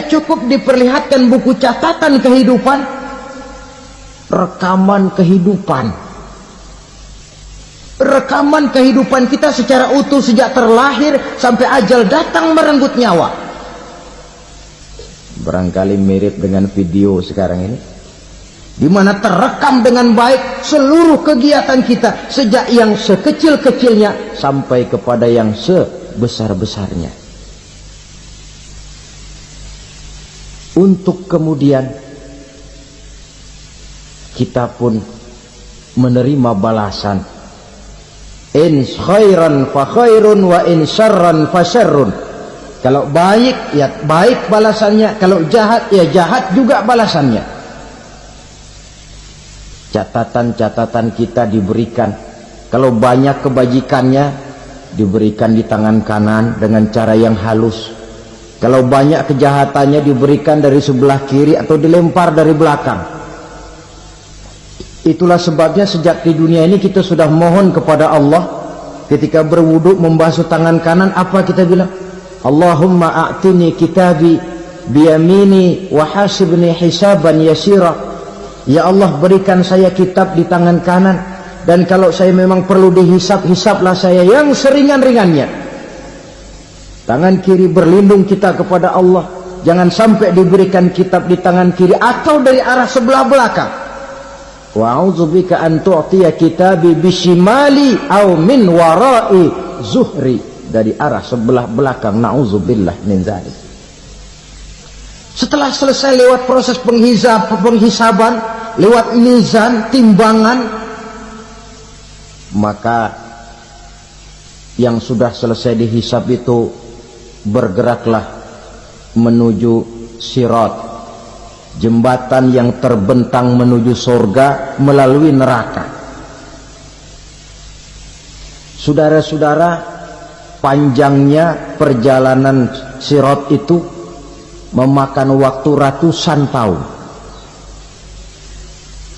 Tidak cukup diperlihatkan buku catatan kehidupan, rekaman kehidupan. Rekaman kehidupan kita secara utuh sejak terlahir sampai ajal datang merenggut nyawa. Barangkali mirip dengan video sekarang ini, di mana terekam dengan baik seluruh kegiatan kita sejak yang sekecil-kecilnya sampai kepada yang sebesar-besarnya. Untuk kemudian kita pun menerima balasan. In khairan fa khairun wa in syarran fa syarrun. Kalau baik ya baik balasannya, kalau jahat ya jahat juga balasannya. Catatan-catatan kita diberikan. Kalau banyak kebajikannya diberikan di tangan kanan dengan cara yang halus. Kalau banyak kejahatannya diberikan dari sebelah kiri atau dilempar dari belakang. Itulah sebabnya sejak di dunia ini kita sudah mohon kepada Allah. Ketika berwudu membasuh tangan kanan, apa kita bilang? Allahumma a'tini kitabi biyamini wa hasibni hisaban yasira. Ya Allah, berikan saya kitab di tangan kanan, dan kalau saya memang perlu dihisap, hisaplah saya yang seringan-ringannya. Tangan kiri berlindung kita kepada Allah. Jangan sampai diberikan kitab di tangan kiri atau dari arah sebelah belakang. Wa a'udzubika an tu'tiya kitabi bishimali aw min wara'i zuhri. Dari arah sebelah belakang. Na'udzubillah min dzalik. Setelah selesai lewat proses penghisaban, lewat mizan, timbangan, maka yang sudah selesai dihisab itu bergeraklah menuju sirat, jembatan yang terbentang menuju surga melalui neraka. Saudara-saudara, panjangnya perjalanan sirat itu memakan waktu ratusan tahun.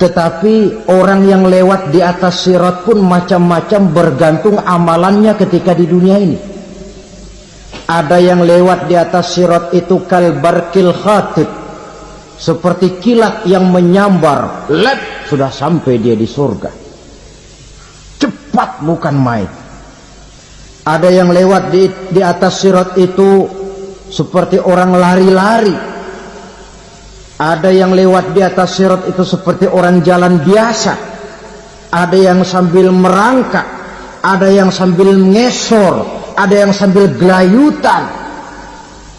Tetapi orang yang lewat di atas sirat pun macam-macam, bergantung amalannya ketika di dunia ini. Ada yang lewat di atas sirat itu kalbarkil khatib, seperti kilat yang menyambar, sudah sampai dia di surga. Cepat bukan main. Ada yang lewat di atas sirat itu seperti orang lari-lari. Ada yang lewat di atas sirat itu seperti orang jalan biasa. Ada yang sambil merangkak, ada yang sambil ngesor, ada yang sambil gelayutan,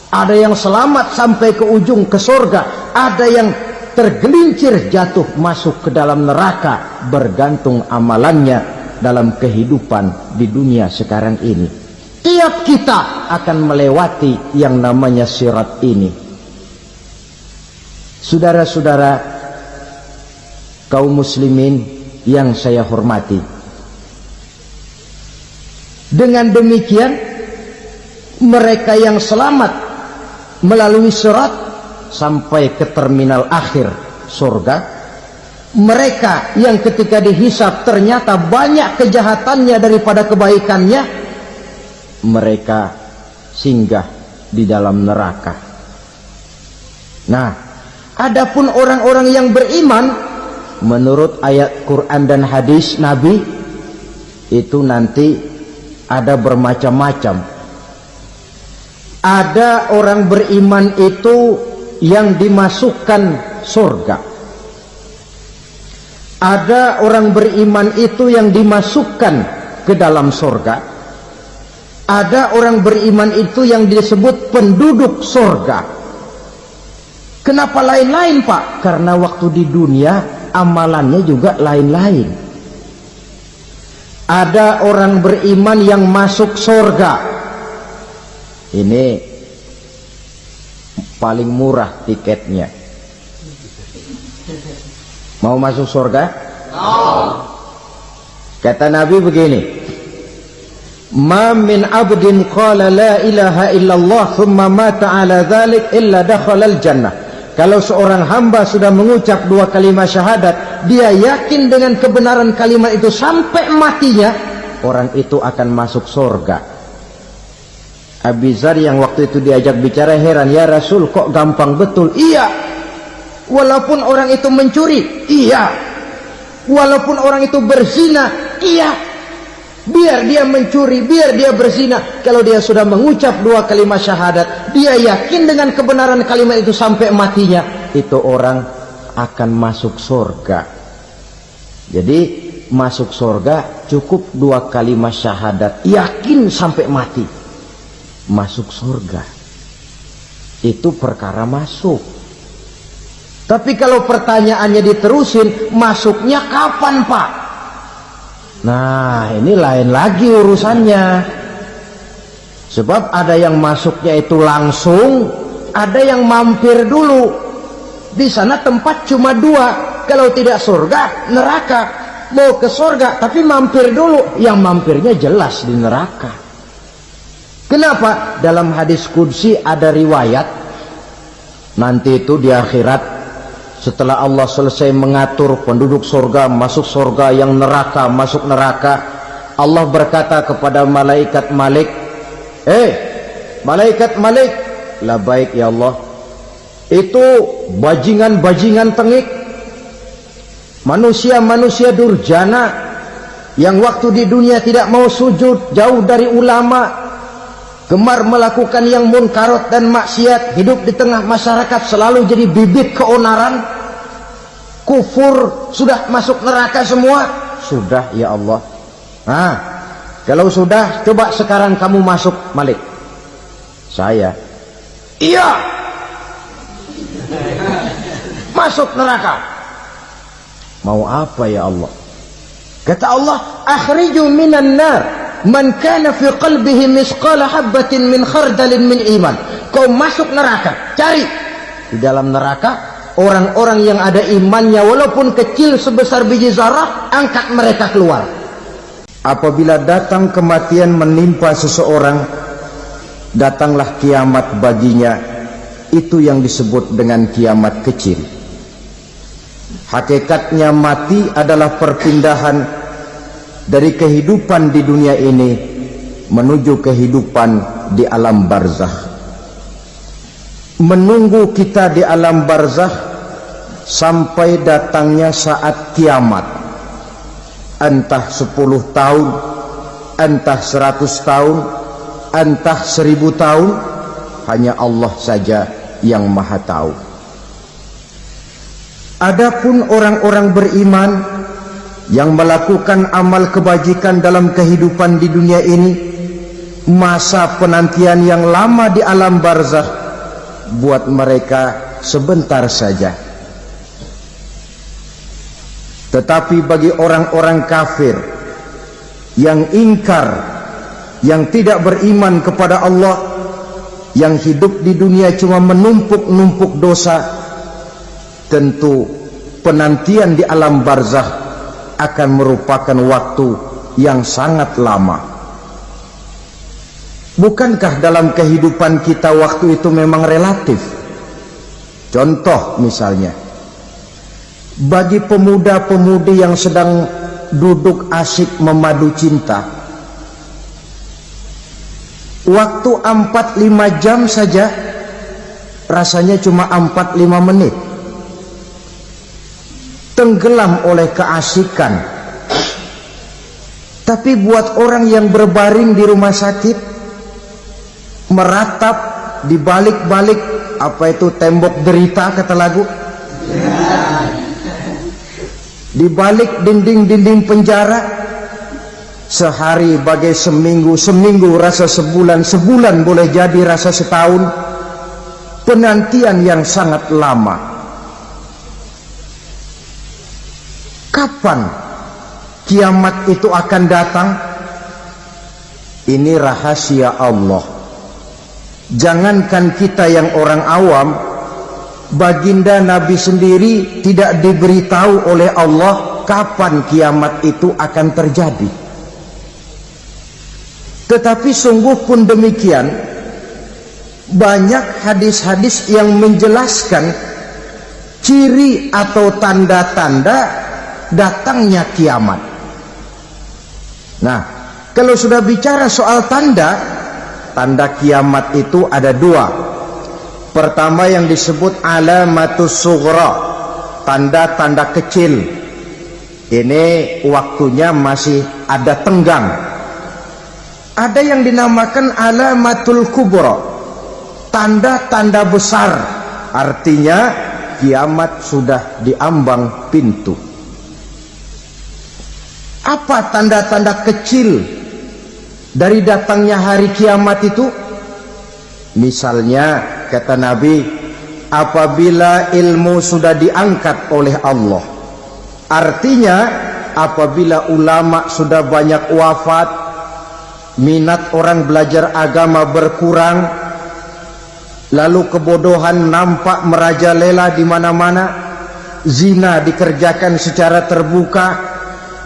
ada yang selamat sampai ke ujung ke surga, ada yang tergelincir jatuh masuk ke dalam neraka, bergantung amalannya dalam kehidupan di dunia sekarang ini. Tiap kita akan melewati yang namanya sirat ini. Saudara-saudara kaum muslimin yang saya hormati, dengan demikian mereka yang selamat melalui sirat sampai ke terminal akhir surga, mereka yang ketika dihisab ternyata banyak kejahatannya daripada kebaikannya, mereka singgah di dalam neraka. Nah, adapun orang-orang yang beriman menurut ayat Quran dan hadis Nabi itu nanti ada bermacam-macam. Ada orang beriman itu yang dimasukkan surga. Ada orang beriman itu yang dimasukkan ke dalam surga. Ada orang beriman itu yang disebut penduduk surga. Kenapa lain-lain, Pak? Karena waktu di dunia amalannya juga lain-lain. Ada orang beriman yang masuk surga. Ini paling murah tiketnya. Mau masuk surga? Kata Nabi begini, ma min abdin qala la ilaha illallah thumma mata ala dhalik illa dakhala al-jannah. Kalau seorang hamba sudah mengucap dua kalimat syahadat, dia yakin dengan kebenaran kalimat itu sampai matinya, orang itu akan masuk surga. Abi Dzar yang waktu itu diajak bicara heran, ya Rasul kok gampang betul? Iya, walaupun orang itu mencuri, iya, walaupun orang itu berzina, iya, biar dia mencuri, biar dia berzina, kalau dia sudah mengucap 2 kalimat syahadat, dia yakin dengan kebenaran kalimat itu sampai matinya, itu orang akan masuk surga. Jadi masuk surga cukup 2 kalimat syahadat, yakin sampai mati, masuk surga. Itu perkara masuk. Tapi kalau pertanyaannya diterusin, masuknya kapan Pak? Nah, ini lain lagi urusannya. Sebab ada yang masuknya itu langsung, ada yang mampir dulu. Di sana tempat cuma 2, kalau tidak surga, neraka. Mau ke surga tapi mampir dulu, yang mampirnya jelas di neraka. Kenapa? Dalam hadis qudsi ada riwayat, nanti itu di akhirat, setelah Allah selesai mengatur penduduk surga masuk surga, yang neraka masuk neraka, Allah berkata kepada malaikat Malik, malaikat Malik, labaik ya Allah, itu bajingan-bajingan tengik, manusia-manusia durjana yang waktu di dunia tidak mau sujud, jauh dari ulama, gemar melakukan yang munkarat dan maksiat, hidup di tengah masyarakat selalu jadi bibit keonaran, kufur, sudah masuk neraka semua. Sudah ya Allah. Nah, kalau sudah, coba sekarang kamu masuk Malik. Saya, iya, masuk neraka. Mau apa ya Allah? Kata Allah, akhriju minan nar man kana fi qalbihi misqala habatin min khardalin min iman. Kau masuk neraka, cari di dalam neraka orang-orang yang ada imannya walaupun kecil sebesar biji zarah, angkat mereka keluar. Apabila datang kematian menimpa seseorang, datanglah kiamat baginya. Itu yang disebut dengan kiamat kecil. Hakikatnya mati adalah perpindahan dari kehidupan di dunia ini menuju kehidupan di alam barzakh. Menunggu kita di alam barzakh sampai datangnya saat kiamat, entah 10 tahun, entah 100 tahun, entah 1000 tahun, hanya Allah saja yang maha tahu. Adapun orang-orang beriman yang melakukan amal kebajikan dalam kehidupan di dunia ini, masa penantian yang lama di alam barzakh buat mereka sebentar saja. Tetapi bagi orang-orang kafir yang ingkar, yang tidak beriman kepada Allah, yang hidup di dunia cuma menumpuk-numpuk dosa, tentu penantian di alam barzakh akan merupakan waktu yang sangat lama. Bukankah dalam kehidupan kita waktu itu memang relatif? Contoh misalnya, bagi pemuda-pemudi yang sedang duduk asyik memadu cinta, waktu 4-5 jam saja rasanya cuma 4-5 menit. Tenggelam oleh keasikan. Tapi buat orang yang berbaring di rumah sakit, meratap di balik-balik apa itu tembok derita kata lagu, di balik dinding-dinding penjara, sehari bagai seminggu, seminggu rasa sebulan, sebulan boleh jadi rasa setahun. Penantian yang sangat lama. Kapan kiamat itu akan datang? Ini rahasia Allah. Jangankan kita yang orang awam, baginda Nabi sendiri tidak diberitahu oleh Allah kapan kiamat itu akan terjadi. Tetapi sungguh pun demikian, banyak hadis-hadis yang menjelaskan ciri atau tanda-tanda datangnya kiamat. Nah, kalau sudah bicara soal tanda, tanda kiamat itu ada dua. Pertama yang disebut alamatus sughra, tanda-tanda kecil. Ini waktunya masih ada tenggang. Ada yang dinamakan alamatul kubra, tanda-tanda besar, artinya kiamat sudah diambang pintu. Apa tanda-tanda kecil dari datangnya hari kiamat itu? Misalnya kata Nabi, apabila ilmu sudah diangkat oleh Allah, artinya apabila ulama sudah banyak wafat, minat orang belajar agama berkurang, lalu kebodohan nampak merajalela di mana-mana, zina dikerjakan secara terbuka,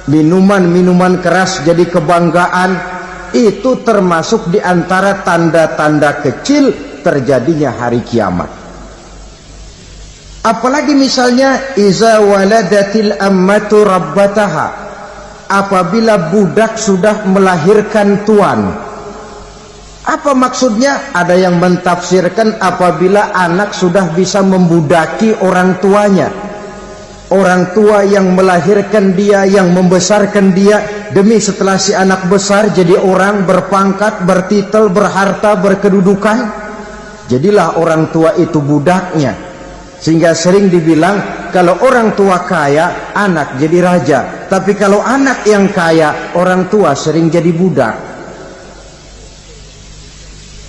minuman-minuman keras jadi kebanggaan. Itu termasuk di antara tanda-tanda kecil terjadinya hari kiamat. Apalagi misalnya iza waladatil ammatu rabbataha, apabila budak sudah melahirkan tuan. Apa maksudnya? Ada yang mentafsirkan apabila anak sudah bisa membudaki orang tuanya. Orang tua yang melahirkan dia, yang membesarkan dia, demi setelah si anak besar jadi orang berpangkat, bertitel, berharta, berkedudukan, jadilah orang tua itu budaknya. Sehingga sering dibilang kalau orang tua kaya, anak jadi raja. Tapi kalau anak yang kaya, orang tua sering jadi budak.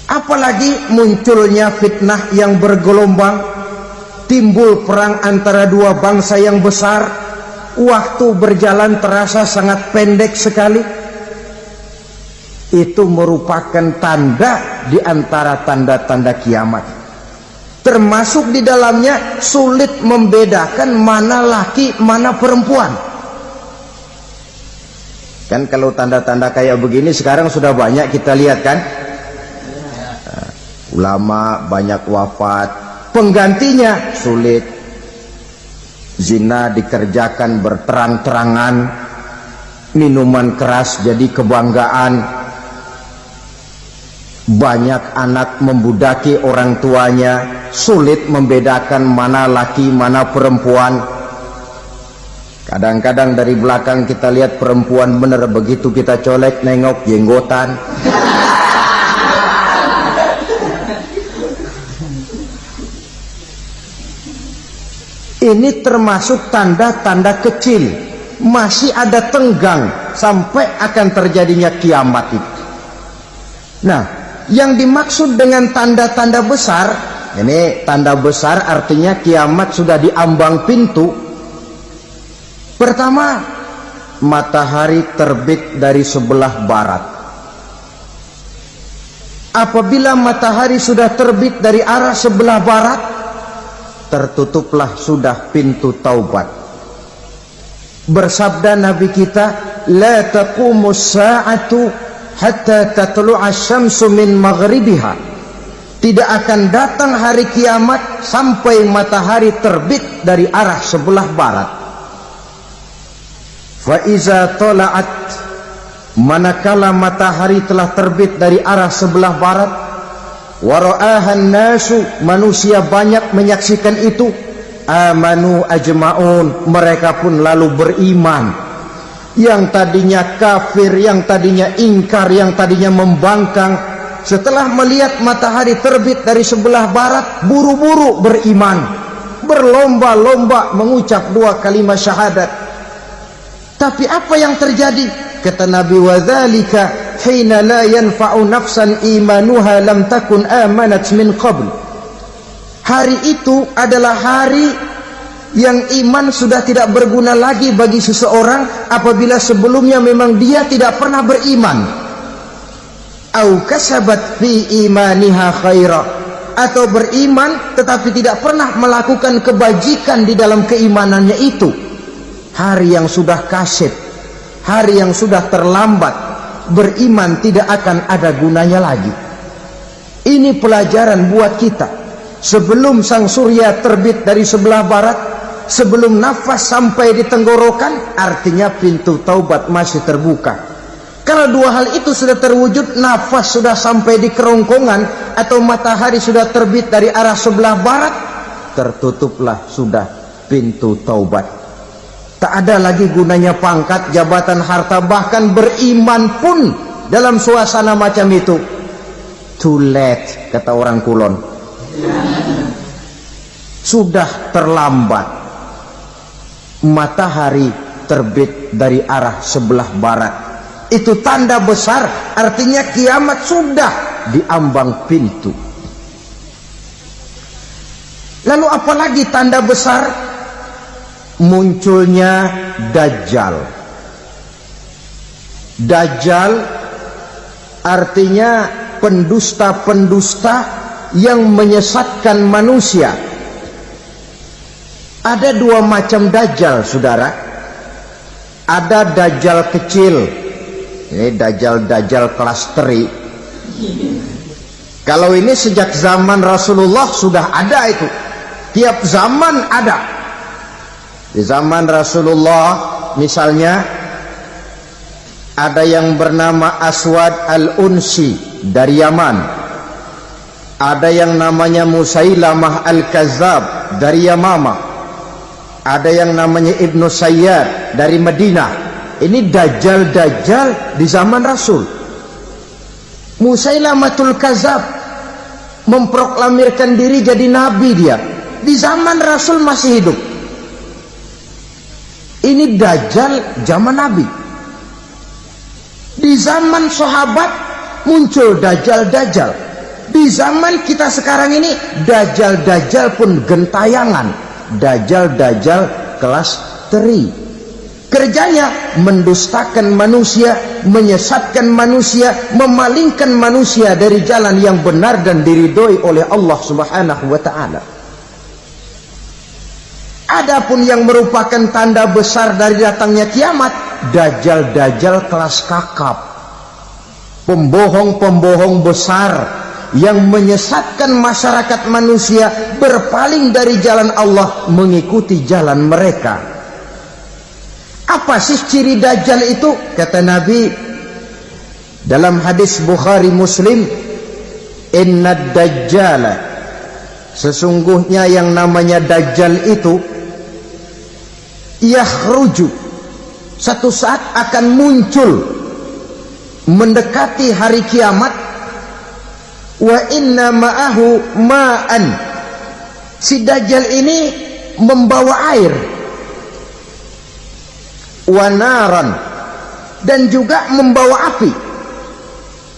Apalagi munculnya fitnah yang bergelombang, timbul perang antara dua bangsa yang besar, waktu berjalan terasa sangat pendek sekali. Itu merupakan tanda di antara tanda-tanda kiamat. Termasuk di dalamnya sulit membedakan mana laki, mana perempuan. Kan kalau tanda-tanda kayak begini sekarang sudah banyak kita lihat kan. Ulama banyak wafat, penggantinya sulit. Zina dikerjakan berterang-terangan, minuman keras jadi kebanggaan, banyak anak membudaki orang tuanya, sulit membedakan mana laki mana perempuan. Kadang-kadang dari belakang kita lihat perempuan bener, begitu kita colek nengok jenggotan. Ini termasuk tanda-tanda kecil, masih ada tenggang sampai akan terjadinya kiamat itu. Nah, yang dimaksud dengan tanda-tanda besar, ini tanda besar artinya kiamat sudah diambang pintu. Pertama, matahari terbit dari sebelah barat. Apabila matahari sudah terbit dari arah sebelah barat, tertutuplah sudah pintu taubat. Bersabda Nabi kita, la taqumus sa'atu hatta tatlu'a syamsu min maghribiha. Tidak akan datang hari kiamat sampai matahari terbit dari arah sebelah barat. Fa iza tala'at, manakala matahari telah terbit dari arah sebelah barat, wara'ahan nasu, manusia banyak menyaksikan itu, amanu ajma'un, mereka pun lalu beriman. Yang tadinya kafir, yang tadinya ingkar, yang tadinya membangkang, setelah melihat matahari terbit dari sebelah barat, buru-buru beriman, berlomba-lomba mengucap dua kalimat syahadat. Tapi apa yang terjadi? Kata Nabi, wadzalika hina la yanfa'u nafsan imanuha lam takun amanat min qabl. Hari itu adalah hari yang iman sudah tidak berguna lagi bagi seseorang apabila sebelumnya memang dia tidak pernah beriman. Au kasabat fi imaniha khaira, atau beriman tetapi tidak pernah melakukan kebajikan di dalam keimanannya itu. Hari yang sudah kaset, hari yang sudah terlambat, beriman tidak akan ada gunanya lagi. Ini pelajaran buat kita. Sebelum sang surya terbit dari sebelah barat, sebelum nafas sampai di tenggorokan, artinya pintu taubat masih terbuka. Kalau dua hal itu sudah terwujud, nafas sudah sampai di kerongkongan atau matahari sudah terbit dari arah sebelah barat, tertutuplah sudah pintu taubat. Tak ada lagi gunanya pangkat, jabatan, harta, bahkan beriman pun dalam suasana macam itu. Too late, kata orang Kulon. Sudah terlambat. Matahari terbit dari arah sebelah barat. Itu tanda besar, artinya kiamat sudah di ambang pintu. Lalu apalagi tanda besar? Munculnya Dajjal. Dajjal artinya pendusta-pendusta yang menyesatkan manusia. Ada dua macam Dajjal, saudara. Ada Dajjal kecil. Ini Dajjal kelas teri. Kalau ini sejak zaman Rasulullah sudah ada itu. Tiap zaman ada. Di zaman Rasulullah misalnya ada yang bernama Aswad al-Unsi dari Yaman. Ada yang namanya Musailamah al-Kazzab dari Yamama. Ada yang namanya Ibnu Sayyad dari Madinah. Ini Dajjal di zaman Rasul. Musailamatul Kazzab memproklamirkan diri jadi nabi dia. Di zaman Rasul masih hidup. Ini Dajjal zaman Nabi. Di zaman sahabat muncul Dajjal. Di zaman kita sekarang ini Dajjal pun gentayangan. Dajjal kelas teri. Kerjanya mendustakan manusia, menyesatkan manusia, memalingkan manusia dari jalan yang benar dan diridhoi oleh Allah Subhanahu wa taala. Adapun yang merupakan tanda besar dari datangnya kiamat, Dajjal kelas kakap. Pembohong-pembohong besar yang menyesatkan masyarakat manusia berpaling dari jalan Allah mengikuti jalan mereka. Apa sih ciri Dajjal itu? Kata Nabi dalam hadis Bukhari Muslim, "Inna Dajjala", sesungguhnya yang namanya Dajjal itu yakhruju, satu saat akan muncul mendekati hari kiamat. Wa inna ma'ahu ma'an, si Dajjal ini membawa air. Wa naran, dan juga membawa api.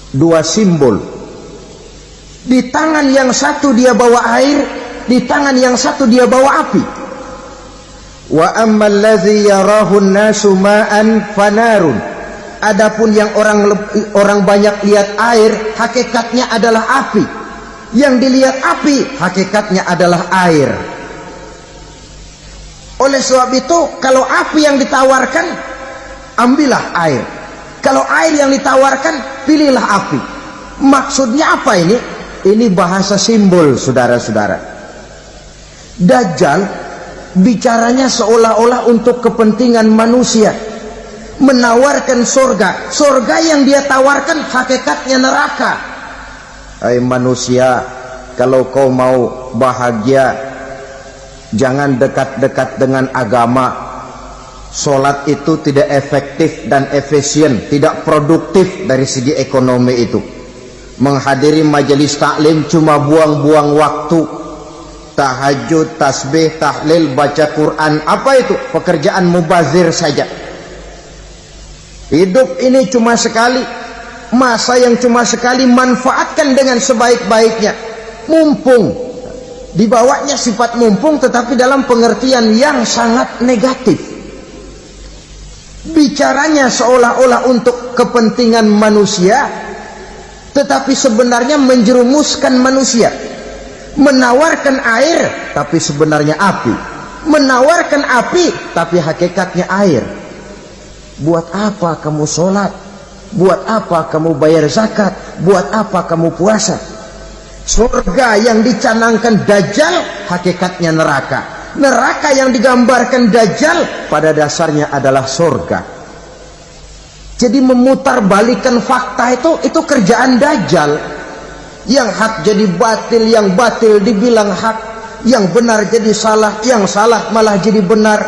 Dua simbol. Di tangan yang satu dia bawa air, di tangan yang satu dia bawa api. Wa ammal ladzi yarahu an-nasu ma'an fanarun, adapun yang orang banyak lihat air, hakikatnya adalah api. Yang dilihat api, hakikatnya adalah air. Oleh sebab itu, kalau api yang ditawarkan, ambillah air. Kalau air yang ditawarkan, pilihlah api. Maksudnya apa ini? Ini bahasa simbol, saudara-saudara. Dajjal bicaranya seolah-olah untuk kepentingan manusia, menawarkan surga. Surga yang dia tawarkan hakikatnya neraka. Hai manusia, kalau kau mau bahagia, jangan dekat-dekat dengan agama. Sholat itu tidak efektif dan efisien, tidak produktif dari segi ekonomi itu. Menghadiri majelis taklim cuma buang-buang waktu. Tahajud, tasbih, tahlil, baca Quran, apa itu? Pekerjaan mubazir saja. Hidup ini cuma sekali, masa yang cuma sekali, manfaatkan dengan sebaik-baiknya. Mumpung. Dibawanya sifat mumpung, tetapi dalam pengertian yang sangat negatif. Bicaranya seolah-olah untuk kepentingan manusia, tetapi sebenarnya menjerumuskan manusia. Menawarkan air, tapi sebenarnya api. Menawarkan api, tapi hakikatnya air. Buat apa kamu sholat? Buat apa kamu bayar zakat? Buat apa kamu puasa? Surga yang dicanangkan Dajjal, hakikatnya neraka. Neraka yang digambarkan Dajjal, pada dasarnya adalah surga. Jadi memutarbalikkan fakta itu kerjaan Dajjal. Yang hak jadi batil, yang batil dibilang hak, yang benar jadi salah, yang salah malah jadi benar.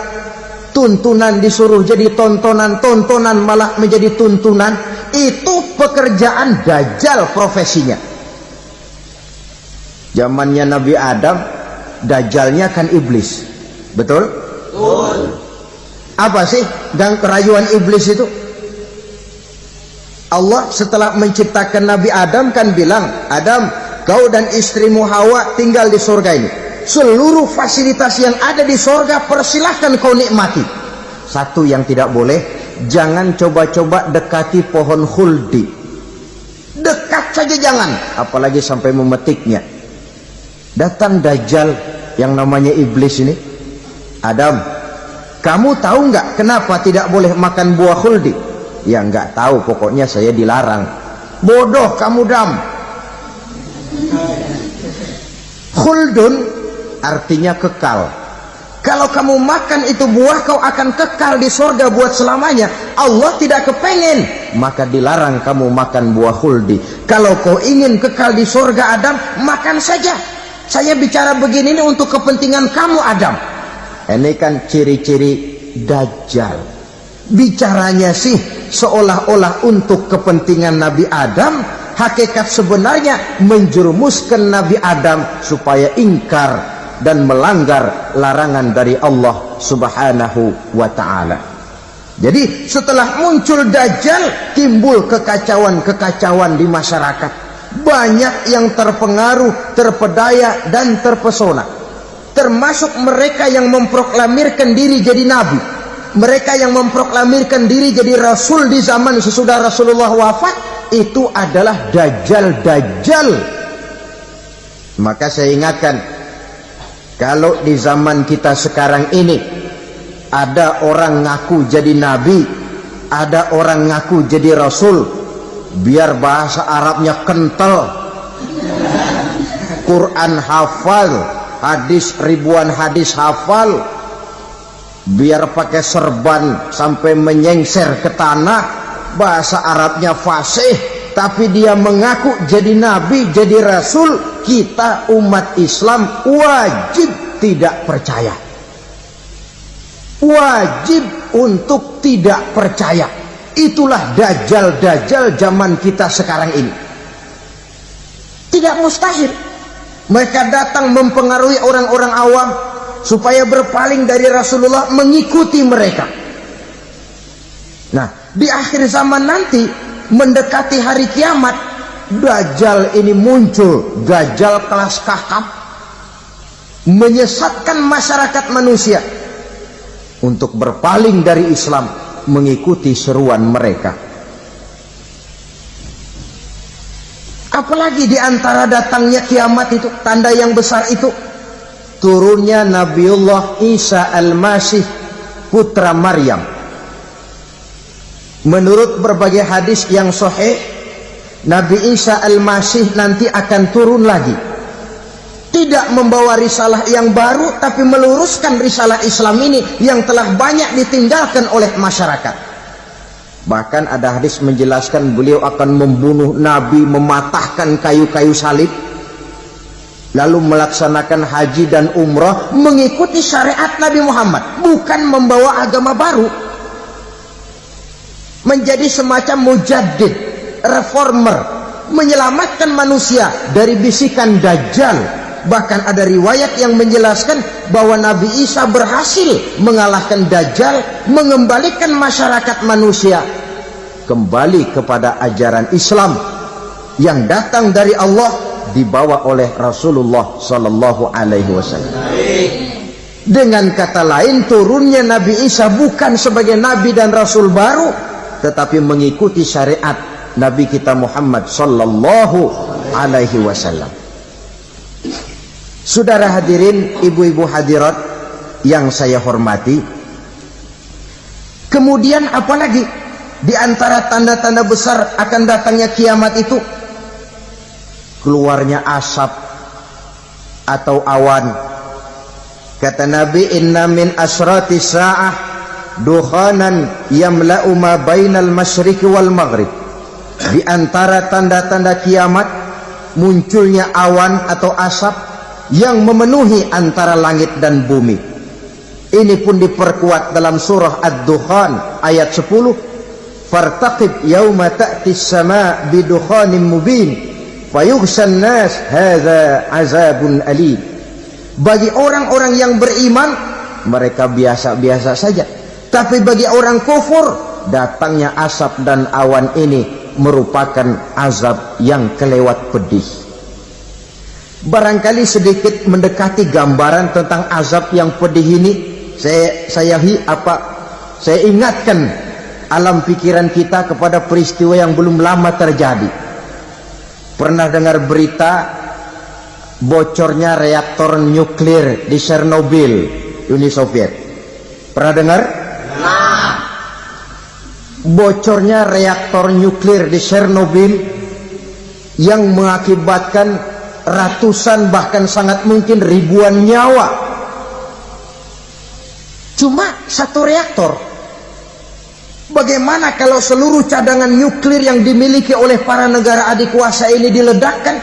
Tuntunan disuruh jadi tontonan, tontonan malah menjadi tuntunan. Itu pekerjaan Dajjal profesinya. Zamannya Nabi Adam, Dajjalnya kan iblis. Betul? Betul. Apa sih gang kerayuan iblis itu? Allah setelah menciptakan Nabi Adam kan bilang, Adam, kau dan istrimu Hawa tinggal di surga ini. Seluruh fasilitas yang ada di surga persilahkan kau nikmati. Satu yang tidak boleh, jangan coba-coba dekati pohon khuldi. Dekat saja jangan, apalagi sampai memetiknya. Datang Dajjal yang namanya iblis ini. Adam, kamu tahu nggak kenapa tidak boleh makan buah khuldi? Ya nggak tahu, pokoknya saya dilarang. Bodoh kamu Dam. Khuldun artinya kekal. Kalau kamu makan itu buah, kau akan kekal di surga buat selamanya. Allah tidak kepengen, maka dilarang kamu makan buah khuldi. Kalau kau ingin kekal di surga Adam, makan saja. Saya bicara begini ini untuk kepentingan kamu Adam. Ini kan ciri-ciri Dajjal. Bicaranya sih seolah-olah untuk kepentingan Nabi Adam, hakikat sebenarnya menjerumuskan Nabi Adam supaya ingkar dan melanggar larangan dari Allah Subhanahu wa ta'ala. Jadi setelah muncul Dajjal, timbul kekacauan-kekacauan di masyarakat. Banyak yang terpengaruh, terpedaya dan terpesona, termasuk mereka yang memproklamirkan diri jadi nabi, mereka yang memproklamirkan diri jadi rasul di zaman sesudah Rasulullah wafat. Itu adalah Dajjal. Maka saya ingatkan, kalau di zaman kita sekarang ini ada orang ngaku jadi nabi, ada orang ngaku jadi rasul, biar bahasa Arabnya kental, Quran hafal, hadis ribuan hadis hafal, biar pakai serban sampai menyengser ke tanah, bahasa Arabnya fasih, tapi dia mengaku jadi nabi, jadi rasul, kita umat Islam wajib tidak percaya. Wajib untuk tidak percaya. Itulah Dajjal zaman kita sekarang ini. Tidak mustahil mereka datang mempengaruhi orang-orang awam supaya berpaling dari Rasulullah, mengikuti mereka. Nah, di akhir zaman nanti, mendekati hari kiamat, Dajjal ini muncul. Dajjal kelas kakap, menyesatkan masyarakat manusia untuk berpaling dari Islam, mengikuti seruan mereka. Apalagi di antara datangnya kiamat itu, tanda yang besar itu, turunnya Nabiullah Isa Al-Masih, putra Maryam. Menurut berbagai hadis yang sahih, Nabi Isa Al-Masih nanti akan turun lagi, tidak membawa risalah yang baru, tapi meluruskan risalah Islam ini yang telah banyak ditinggalkan oleh masyarakat. Bahkan ada hadis menjelaskan beliau akan membunuh Nabi, mematahkan kayu-kayu salib, lalu melaksanakan haji dan umrah mengikuti syariat Nabi Muhammad, bukan membawa agama baru. Menjadi semacam mujaddid, reformer, menyelamatkan manusia dari bisikan Dajjal. Bahkan ada riwayat yang menjelaskan bahwa Nabi Isa berhasil mengalahkan Dajjal, mengembalikan masyarakat manusia kembali kepada ajaran Islam yang datang dari Allah, dibawa oleh Rasulullah Sallallahu Alaihi Wasallam. Dengan kata lain, turunnya Nabi Isa bukan sebagai Nabi dan Rasul baru, tetapi mengikuti syariat Nabi kita Muhammad Sallallahu Alaihi Wasallam. Saudara hadirin, ibu-ibu hadirat yang saya hormati, kemudian apalagi di antara tanda-tanda besar akan datangnya kiamat itu? Keluarnya asap atau awan. Kata Nabi, inna min asrati sa'ah dukhanan yamla'u ma bainal masyriqi wal maghrib. Di antara tanda-tanda kiamat munculnya awan atau asap yang memenuhi antara langit dan bumi. Ini pun diperkuat dalam surah Ad-Dukhan ayat 10. Fartaqib yauma ta'ti as-sama' bidukhanin mubin fayughshan nas hadza azabun alim. Bagi orang-orang yang beriman, mereka biasa-biasa saja. Tapi bagi orang kufur, datangnya asap dan awan ini merupakan azab yang kelewat pedih. Barangkali sedikit mendekati gambaran tentang azab yang pedih ini, saya ingatkan alam pikiran kita kepada peristiwa yang belum lama terjadi. Pernah dengar berita bocornya reaktor nuklir di Chernobyl, Uni Soviet? Pernah dengar? Bocornya reaktor nuklir di Chernobyl yang mengakibatkan ratusan bahkan sangat mungkin ribuan nyawa. Cuma satu reaktor. Bagaimana kalau seluruh cadangan nuklir yang dimiliki oleh para negara adikuasa ini diledakkan?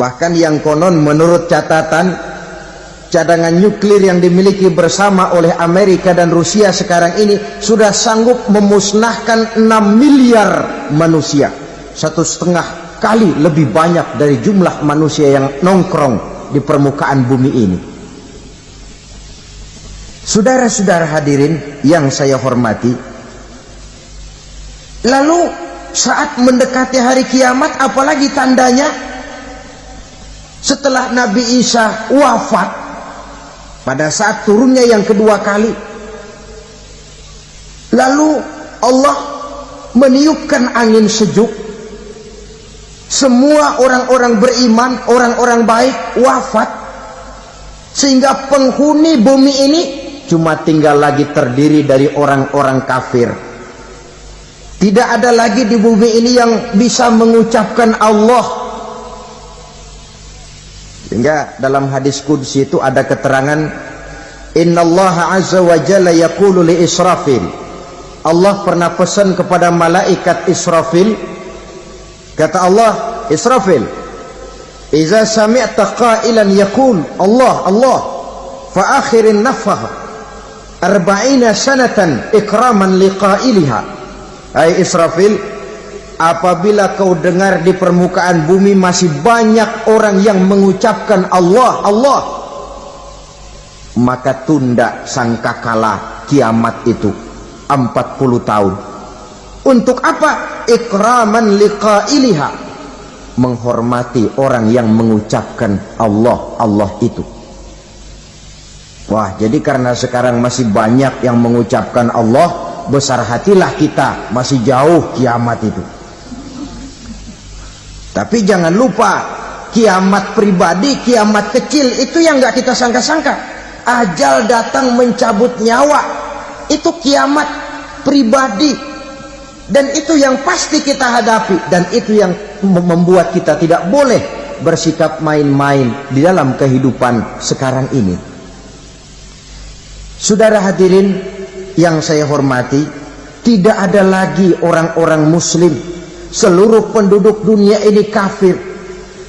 Bahkan yang konon menurut catatan, cadangan nuklir yang dimiliki bersama oleh Amerika dan Rusia sekarang ini sudah sanggup memusnahkan 6 miliar manusia. 1,5 kali lebih banyak dari jumlah manusia yang nongkrong di permukaan bumi ini. Saudara-saudara hadirin yang saya hormati, lalu saat mendekati hari kiamat, apalagi tandanya setelah Nabi Isa wafat pada saat turunnya yang kedua kali, lalu Allah meniupkan angin sejuk, semua orang-orang beriman, orang-orang baik wafat, sehingga penghuni bumi ini cuma tinggal lagi terdiri dari orang-orang kafir. Tidak ada lagi di bumi ini yang bisa mengucapkan Allah. Sehingga dalam hadis qudsi itu ada keterangan, innallaha azza wa jalla yaqulu li Israfil. Allah pernah pesan kepada malaikat Israfil, kata Allah, Israfil, iza sami'ta qailan yaqul Allah Allah fa akhirin nafah 40 sanatan ikraman liqailiha. Hai Israfil, apabila kau dengar di permukaan bumi masih banyak orang yang mengucapkan Allah Allah, maka tunda sangkakala kiamat itu 40 tahun. Untuk apa? Ikraman liqailiha, menghormati orang yang mengucapkan Allah Allah itu. Wah, jadi karena sekarang masih banyak yang mengucapkan Allah, besar hatilah kita, masih jauh kiamat itu. Tapi jangan lupa, kiamat pribadi, kiamat kecil itu yang nggak kita sangka-sangka. Ajal datang mencabut nyawa, itu kiamat pribadi, dan itu yang pasti kita hadapi, dan itu yang membuat kita tidak boleh bersikap main-main di dalam kehidupan sekarang ini. Saudara hadirin yang saya hormati, tidak ada lagi orang-orang muslim. Seluruh penduduk dunia ini kafir.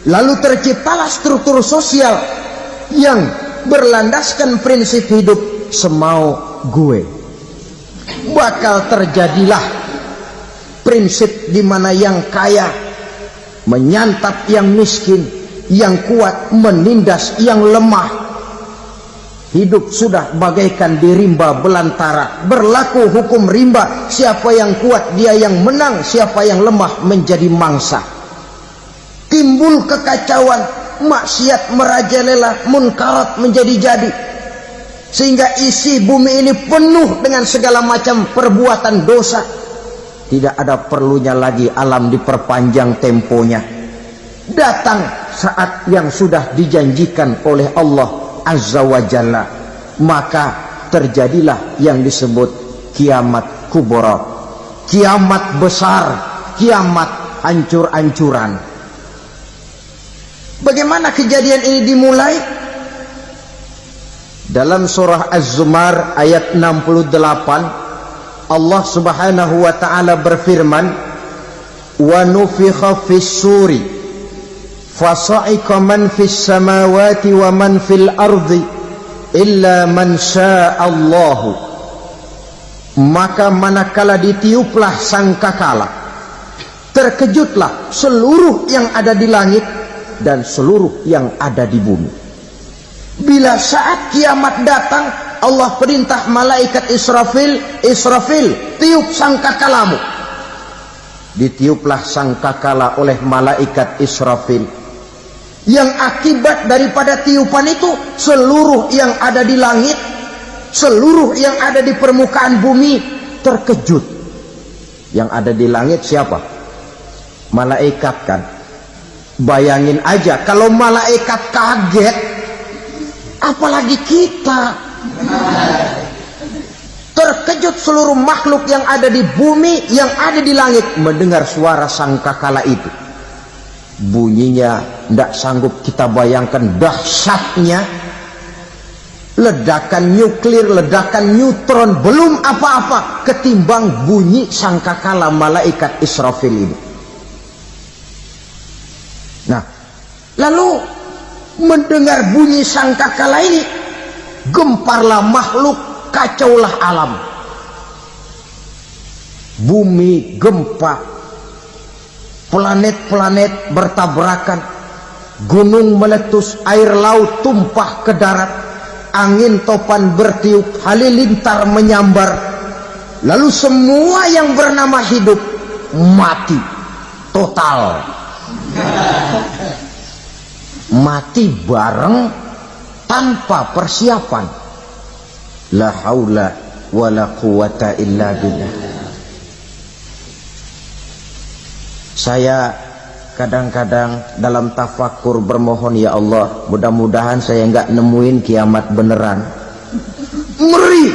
Lalu terciptalah struktur sosial yang berlandaskan prinsip hidup semau gue. Bakal terjadilah prinsip di mana yang kaya menyantap yang miskin, yang kuat menindas yang lemah. Hidup sudah bagaikan di rimba belantara, berlaku hukum rimba, siapa yang kuat dia yang menang, siapa yang lemah menjadi mangsa. Timbul kekacauan, maksiat merajalela, munkarat menjadi-jadi, sehingga isi bumi ini penuh dengan segala macam perbuatan dosa. Tidak ada perlunya lagi alam diperpanjang temponya. Datang saat yang sudah dijanjikan oleh Allah Azza wa Jalla, maka terjadilah yang disebut kiamat kubra, kiamat besar, kiamat hancur-hancuran. Bagaimana kejadian ini dimulai? Dalam surah Az-Zumar ayat 68, Allah Subhanahu wa taala berfirman, "Wa nufikha fis-suri fasa'iqa man fis samawati wa man fil ardi illa man sya'allahu." Maka manakala ditiuplah sangkakala, terkejutlah seluruh yang ada di langit dan seluruh yang ada di bumi. Bila saat kiamat datang, Allah perintah malaikat Israfil, tiup sangkakalamu. Ditiuplah sangkakala oleh malaikat Israfil. Yang akibat daripada tiupan itu, seluruh yang ada di langit, seluruh yang ada di permukaan bumi terkejut. Yang ada di langit siapa? Malaikat kan. Bayangin aja kalau malaikat kaget, apalagi kita. Terkejut seluruh makhluk yang ada di bumi, yang ada di langit mendengar suara sangkakala itu. Bunyinya tidak sanggup kita bayangkan dahsyatnya. Ledakan nuklir, ledakan neutron, belum apa-apa ketimbang bunyi sangkakala malaikat Israfil ini. Nah, lalu mendengar bunyi sangkakala ini, gemparlah makhluk, kacaulah alam. Bumi gempa, planet-planet bertabrakan, gunung meletus, air laut tumpah ke darat, angin topan bertiup, halilintar menyambar. Lalu semua yang bernama hidup mati total. Mati bareng tanpa persiapan. La haula wala quwata illa billah. Saya kadang-kadang dalam tafakur bermohon, ya Allah, mudah-mudahan saya enggak nemuin kiamat beneran. Ngeri.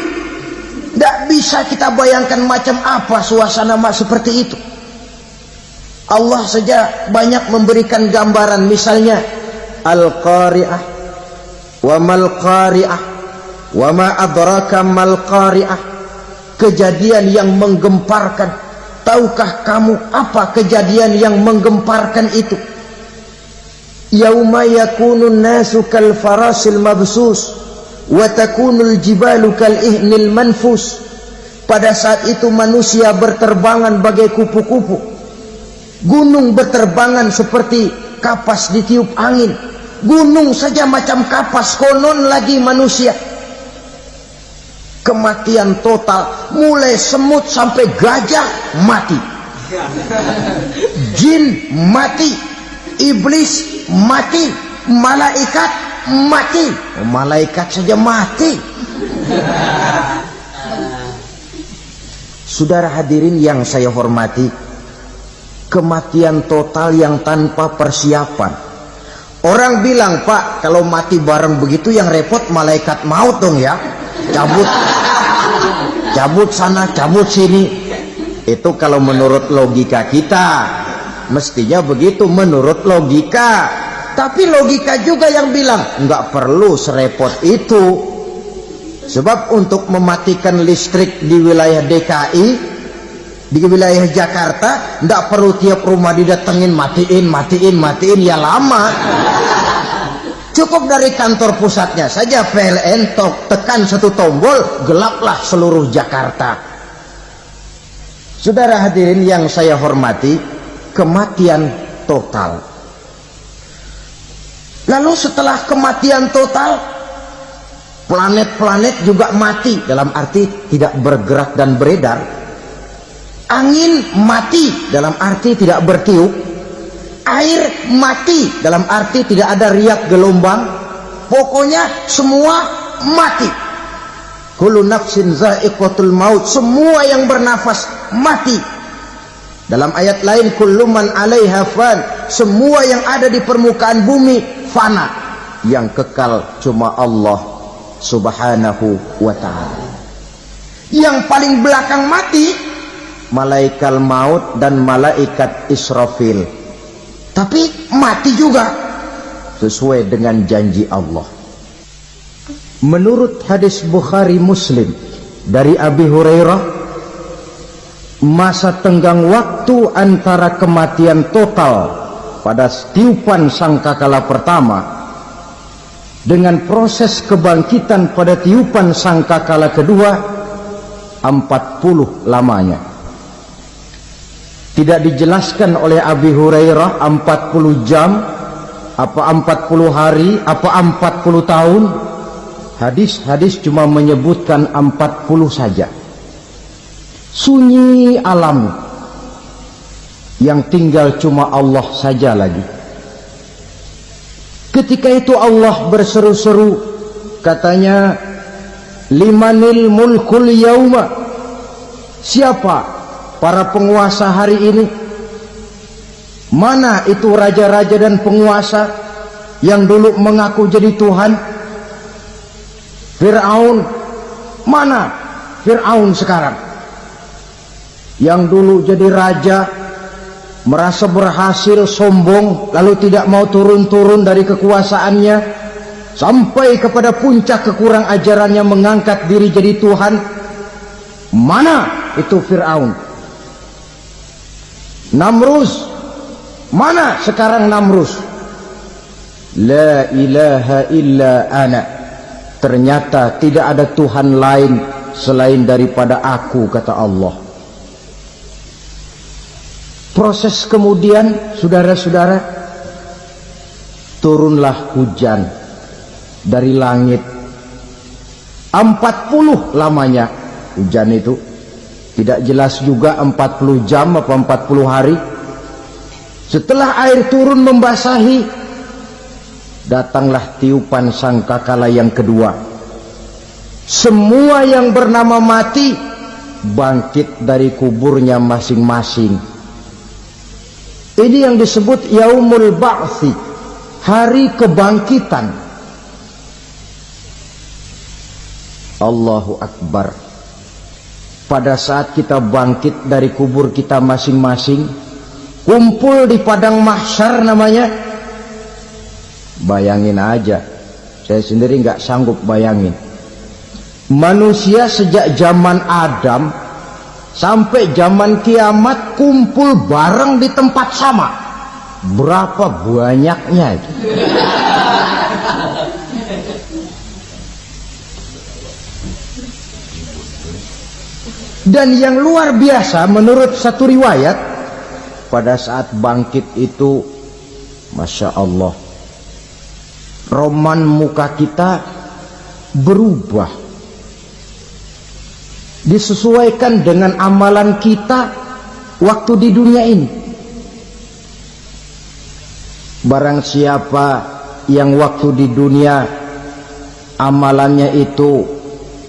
Tidak bisa kita bayangkan macam apa suasana seperti itu. Allah saja banyak memberikan gambaran, misalnya Al-Qari'ah, wa mal qari'ah, wa ma adraka mal qari'ah. Kejadian yang menggemparkan. Tahukah kamu apa kejadian yang menggemparkan itu? Yauma yakunun nasu kal farasil mabsus wa takunul jibalu kal ihnil manfus. Pada saat itu manusia berterbangan bagai kupu-kupu. Gunung berterbangan seperti kapas ditiup angin. Gunung saja macam kapas, konon lagi manusia. Kematian total, mulai semut sampai gajah mati, jin mati, iblis mati, malaikat mati. Malaikat saja mati. Saudara hadirin yang saya hormati, kematian total yang tanpa persiapan. Orang bilang, Pak, kalau mati bareng begitu yang repot malaikat maut dong ya. Cabut sana, cabut sini. Itu kalau menurut logika kita, mestinya begitu menurut logika. Tapi logika juga yang bilang nggak perlu serepot itu. Sebab untuk mematikan listrik di wilayah DKI, di wilayah Jakarta, nggak perlu tiap rumah didatengin matiin ya lama. Cukup dari kantor pusatnya saja PLN, tekan satu tombol, gelaplah seluruh Jakarta. Saudara hadirin yang saya hormati, kematian total. Lalu setelah kematian total, planet-planet juga mati, dalam arti tidak bergerak dan beredar. Angin mati, dalam arti tidak bertiup. Air mati, dalam arti tidak ada riak gelombang. Pokoknya semua mati. Kullu nafsin za'iqatul maut, semua yang bernafas mati. Dalam ayat lain, kullu man 'alaiha fan, semua yang ada di permukaan bumi fana. Yang kekal cuma Allah Subhanahu wa ta'ala. Yang paling belakang mati malaikat maut dan malaikat Israfil. Tapi mati juga sesuai dengan janji Allah. Menurut hadis Bukhari Muslim dari Abi Hurairah, masa tenggang waktu antara kematian total pada tiupan sangkakala pertama dengan proses kebangkitan pada tiupan sangkakala kedua 40 lamanya. Tidak dijelaskan oleh Abi Hurairah 40 jam, apa 40 hari, apa 40 tahun. Hadis-hadis cuma menyebutkan 40 saja. Sunyi alam, yang tinggal cuma Allah saja lagi. Ketika itu Allah berseru-seru, katanya, limanil mulkul yauma, siapa para penguasa hari ini? Mana itu raja-raja dan penguasa yang dulu mengaku jadi Tuhan? Fir'aun, mana Fir'aun sekarang? Yang dulu jadi raja, merasa berhasil, sombong, lalu tidak mau turun-turun dari kekuasaannya, sampai kepada puncak kekurang ajarannya mengangkat diri jadi Tuhan. Mana itu Fir'aun? Namrus, mana sekarang Namrus? La ilaha illa ana, ternyata tidak ada Tuhan lain selain daripada aku, kata Allah. Proses kemudian, saudara-saudara, turunlah hujan dari langit. 40 lamanya hujan itu. Tidak jelas juga 40 jam apa 40 hari. Setelah air turun membasahi, datanglah tiupan sangkakala yang kedua. Semua yang bernama mati bangkit dari kuburnya masing-masing. Ini yang disebut Yaumul Ba'thi, hari kebangkitan. Allahu Akbar. Pada saat kita bangkit dari kubur kita masing-masing, kumpul di padang mahsyar namanya. Bayangin aja, saya sendiri nggak sanggup bayangin. Manusia sejak zaman Adam sampai zaman kiamat kumpul bareng di tempat sama. Berapa banyaknya itu? Dan yang luar biasa, menurut satu riwayat, pada saat bangkit itu, Masya Allah, roman muka kita berubah, disesuaikan dengan amalan kita waktu di dunia ini. Barang siapa yang waktu di dunia amalannya itu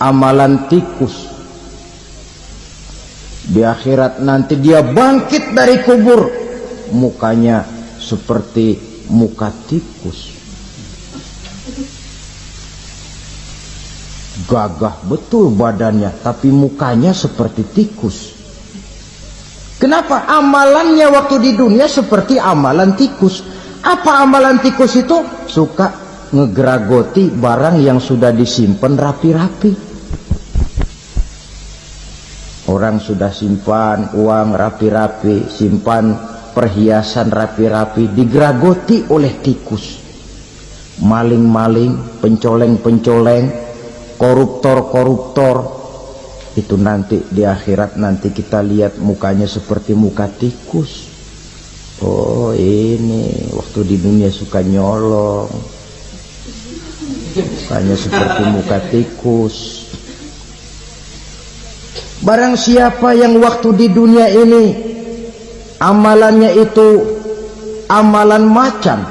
amalan tikus, di akhirat nanti dia bangkit dari kubur, mukanya seperti muka tikus. Gagah betul badannya, tapi mukanya seperti tikus. Kenapa? Amalannya waktu di dunia seperti amalan tikus. Apa amalan tikus itu? Suka ngegeragoti barang yang sudah disimpan rapi-rapi. Orang sudah simpan uang rapi-rapi, simpan perhiasan rapi-rapi, digeragoti oleh tikus. Maling-maling, pencoleng-pencoleng, koruptor-koruptor, itu nanti di akhirat nanti kita lihat mukanya seperti muka tikus. Oh, ini waktu di dunia suka nyolong, mukanya seperti muka tikus. Barang siapa yang waktu di dunia ini amalannya itu amalan macan,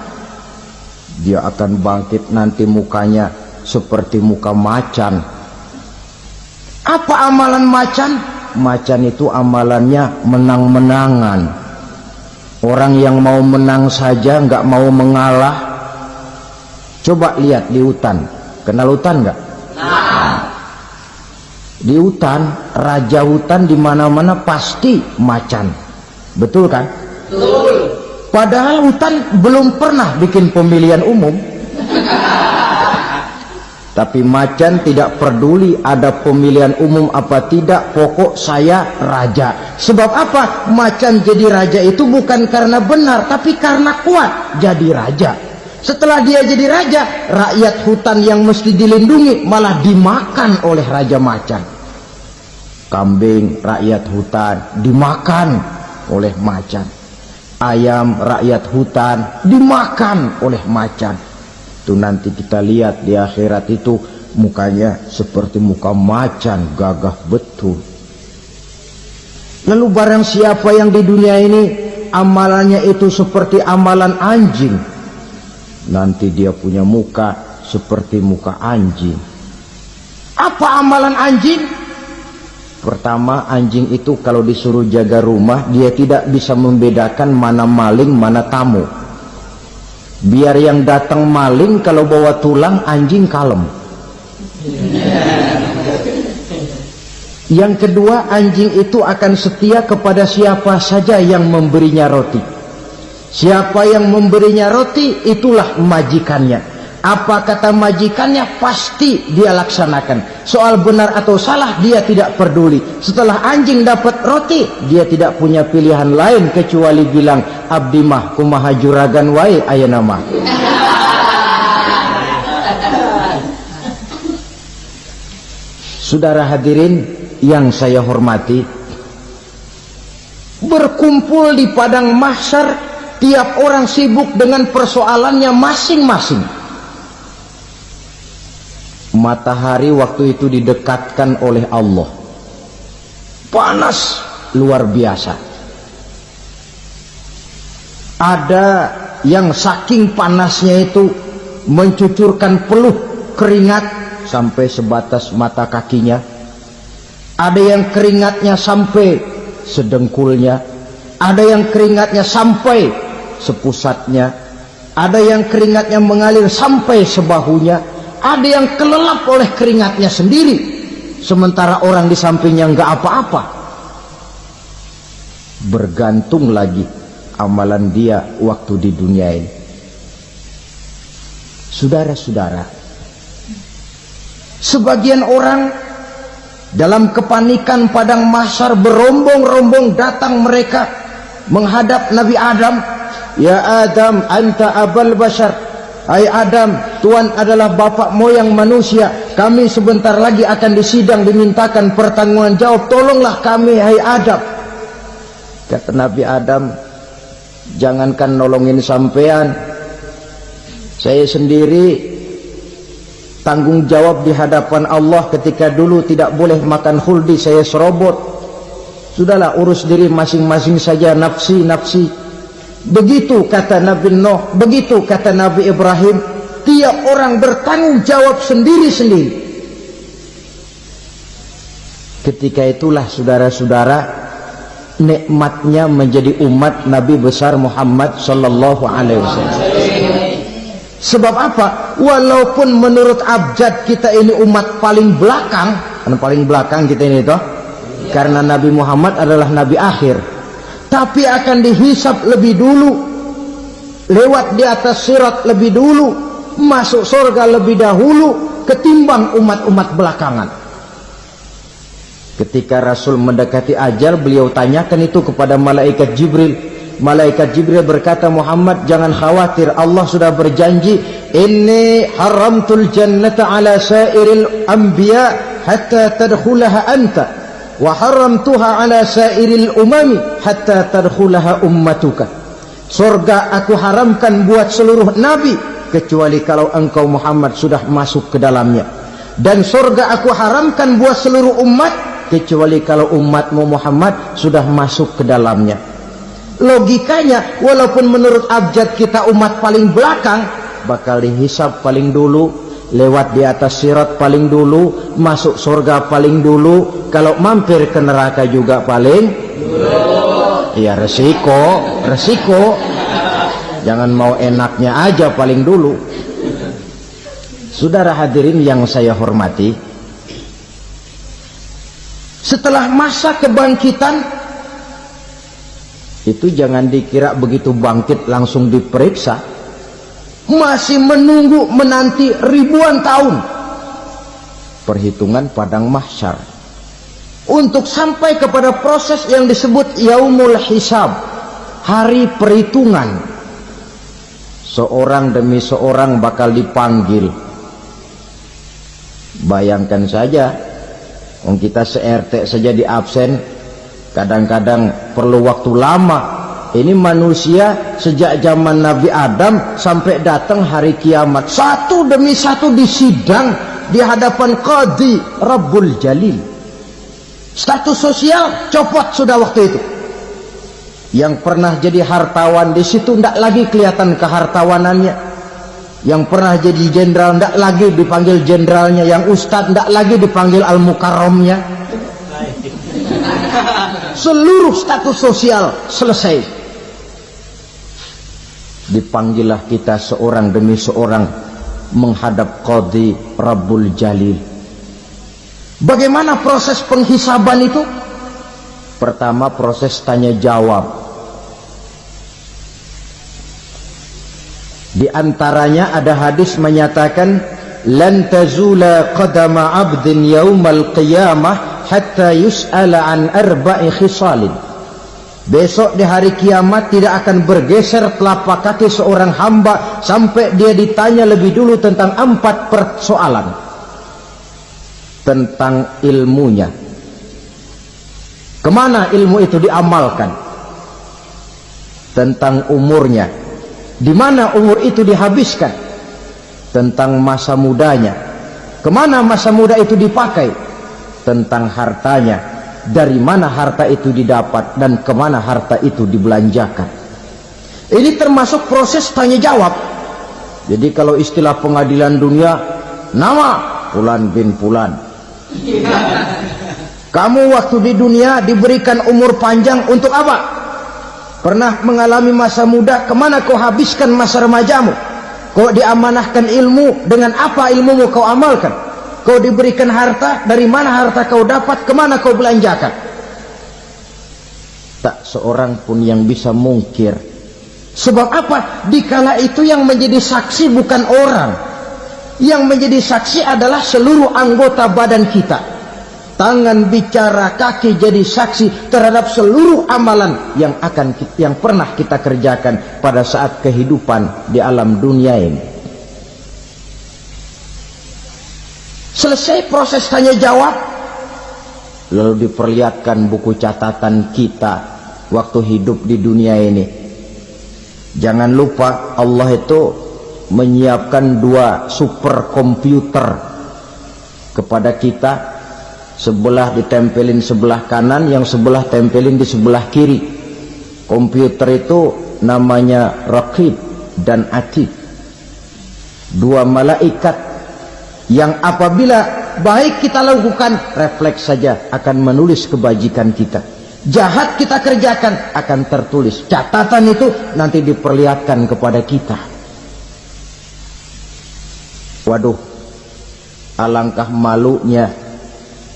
dia akan bangkit nanti mukanya seperti muka macan. Apa amalan macan? Macan itu amalannya menang-menangan. Orang yang mau menang saja nggak mau mengalah. Coba lihat di hutan, kenal hutan nggak? Di hutan, raja hutan di mana-mana pasti macan, betul kan? Betul. Padahal hutan belum pernah bikin pemilihan umum. Tapi macan tidak peduli ada pemilihan umum apa tidak, pokok saya raja. Sebab apa? Macan jadi raja itu bukan karena benar, tapi karena kuat jadi raja. Setelah dia jadi raja, rakyat hutan yang mesti dilindungi malah dimakan oleh raja macan. Kambing rakyat hutan dimakan oleh macan. Ayam rakyat hutan dimakan oleh macan. Itu nanti kita lihat di akhirat itu mukanya seperti muka macan, gagah betul. Lalu barang siapa yang di dunia ini amalannya itu seperti amalan anjing, nanti dia punya muka seperti muka anjing. Apa amalan anjing? Pertama, anjing itu kalau disuruh jaga rumah, dia tidak bisa membedakan mana maling mana tamu. Biar yang datang maling, kalau bawa tulang, anjing kalem. Yang kedua, anjing itu akan setia kepada siapa saja yang memberinya roti. Siapa yang memberinya roti, itulah majikannya. Apa kata majikannya, pasti dia laksanakan. Soal benar atau salah, dia tidak peduli. Setelah anjing dapat roti, dia tidak punya pilihan lain kecuali bilang, abdi mah kumaha juragan wae ayeuna mah. Saudara hadirin yang saya hormati, berkumpul di padang mahsyar, tiap orang sibuk dengan persoalannya masing-masing. Matahari waktu itu didekatkan oleh Allah, panas luar biasa. Ada yang saking panasnya itu mencucurkan peluh keringat sampai sebatas mata kakinya. Ada yang keringatnya sampai sedengkulnya, ada yang keringatnya sampai sepusatnya, ada yang keringatnya mengalir sampai sebahunya. Ada yang kelelap oleh keringatnya sendiri, sementara orang di sampingnya enggak apa-apa. Bergantung lagi amalan dia waktu di dunia ini. Saudara-saudara, sebagian orang dalam kepanikan padang mahsyar berombong-rombong datang mereka menghadap Nabi Adam. Ya Adam, anta abal bashar. Hai Adam, Tuhan adalah bapak moyang manusia. Kami sebentar lagi akan disidang, dimintakan pertanggungan jawab. Tolonglah kami, hai Adam. Kata Nabi Adam, jangankan nolongin sampean, saya sendiri tanggung jawab di hadapan Allah. Ketika dulu tidak boleh makan khuldi, saya serobot. Sudahlah, urus diri masing-masing saja, nafsi. Begitu kata Nabi Nuh, begitu kata Nabi Ibrahim. Tiap orang bertanggung jawab sendiri-sendiri. Ketika itulah saudara-saudara, nikmatnya menjadi umat Nabi besar Muhammad sallallahu alaihi wasallam. Sebab apa? Walaupun menurut abjad kita ini umat paling belakang, kan paling belakang kita ini toh, karena Nabi Muhammad adalah Nabi akhir. Tapi akan dihisap lebih dulu, lewat di atas sirat lebih dulu, masuk surga lebih dahulu ketimbang umat-umat belakangan. Ketika Rasul mendekati ajal, beliau tanyakan itu kepada malaikat Jibril. Malaikat Jibril berkata, Muhammad jangan khawatir, Allah sudah berjanji, inni haramtul jannata ala sairil anbiya hatta tadkhulaha anta, wa haramtuha ala sairil umami hatta tadkhulaha ummatuka. Surga aku haramkan buat seluruh nabi kecuali kalau engkau Muhammad sudah masuk ke dalamnya, dan surga aku haramkan buat seluruh umat kecuali kalau umatmu Muhammad sudah masuk ke dalamnya. Logikanya, walaupun menurut abjad kita umat paling belakang, bakal dihisab paling dulu, lewat di atas sirat paling dulu, masuk surga paling dulu, kalau mampir ke neraka juga paling dulu. Ya resiko. Jangan mau enaknya aja paling dulu. Saudara hadirin yang saya hormati, setelah masa kebangkitan itu jangan dikira begitu bangkit langsung diperiksa. Masih menunggu menanti ribuan tahun perhitungan padang mahsyar, untuk sampai kepada proses yang disebut yaumul hisab, hari perhitungan. Seorang demi seorang bakal dipanggil. Bayangkan saja, kita se-RT saja di absen, kadang-kadang perlu waktu lama. Ini manusia sejak zaman Nabi Adam sampai datang hari kiamat, satu demi satu disidang di hadapan Qadhi Rabbul Jalil. Status sosial copot sudah waktu itu. Yang pernah jadi hartawan di situ tidak lagi kelihatan kehartawanannya. Yang pernah jadi jenderal tidak lagi dipanggil jenderalnya. Yang ustadz tidak lagi dipanggil al-mukarramnya. Seluruh status sosial selesai. Dipanggillah kita seorang demi seorang menghadap Qadhi Rabbul Jalil. Bagaimana proses penghisaban itu? Pertama, proses tanya jawab. Di antaranya ada hadis menyatakan, lan tazula qadama 'abdin yaumal qiyamah hatta yus'ala an arba'i khisalin. Besok di hari kiamat tidak akan bergeser telapak kaki seorang hamba sampai dia ditanya lebih dulu tentang 4 persoalan. Tentang ilmunya, kemana ilmu itu diamalkan. Tentang umurnya, di mana umur itu dihabiskan. Tentang masa mudanya, kemana masa muda itu dipakai. Tentang hartanya, dari mana harta itu didapat dan kemana harta itu dibelanjakan. Ini termasuk proses tanya jawab. Jadi kalau istilah pengadilan dunia, nama Fulan bin Fulan. Kamu waktu di dunia diberikan umur panjang untuk apa? Pernah mengalami masa muda, kemana kau habiskan masa remajamu? Kau diamanahkan ilmu, dengan apa ilmumu kau amalkan? Kau diberikan harta, dari mana harta kau dapat, kemana kau belanjakan? Tak seorang pun yang bisa mungkir. Sebab apa? Dikala itu yang menjadi saksi bukan orang. Yang menjadi saksi adalah seluruh anggota badan kita. Tangan bicara, kaki jadi saksi terhadap seluruh amalan yang pernah kita kerjakan pada saat kehidupan di alam dunia ini. Selesai proses tanya jawab, lalu diperlihatkan buku catatan kita waktu hidup di dunia ini. Jangan lupa, Allah itu menyiapkan 2 superkomputer kepada kita. Sebelah ditempelin sebelah kanan, yang sebelah tempelin di sebelah kiri. Komputer itu namanya Raqib dan Atid, 2 malaikat yang apabila baik kita lakukan, refleks saja akan menulis kebajikan kita. Jahat kita kerjakan, akan tertulis. Catatan itu nanti diperlihatkan kepada kita. Waduh, alangkah malunya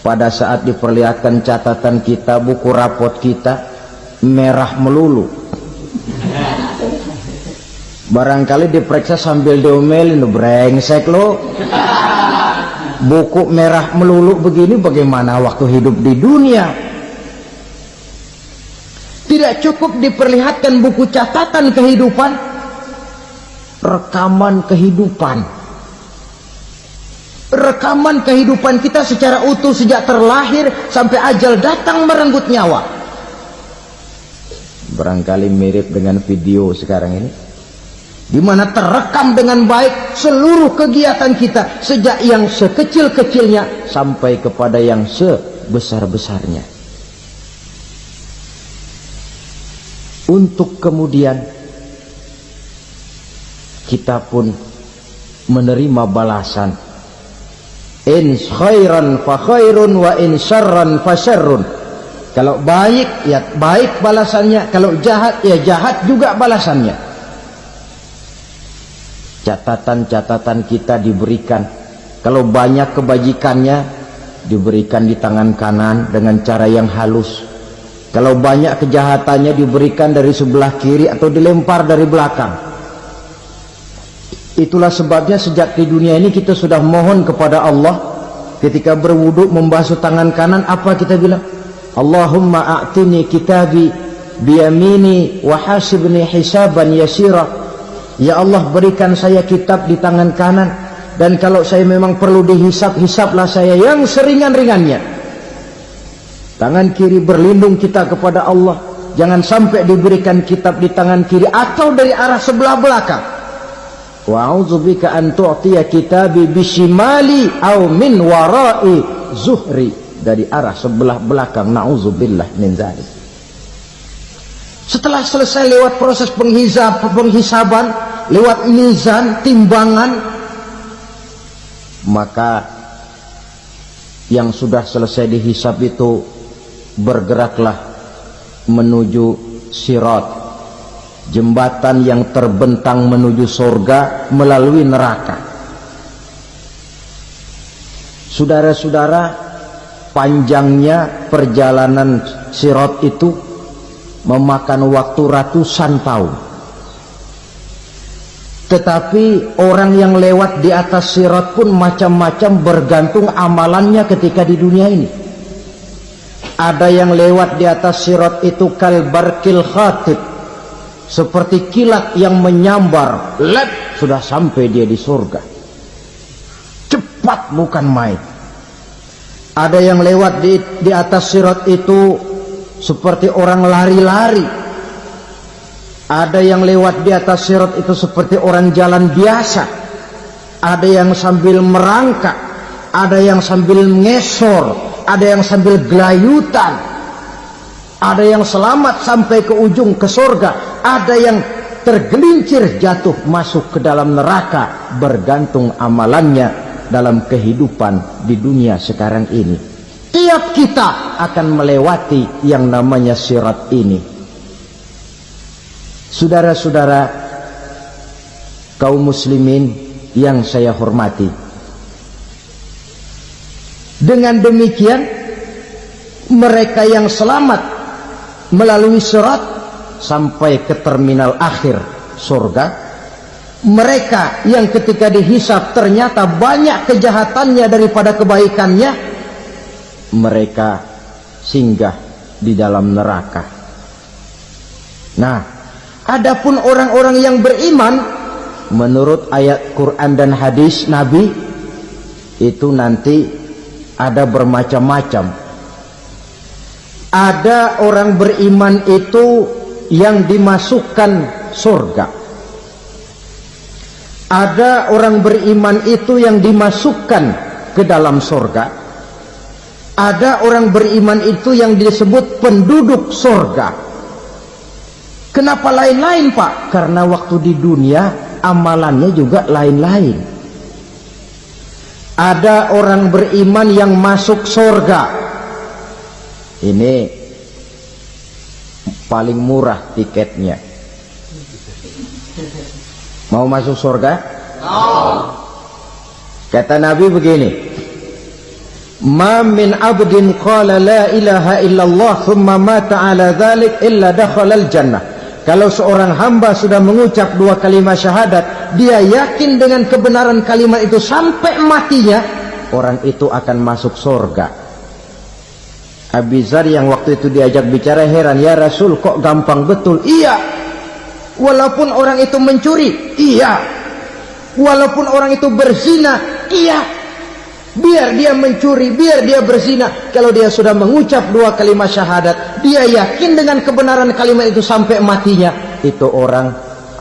pada saat diperlihatkan catatan kita, buku rapot kita merah melulu. Barangkali diperiksa sambil diomelin, brengsek lo. Buku merah melulu begini, bagaimana waktu hidup di dunia? Tidak cukup diperlihatkan buku catatan kehidupan, rekaman kehidupan. Rekaman kehidupan kita secara utuh sejak terlahir sampai ajal datang merenggut nyawa. Barangkali mirip dengan video sekarang ini, di mana terekam dengan baik seluruh kegiatan kita, sejak yang sekecil-kecilnya sampai kepada yang sebesar-besarnya. Untuk kemudian kita pun menerima balasan. In khairan fa khairun wa in syarran fa syarrun. Kalau baik ya baik balasannya, kalau jahat ya jahat juga balasannya. Catatan-catatan kita diberikan. Kalau banyak kebajikannya diberikan di tangan kanan dengan cara yang halus. Kalau banyak kejahatannya diberikan dari sebelah kiri atau dilempar dari belakang. Itulah sebabnya sejak di dunia ini kita sudah mohon kepada Allah ketika berwudu membasuh tangan kanan apa kita bilang? Allahumma a'tini kitabi biyamini wa hasibni hisaban yasira. Ya Allah, berikan saya kitab di tangan kanan, dan kalau saya memang perlu dihisab, hisablah saya yang seringan-ringannya. Tangan kiri berlindung kita kepada Allah, jangan sampai diberikan kitab di tangan kiri atau dari arah sebelah belakang. Wa a'udzubika an tu'tiya kitabi bishimali aw min wara'i zuhri, dari arah sebelah belakang. Na'udzubillah min dzalik. Setelah selesai lewat proses penghisaban, lewat mizan, timbangan, maka yang sudah selesai dihisab itu bergeraklah menuju sirat, jembatan yang terbentang menuju surga melalui neraka. Saudara-saudara, panjangnya perjalanan sirat itu memakan waktu ratusan tahun. Tetapi orang yang lewat di atas sirat pun macam-macam, bergantung amalannya ketika di dunia ini. Ada yang lewat di atas sirat itu kalbarkil khatib, seperti kilat yang menyambar, lep, sudah sampai dia di surga. Cepat bukan main. Ada yang lewat di atas sirat itu seperti orang lari-lari. Ada yang lewat di atas sirat itu seperti orang jalan biasa. Ada yang sambil merangkak, ada yang sambil ngesor, ada yang sambil gelayutan, ada yang selamat sampai ke ujung ke surga, ada yang tergelincir jatuh masuk ke dalam neraka, bergantung amalannya dalam kehidupan di dunia sekarang ini. Tiap kita akan melewati yang namanya sirat ini. Saudara-saudara kaum muslimin yang saya hormati, dengan demikian mereka yang selamat melalui sirat sampai ke terminal akhir surga, mereka yang ketika dihisab ternyata banyak kejahatannya daripada kebaikannya, mereka singgah di dalam neraka. Nah, adapun orang-orang yang beriman menurut ayat Quran dan hadis Nabi itu nanti ada bermacam-macam. Ada orang beriman itu yang dimasukkan surga. Ada orang beriman itu yang dimasukkan ke dalam surga. Ada orang beriman itu yang disebut penduduk surga. Kenapa lain-lain, Pak? Karena waktu di dunia amalannya juga lain-lain. Ada orang beriman yang masuk surga. Ini paling murah tiketnya. Mau masuk surga? Kata Nabi begini, ma min abdin qala la ilaha illallah thumma mata ala dhalik illa dakhalal jannah. Kalau seorang hamba sudah mengucap dua kalimat syahadat, dia yakin dengan kebenaran kalimat itu sampai matinya, orang itu akan masuk surga. Abi Dzar yang waktu itu diajak bicara heran, ya Rasul kok gampang betul? Iya, walaupun orang itu mencuri, iya, walaupun orang itu berzina, iya, biar dia mencuri, biar dia berzina, kalau dia sudah mengucap dua kalimat syahadat, dia yakin dengan kebenaran kalimat itu sampai matinya, itu orang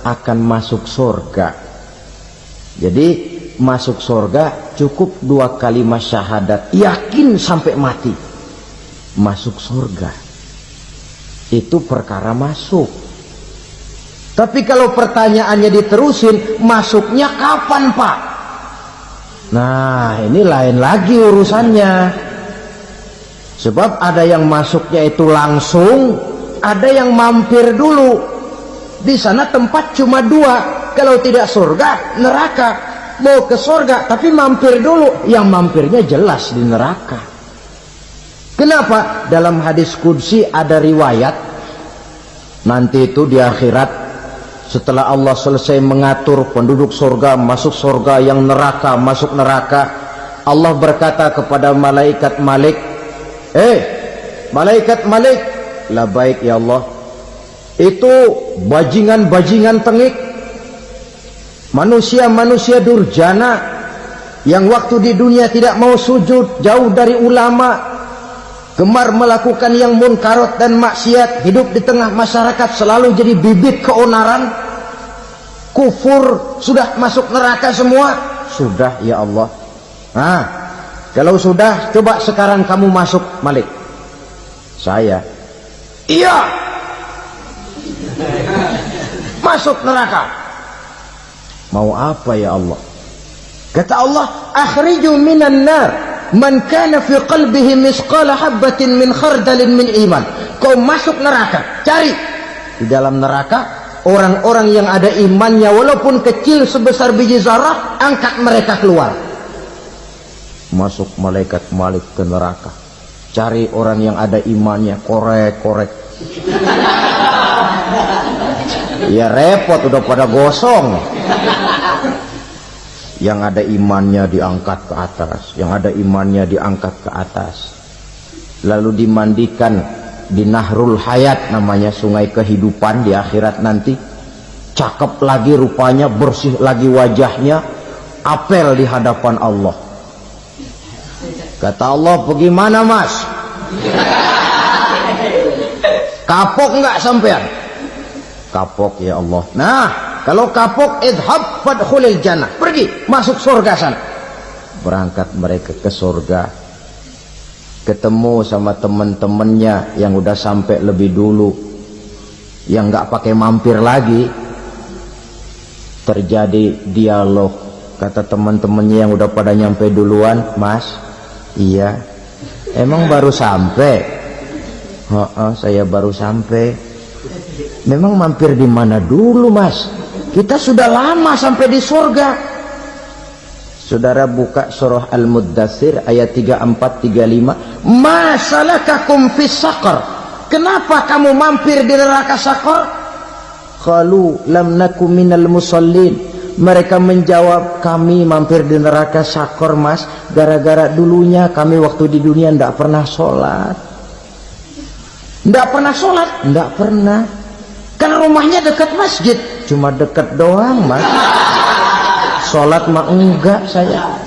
akan masuk surga. Jadi masuk surga cukup dua kalimat syahadat, yakin sampai mati, masuk surga. Itu perkara masuk. Tapi kalau pertanyaannya diterusin, masuknya kapan, Pak? Nah, ini lain lagi urusannya. Sebab ada yang masuknya itu langsung, ada yang mampir dulu. Di sana tempat cuma dua, kalau tidak surga, neraka. Mau ke surga tapi mampir dulu, yang mampirnya jelas di neraka. Kenapa? Dalam hadis qudsi ada riwayat, nanti itu di akhirat, setelah Allah selesai mengatur penduduk surga masuk surga, yang neraka masuk neraka, Allah berkata kepada malaikat Malik, malaikat Malik, labaik ya Allah, itu bajingan-bajingan tengik, manusia-manusia durjana yang waktu di dunia tidak mau sujud, jauh dari ulama, gemar melakukan yang munkarat dan maksiat, hidup di tengah masyarakat selalu jadi bibit keonaran, kufur, sudah masuk neraka semua. Sudah ya Allah. Nah, kalau sudah, coba sekarang kamu masuk, Malik. Saya, iya, masuk neraka. Mau apa ya Allah? Kata Allah, akhriju minan nar man kana fi qalbihi misqala habatin min khardalin min iman. Kau masuk neraka, cari di dalam neraka orang-orang yang ada imannya walaupun kecil sebesar biji zarah, angkat mereka keluar. Masuk malaikat Malik ke neraka, cari orang yang ada imannya, korek-korek. Ya repot, udah pada gosong. Yang ada imannya diangkat ke atas, yang ada imannya diangkat ke atas, lalu dimandikan di Nahrul Hayat, namanya sungai kehidupan di akhirat nanti. Cakep lagi rupanya, bersih lagi wajahnya, apel di hadapan Allah. Kata Allah, bagaimana mas? Kapok nggak sampean? Kapok ya Allah. Nah, kalau kapok, idhab fadkhulil jannah, pergi masuk surga sana. Berangkat mereka ke surga, ketemu sama teman-temannya yang udah sampai lebih dulu, yang nggak pakai mampir lagi. Terjadi dialog. Kata teman-temannya yang udah pada nyampe duluan, mas, iya, emang baru sampai? Saya baru sampai. Memang mampir di mana dulu mas? Kita sudah lama sampai di surga. Saudara buka surah Al-Muddathir ayat 34-35. Ma salakakum fis saqar? Kenapa kamu mampir di neraka Saqar? Qalu lam naku minal musallin. Mereka menjawab, kami mampir di neraka Saqar mas, gara-gara dulunya kami waktu di dunia tidak pernah sholat. Tidak pernah sholat? Tidak pernah. Kan rumahnya dekat masjid, cuma dekat doang mas. Sholat mah enggak saya.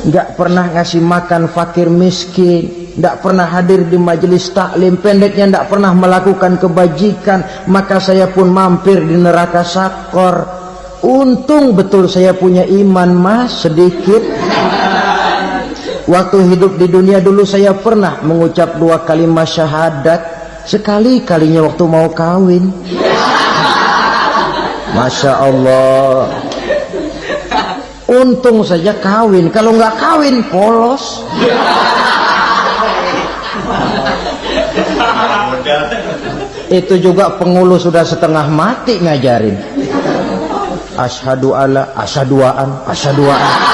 Enggak pernah ngasih makan fakir miskin, enggak pernah hadir di majelis taklim, pendeknya enggak pernah melakukan kebajikan. Maka saya pun mampir di neraka Saqar. Untung betul saya punya iman mas, sedikit. Waktu hidup di dunia dulu saya pernah mengucap 2 kalimat syahadat, sekali-kalinya waktu mau kawin. Masya Allah. Untung saja kawin, kalau nggak kawin polos. Itu juga pengulu sudah setengah mati ngajarin. Asyhadu alla, asyaduaan, asyaduaan.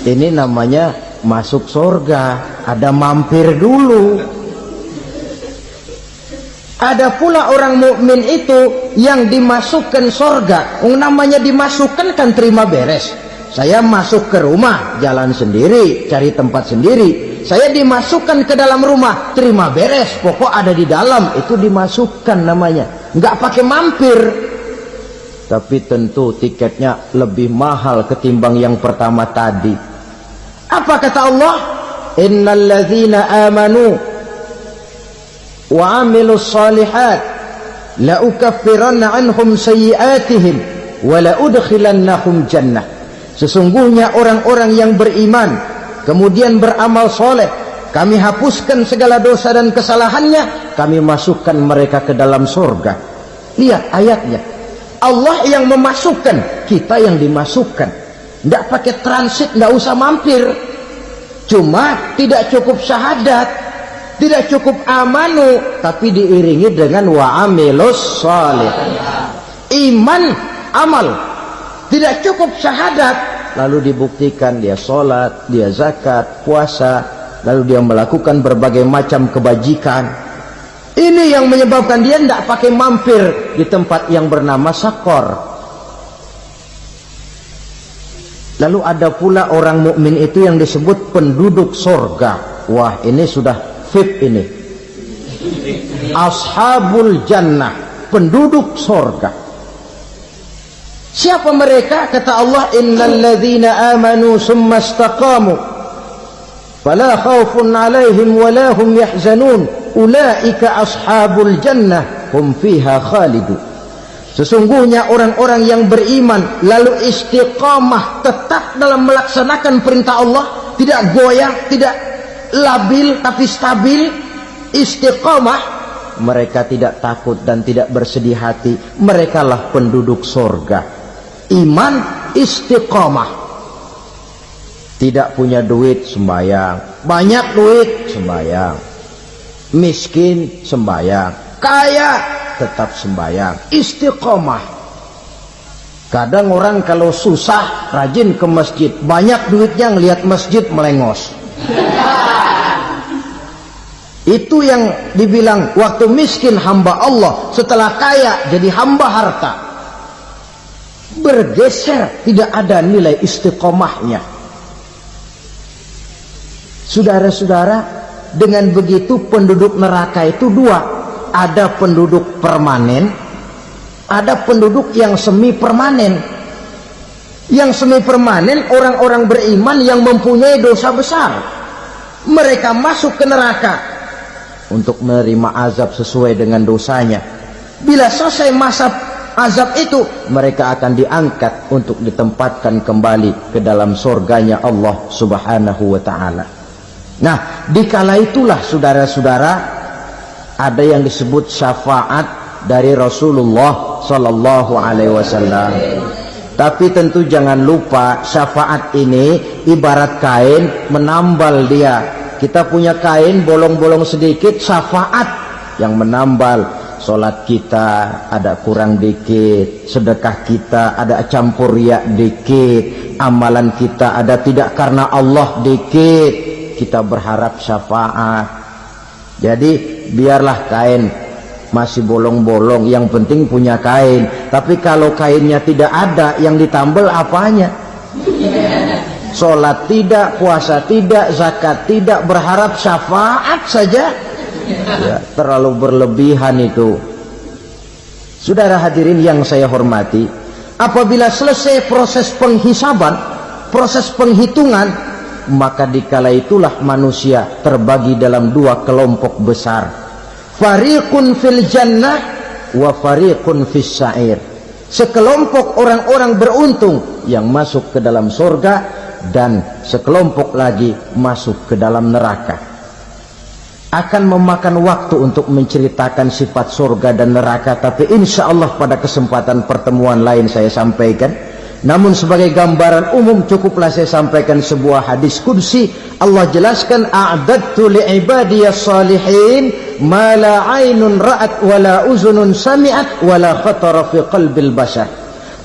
Ini namanya masuk surga, ada mampir dulu. Ada pula orang mukmin itu yang dimasukkan surga. Namanya dimasukkan kan terima beres. Saya masuk ke rumah, jalan sendiri, cari tempat sendiri. Saya dimasukkan ke dalam rumah, terima beres, pokok ada di dalam, itu dimasukkan namanya. Nggak pakai mampir. Tapi tentu tiketnya lebih mahal ketimbang yang pertama tadi. Apa kata Allah? Innal ladzina amanu wa amilus salihat la ukaffiranna anhum sayyi'atihim wa la udkhilannahum jannah. Sesungguhnya orang-orang yang beriman kemudian beramal soleh, kami hapuskan segala dosa dan kesalahannya, kami masukkan mereka ke dalam surga. Lihat ayatnya, Allah yang memasukkan, kita yang dimasukkan. Tidak pakai transit, tidak usah mampir. Cuma tidak cukup syahadat, tidak cukup amanu, tapi diiringi dengan wa'amilus salih. Iman, amal. Tidak cukup syahadat, lalu dibuktikan dia sholat, dia zakat, puasa, lalu dia melakukan berbagai macam kebajikan. Ini yang menyebabkan dia tidak pakai mampir di tempat yang bernama Sakor. Lalu ada pula orang mukmin itu yang disebut penduduk sorga. Wah, ini sudah VIP ini. Ashabul jannah, penduduk sorga. Siapa mereka? Kata Allah, innal ladzina amanu summa istaqamu fala khaufun alaihim wala hum yahzanun ulaika ashabul jannah hum fiha khalidun. Sesungguhnya orang-orang yang beriman lalu istiqamah, tetap dalam melaksanakan perintah Allah, tidak goyang, tidak labil tapi stabil, istiqamah, mereka tidak takut dan tidak bersedih hati. Merekalah penduduk sorga. Iman, istiqamah. Tidak punya duit, sembahyang. Banyak duit, sembahyang. Miskin, sembahyang. Kaya, tetap sembahyang. Istiqamah. Kadang orang kalau susah rajin ke masjid, banyak duitnya ngelihat masjid melengos. Itu yang dibilang waktu miskin hamba Allah, setelah kaya jadi hamba harta. Bergeser, tidak ada nilai istiqomahnya. Saudara-saudara, dengan begitu penduduk neraka itu dua. Ada penduduk permanen, ada penduduk yang semi permanen. Yang semi permanen orang-orang beriman yang mempunyai dosa besar. Mereka masuk ke neraka untuk menerima azab sesuai dengan dosanya. Bila selesai masa azab itu, mereka akan diangkat untuk ditempatkan kembali ke dalam surganya Allah Subhanahu wa ta'ala. Nah, dikala itulah saudara-saudara, ada yang disebut syafaat dari Rasulullah Sallallahu Alaihi Wasallam. Tapi tentu jangan lupa, syafaat ini ibarat kain menambal dia. Kita punya kain bolong-bolong sedikit, syafaat yang menambal. Solat kita ada kurang dikit, sedekah kita ada campur riak dikit, amalan kita ada tidak karena Allah dikit, kita berharap syafaat. Jadi biarlah kain masih bolong-bolong, yang penting punya kain. Tapi kalau kainnya tidak ada, yang ditambal apanya? Solat tidak, puasa tidak, zakat tidak, berharap syafaat saja. Ya, terlalu berlebihan itu. Saudara hadirin yang saya hormati, apabila selesai proses penghisaban, proses penghitungan, maka dikala itulah manusia terbagi dalam dua kelompok besar. Fariqun fil jannah wa fariqun fis sa'ir. Sekelompok orang-orang beruntung yang masuk ke dalam surga, dan sekelompok lagi masuk ke dalam neraka. Akan memakan waktu untuk menceritakan sifat surga dan neraka, tapi insya Allah pada kesempatan pertemuan lain saya sampaikan. Namun sebagai gambaran umum cukuplah saya sampaikan sebuah hadis qudsi. Allah jelaskan, a'dadtu li'ibadiyas salihin ma la aynun ra'at wa la uzunun sami'at wa la khatara fi qalbil bashar.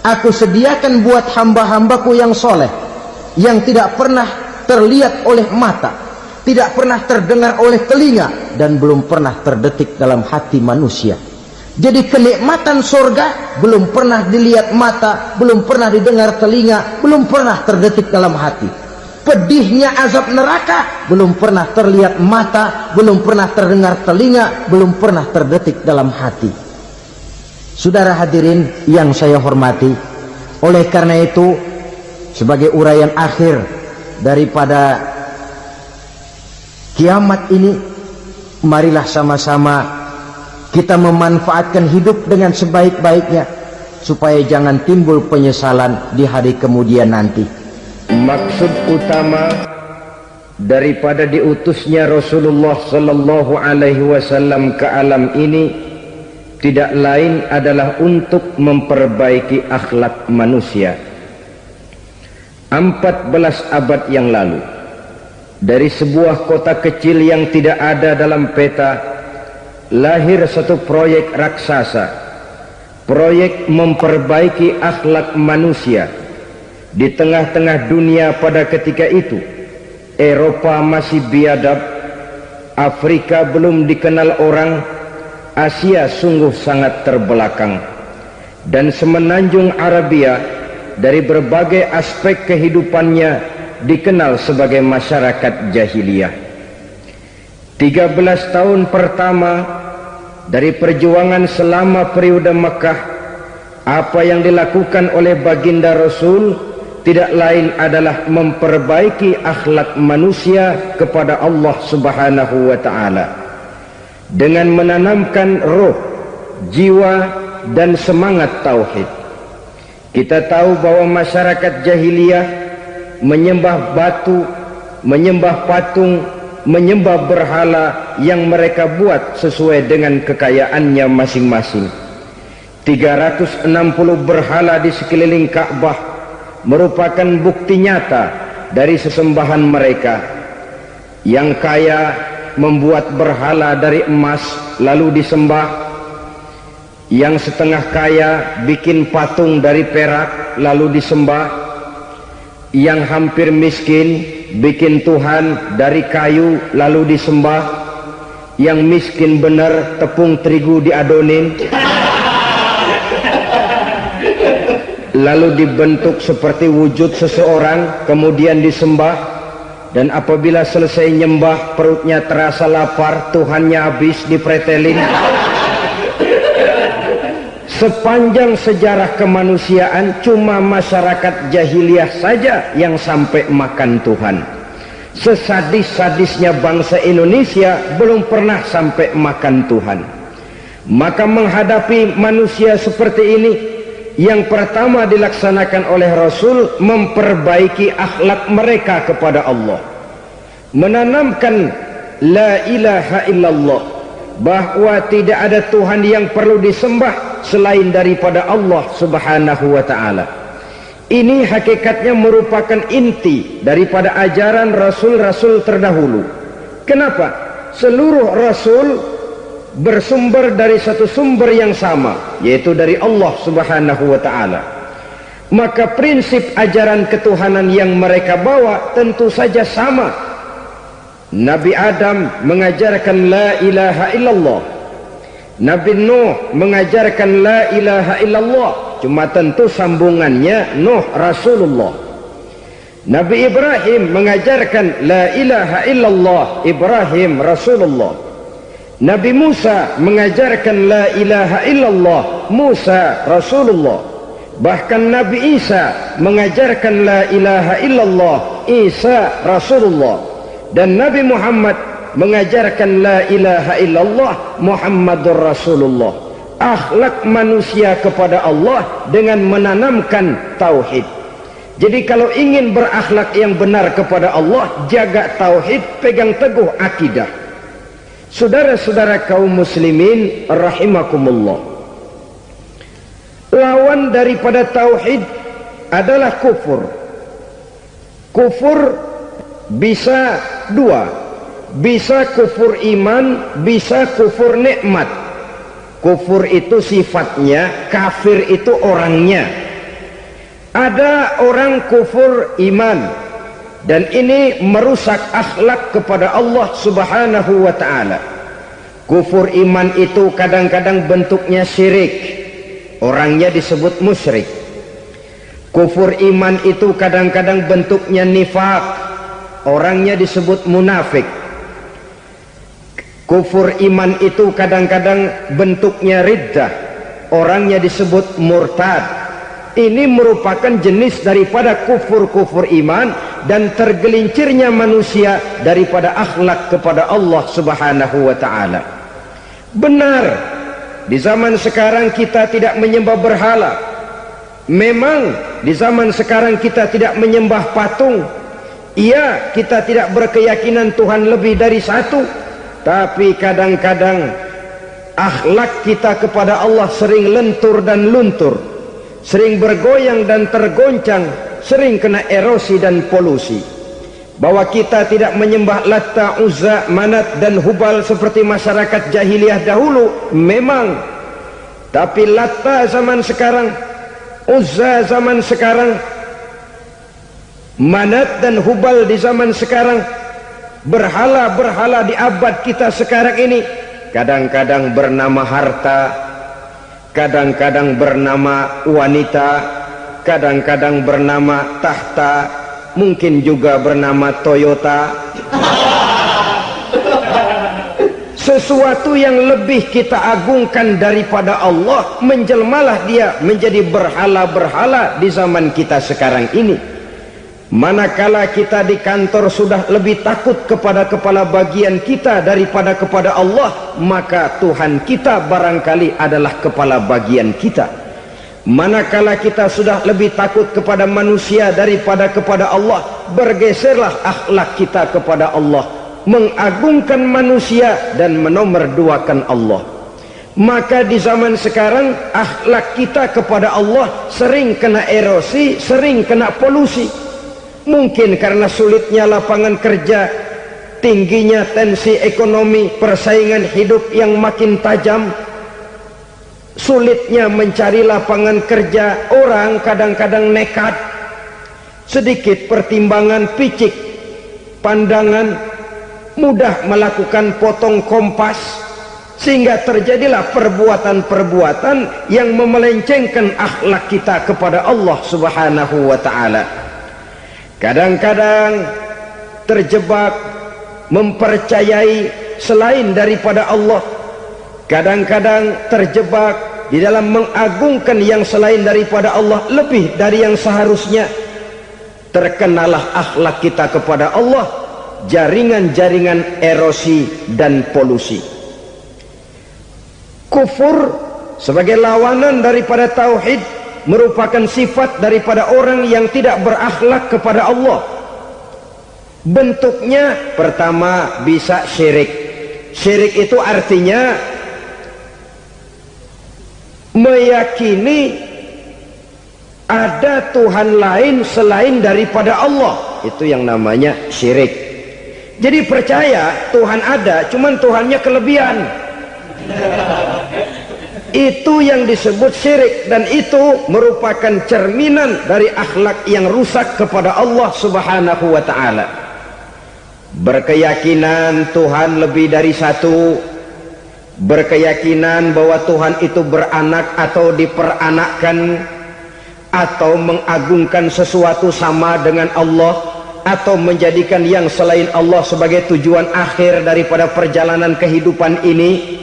Aku sediakan buat hamba-hambaku yang soleh, yang tidak pernah terlihat oleh mata, tidak pernah terdengar oleh telinga, dan belum pernah terdetik dalam hati manusia. Jadi kenikmatan surga belum pernah dilihat mata, belum pernah didengar telinga, belum pernah terdetik dalam hati. Pedihnya azab neraka belum pernah terlihat mata, belum pernah terdengar telinga, belum pernah terdetik dalam hati. Saudara hadirin yang saya hormati, oleh karena itu sebagai uraian akhir daripada kiamat ini, marilah sama-sama kita memanfaatkan hidup dengan sebaik-baiknya supaya jangan timbul penyesalan di hari kemudian nanti. Maksud utama daripada diutusnya Rasulullah sallallahu alaihi wasallam ke alam ini tidak lain adalah untuk memperbaiki akhlak manusia. 14 abad yang lalu, dari sebuah kota kecil yang tidak ada dalam peta, lahir satu proyek raksasa, proyek memperbaiki akhlak manusia. Di tengah-tengah dunia pada ketika itu, Eropa masih biadab, Afrika belum dikenal orang, Asia sungguh sangat terbelakang, dan semenanjung Arabia dari berbagai aspek kehidupannya dikenal sebagai masyarakat jahiliyah. 13 tahun pertama dari perjuangan selama periode Mekah, apa yang dilakukan oleh baginda Rasul tidak lain adalah memperbaiki akhlak manusia kepada Allah Subhanahu wa ta'ala dengan menanamkan roh, jiwa dan semangat tauhid. Kita tahu bahwa masyarakat jahiliyah menyembah batu, menyembah patung, menyembah berhala yang mereka buat sesuai dengan kekayaannya masing-masing. 360 berhala di sekeliling Ka'bah merupakan bukti nyata dari sesembahan mereka. Yang kaya membuat berhala dari emas lalu disembah, yang setengah kaya bikin patung dari perak lalu disembah, yang hampir miskin bikin Tuhan dari kayu lalu disembah, yang miskin benar tepung terigu diadonin lalu dibentuk seperti wujud seseorang kemudian disembah. Dan apabila selesai nyembah perutnya terasa lapar, Tuhannya habis dipretelin. Sepanjang sejarah kemanusiaan cuma masyarakat jahiliyah saja yang sampai makan Tuhan. Sesadis-sadisnya bangsa Indonesia belum pernah sampai makan Tuhan. Maka menghadapi manusia seperti ini, yang pertama dilaksanakan oleh Rasul memperbaiki akhlak mereka kepada Allah, menanamkan la ilaha illallah, bahwa tidak ada Tuhan yang perlu disembah selain daripada Allah Subhanahu wa ta'ala. Ini hakikatnya merupakan inti daripada ajaran Rasul-Rasul terdahulu. Kenapa? Seluruh Rasul bersumber dari satu sumber yang sama, yaitu dari Allah Subhanahu wa ta'ala. Maka prinsip ajaran ketuhanan yang mereka bawa tentu saja sama. Nabi Adam mengajarkan la ilaha illallah, Nabi Nuh mengajarkan la ilaha illallah, cuma tentu sambungannya Nuh Rasulullah. Nabi Ibrahim mengajarkan la ilaha illallah, Ibrahim Rasulullah. Nabi Musa mengajarkan la ilaha illallah, Musa Rasulullah. Bahkan Nabi Isa mengajarkan la ilaha illallah, Isa Rasulullah. Dan Nabi Muhammad mengajarkan la ilaha illallah, Muhammadur Rasulullah. Akhlak manusia kepada Allah dengan menanamkan tauhid. Jadi kalau ingin berakhlak yang benar kepada Allah, jaga tauhid, pegang teguh akidah. Saudara-saudara kaum muslimin rahimakumullah, lawan daripada tauhid adalah kufur. Kufur bisa dua, bisa kufur iman, bisa kufur nikmat. Kufur itu sifatnya, kafir itu orangnya. Ada orang kufur iman, dan ini merusak akhlak kepada Allah Subhanahu wa ta'ala. Kufur iman itu kadang-kadang bentuknya syirik, orangnya disebut musyrik. Kufur iman itu kadang-kadang bentuknya nifaq, orangnya disebut munafik. Kufur iman itu kadang-kadang bentuknya riddah, orangnya disebut murtad. Ini merupakan jenis daripada kufur-kufur iman dan tergelincirnya manusia daripada akhlak kepada Allah Subhanahu wa ta'ala. Benar, di zaman sekarang kita tidak menyembah berhala. Memang di zaman sekarang kita tidak menyembah patung. Iya, kita tidak berkeyakinan Tuhan lebih dari satu. Tapi kadang-kadang akhlak kita kepada Allah sering lentur dan luntur, sering bergoyang dan tergoncang, sering kena erosi dan polusi. Bahwa kita tidak menyembah Latta, Uzza, Manat dan Hubal seperti masyarakat jahiliyah dahulu, memang. Tapi Latta zaman sekarang, Uzza zaman sekarang, Manat dan Hubal di zaman sekarang, berhala-berhala di abad kita sekarang ini kadang-kadang bernama harta, kadang-kadang bernama wanita, kadang-kadang bernama tahta, mungkin juga bernama Toyota. Sesuatu yang lebih kita agungkan daripada Allah, menjelmalah dia menjadi berhala-berhala di zaman kita sekarang ini. Manakala kita di kantor sudah lebih takut kepada kepala bagian kita daripada kepada Allah, maka Tuhan kita barangkali adalah kepala bagian kita. Manakala kita sudah lebih takut kepada manusia daripada kepada Allah, bergeserlah akhlak kita kepada Allah, mengagungkan manusia dan menomorduakan Allah. Maka di zaman sekarang akhlak kita kepada Allah sering kena erosi, sering kena polusi. Mungkin karena sulitnya lapangan kerja, tingginya tensi ekonomi, persaingan hidup yang makin tajam, sulitnya mencari lapangan kerja, orang kadang-kadang nekat, sedikit pertimbangan, picik pandangan, mudah melakukan potong kompas, sehingga terjadilah perbuatan-perbuatan yang memelencengkan akhlak kita kepada Allah Subhanahu wa ta'ala. Kadang-kadang terjebak mempercayai selain daripada Allah, kadang-kadang terjebak di dalam mengagungkan yang selain daripada Allah lebih dari yang seharusnya. Terkenalah akhlak kita kepada Allah jaringan-jaringan erosi dan polusi. Kufur sebagai lawanan daripada tauhid merupakan sifat daripada orang yang tidak berakhlak kepada Allah. Bentuknya pertama bisa syirik. Syirik itu artinya meyakini ada Tuhan lain selain daripada Allah. Itu yang namanya syirik. Jadi percaya Tuhan ada, cuman Tuhannya kelebihan. Itu yang disebut syirik, dan itu merupakan cerminan dari akhlak yang rusak kepada Allah Subhanahu wa ta'ala. Berkeyakinan Tuhan lebih dari satu, berkeyakinan bahwa Tuhan itu beranak atau diperanakkan, atau mengagungkan sesuatu sama dengan Allah, atau menjadikan yang selain Allah sebagai tujuan akhir daripada perjalanan kehidupan ini,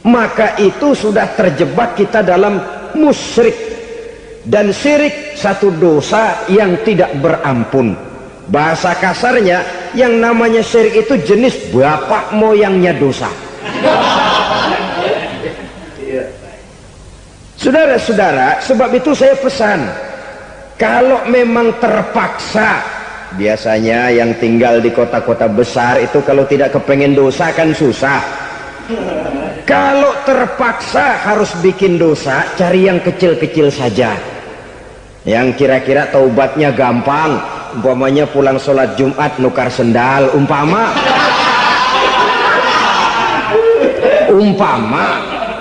maka itu sudah terjebak kita dalam musyrik. Dan syirik satu dosa yang tidak berampun. Bahasa kasarnya, yang namanya syirik itu jenis bapak moyangnya dosa. Saudara-saudara, sebab itu saya pesan, kalau memang terpaksa, biasanya yang tinggal di kota-kota besar itu kalau tidak kepengen dosa kan susah. Kalau terpaksa harus bikin dosa, cari yang kecil-kecil saja, yang kira-kira taubatnya gampang. Umpamanya pulang sholat Jumat nukar sendal, umpama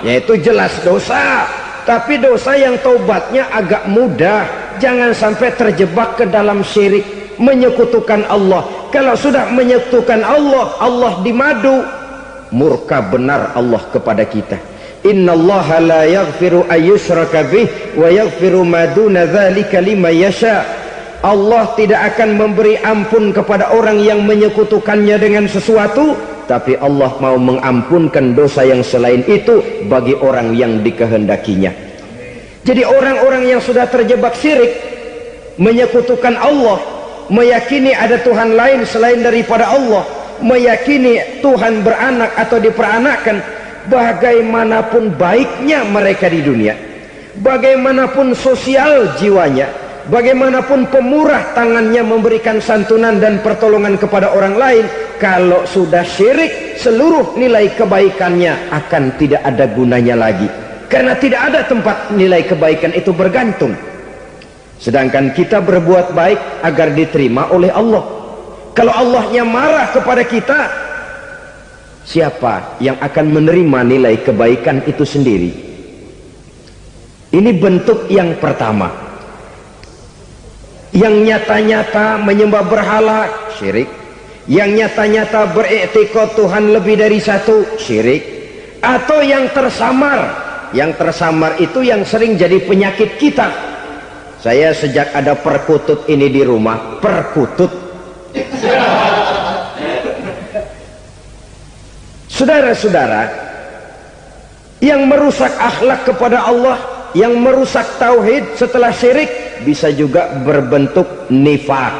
yaitu jelas dosa. Tapi dosa yang taubatnya agak mudah. Jangan sampai terjebak ke dalam syirik, menyekutukan Allah. Kalau sudah menyekutukan Allah, Allah dimadu, murka benar Allah kepada kita. Innallaha la yaghfiru ayyushraka bih wa yaghfiru ma duna dzalika liman yasha. Allah tidak akan memberi ampun kepada orang yang menyekutukannya dengan sesuatu, tapi Allah mau mengampunkan dosa yang selain itu bagi orang yang dikehendakinya. Jadi orang-orang yang sudah terjebak syirik, menyekutukan Allah, meyakini ada Tuhan lain selain daripada Allah, meyakini Tuhan beranak atau diperanakkan, bagaimanapun baiknya mereka di dunia, bagaimanapun sosial jiwanya, bagaimanapun pemurah tangannya memberikan santunan dan pertolongan kepada orang lain, kalau sudah syirik, seluruh nilai kebaikannya akan tidak ada gunanya lagi, karena tidak ada tempat nilai kebaikan itu bergantung. Sedangkan kita berbuat baik agar diterima oleh Allah. Kalau Allahnya marah kepada kita, siapa yang akan menerima nilai kebaikan itu sendiri? Ini bentuk yang pertama. Yang nyata-nyata menyembah berhala, syirik. yang nyata-nyata beriktikad Tuhan lebih dari satu, syirik. Atau yang tersamar. Yang tersamar itu yang sering jadi penyakit kita. Saya sejak ada perkutut ini di rumah, perkutut. Saudara-saudara, yang merusak akhlak kepada Allah, yang merusak tauhid setelah syirik, bisa juga berbentuk nifak.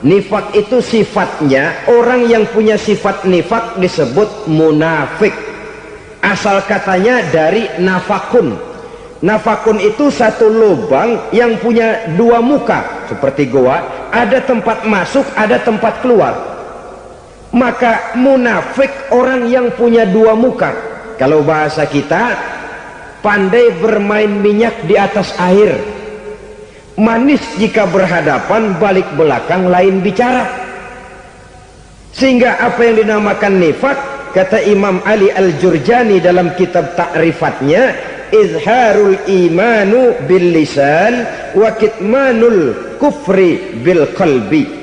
Nifak itu sifatnya, orang yang punya sifat nifak disebut munafik. Asal katanya dari nafakun. Nafakun itu satu lubang yang punya dua muka, seperti goa, ada tempat masuk, ada tempat keluar. Maka munafik orang yang punya dua muka. Kalau bahasa kita, pandai bermain minyak di atas air, manis jika berhadapan, balik belakang lain bicara. Sehingga apa yang dinamakan nifak, kata Imam Ali Al-Jurjani dalam kitab ta'rifatnya, izharul imanu bil lisan wa kitmanul kufri bil qalbi.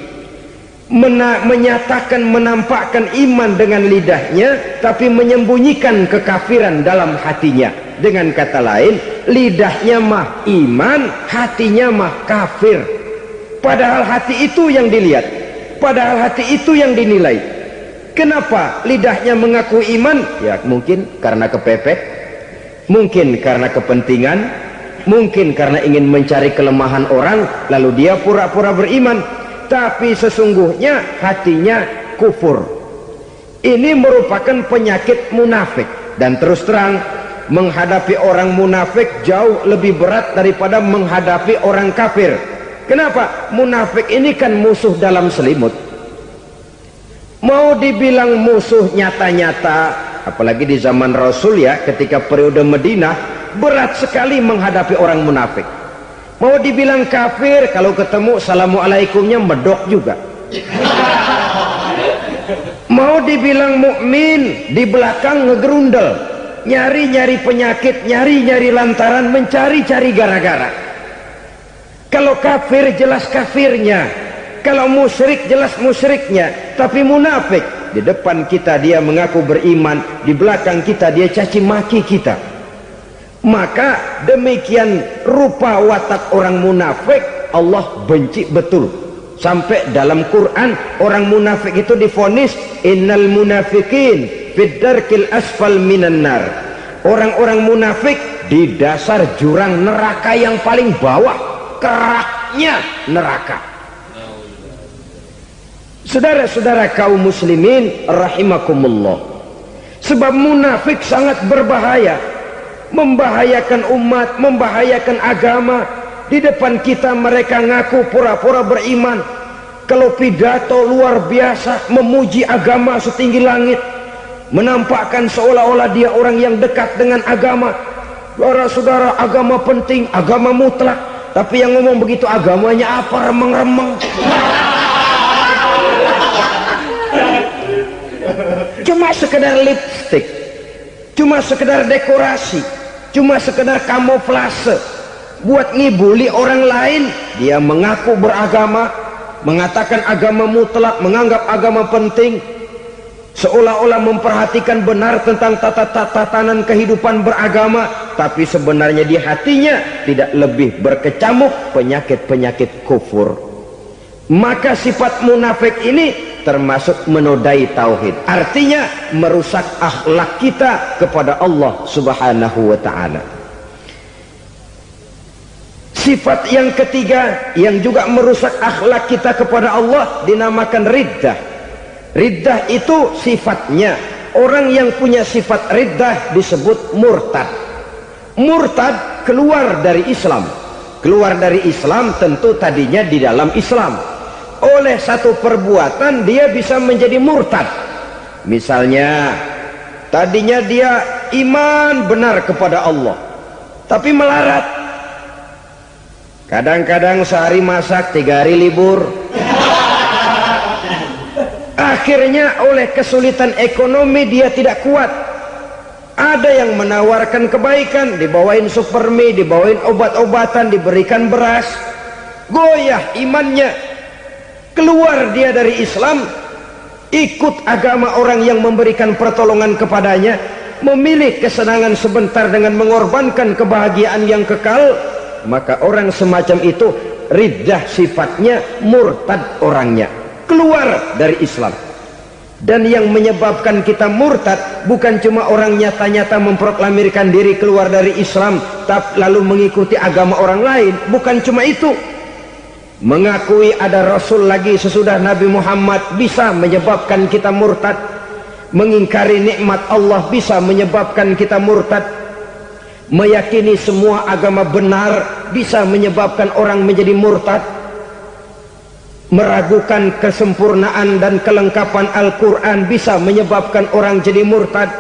Menyatakan, menampakkan iman dengan lidahnya, tapi menyembunyikan kekafiran dalam hatinya. Dengan kata lain, lidahnya mah iman, hatinya mah kafir. Padahal hati itu yang dilihat, padahal hati itu yang dinilai. Kenapa lidahnya mengaku iman? Ya mungkin karena kepepet, mungkin karena kepentingan, mungkin karena ingin mencari kelemahan orang, lalu dia pura-pura beriman. Tapi sesungguhnya hatinya kufur. Ini merupakan penyakit munafik. Dan terus terang, menghadapi orang munafik jauh lebih berat daripada menghadapi orang kafir. Kenapa? Munafik ini kan musuh dalam selimut. Mau dibilang musuh nyata-nyata, apalagi di zaman Rasul ya, ketika periode Madinah, berat sekali menghadapi orang munafik. Mau dibilang kafir, kalau ketemu assalamualaikumnya medok juga. Mau dibilang mukmin, di belakang ngegerundel, nyari-nyari penyakit, nyari-nyari lantaran, mencari-cari gara-gara. Kalau kafir jelas kafirnya, kalau musyrik jelas musyriknya. Tapi munafik, di depan kita dia mengaku beriman, di belakang kita dia caci maki kita. Maka demikian rupa watak orang munafik Allah benci betul. Sampai dalam Quran orang munafik itu divonis innal munafiqin fid darkil asfal minan nar. Orang-orang munafik di dasar jurang neraka yang paling bawah, keraknya neraka. Saudara-saudara kaum muslimin rahimakumullah, sebab munafik sangat berbahaya, membahayakan umat, membahayakan agama. Di depan kita mereka ngaku pura-pura beriman, kalau pidato luar biasa memuji agama setinggi langit, menampakkan seolah-olah dia orang yang dekat dengan agama. Saudara-saudara, agama penting, agama mutlak. Tapi yang ngomong begitu agamanya apa? Remeng-remeng. Cuma sekedar lipstick, cuma sekedar dekorasi, cuma sekedar kamuflase buat ngibuli orang lain. Dia mengaku beragama, mengatakan agama mutlak, menganggap agama penting, seolah-olah memperhatikan benar tentang tatanan kehidupan beragama, tapi sebenarnya di hatinya tidak lebih berkecamuk penyakit-penyakit kufur. Maka sifat munafik ini termasuk menodai tauhid, artinya merusak akhlak kita kepada Allah Subhanahu wa ta'ala. Sifat yang ketiga yang juga merusak akhlak kita kepada Allah dinamakan riddah. Riddah itu sifatnya, orang yang punya sifat riddah disebut murtad. Murtad keluar dari Islam. Keluar dari Islam tentu tadinya di dalam Islam. Oleh satu perbuatan dia bisa menjadi murtad. Misalnya tadinya dia iman benar kepada Allah, tapi melarat. Kadang-kadang sehari masak, 3 hari libur. Akhirnya oleh kesulitan ekonomi dia tidak kuat. Ada yang menawarkan kebaikan, dibawain supermi, dibawain obat-obatan, diberikan beras. Goyah imannya, keluar dia dari Islam, ikut agama orang yang memberikan pertolongan kepadanya, memilih kesenangan sebentar dengan mengorbankan kebahagiaan yang kekal, maka orang semacam itu riddah sifatnya, murtad orangnya, keluar dari Islam. Dan yang menyebabkan kita murtad bukan cuma orang nyata-nyata memproklamirkan diri keluar dari Islam tapi lalu mengikuti agama orang lain, bukan cuma itu. Mengakui ada Rasul lagi sesudah Nabi Muhammad bisa menyebabkan kita murtad. Mengingkari nikmat Allah bisa menyebabkan kita murtad. Meyakini semua agama benar bisa menyebabkan orang menjadi murtad. Meragukan kesempurnaan dan kelengkapan Al-Quran bisa menyebabkan orang jadi murtad.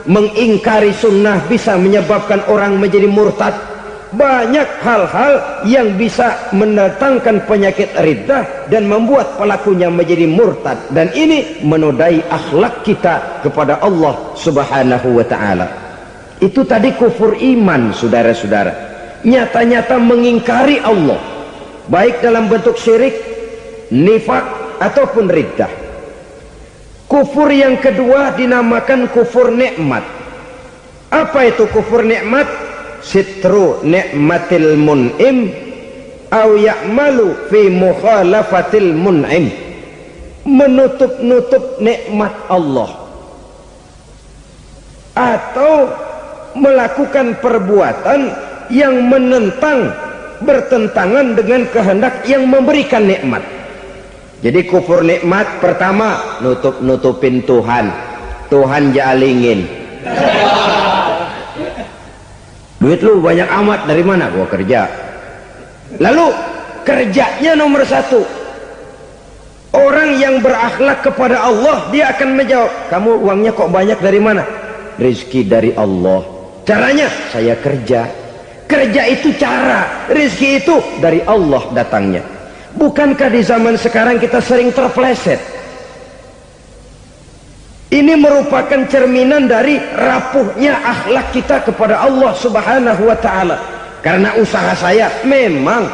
Mengingkari sunnah bisa menyebabkan orang menjadi murtad. Banyak hal-hal yang bisa mendatangkan penyakit riddah dan membuat pelakunya menjadi murtad, dan ini menodai akhlak kita kepada Allah Subhanahu wa ta'ala. Itu tadi kufur iman, saudara-saudara, nyata-nyata mengingkari Allah, baik dalam bentuk syirik, nifak ataupun riddah. Kufur yang kedua dinamakan kufur nikmat. Apa itu kufur nikmat? Sitru nikmatil mun'im au ya'malu fi mukhalafatil mun'im. Menutup-nutup nikmat Allah atau melakukan perbuatan yang menentang, bertentangan dengan kehendak yang memberikan nikmat. Jadi kufur nikmat pertama, nutup-nutupin Tuhan. Tuhan jalingin. Duit lu banyak amat, dari mana? Gua kerja. Lalu kerjanya nomor satu. Orang yang berakhlak kepada Allah, dia akan menjawab, kamu uangnya kok banyak, dari mana? Rezeki dari Allah. Caranya, saya kerja. Kerja itu cara, rezeki itu dari Allah datangnya. Bukankah di zaman sekarang kita sering terpleset? Ini merupakan cerminan dari rapuhnya akhlak kita kepada Allah Subhanahu wa ta'ala. Karena usaha saya memang,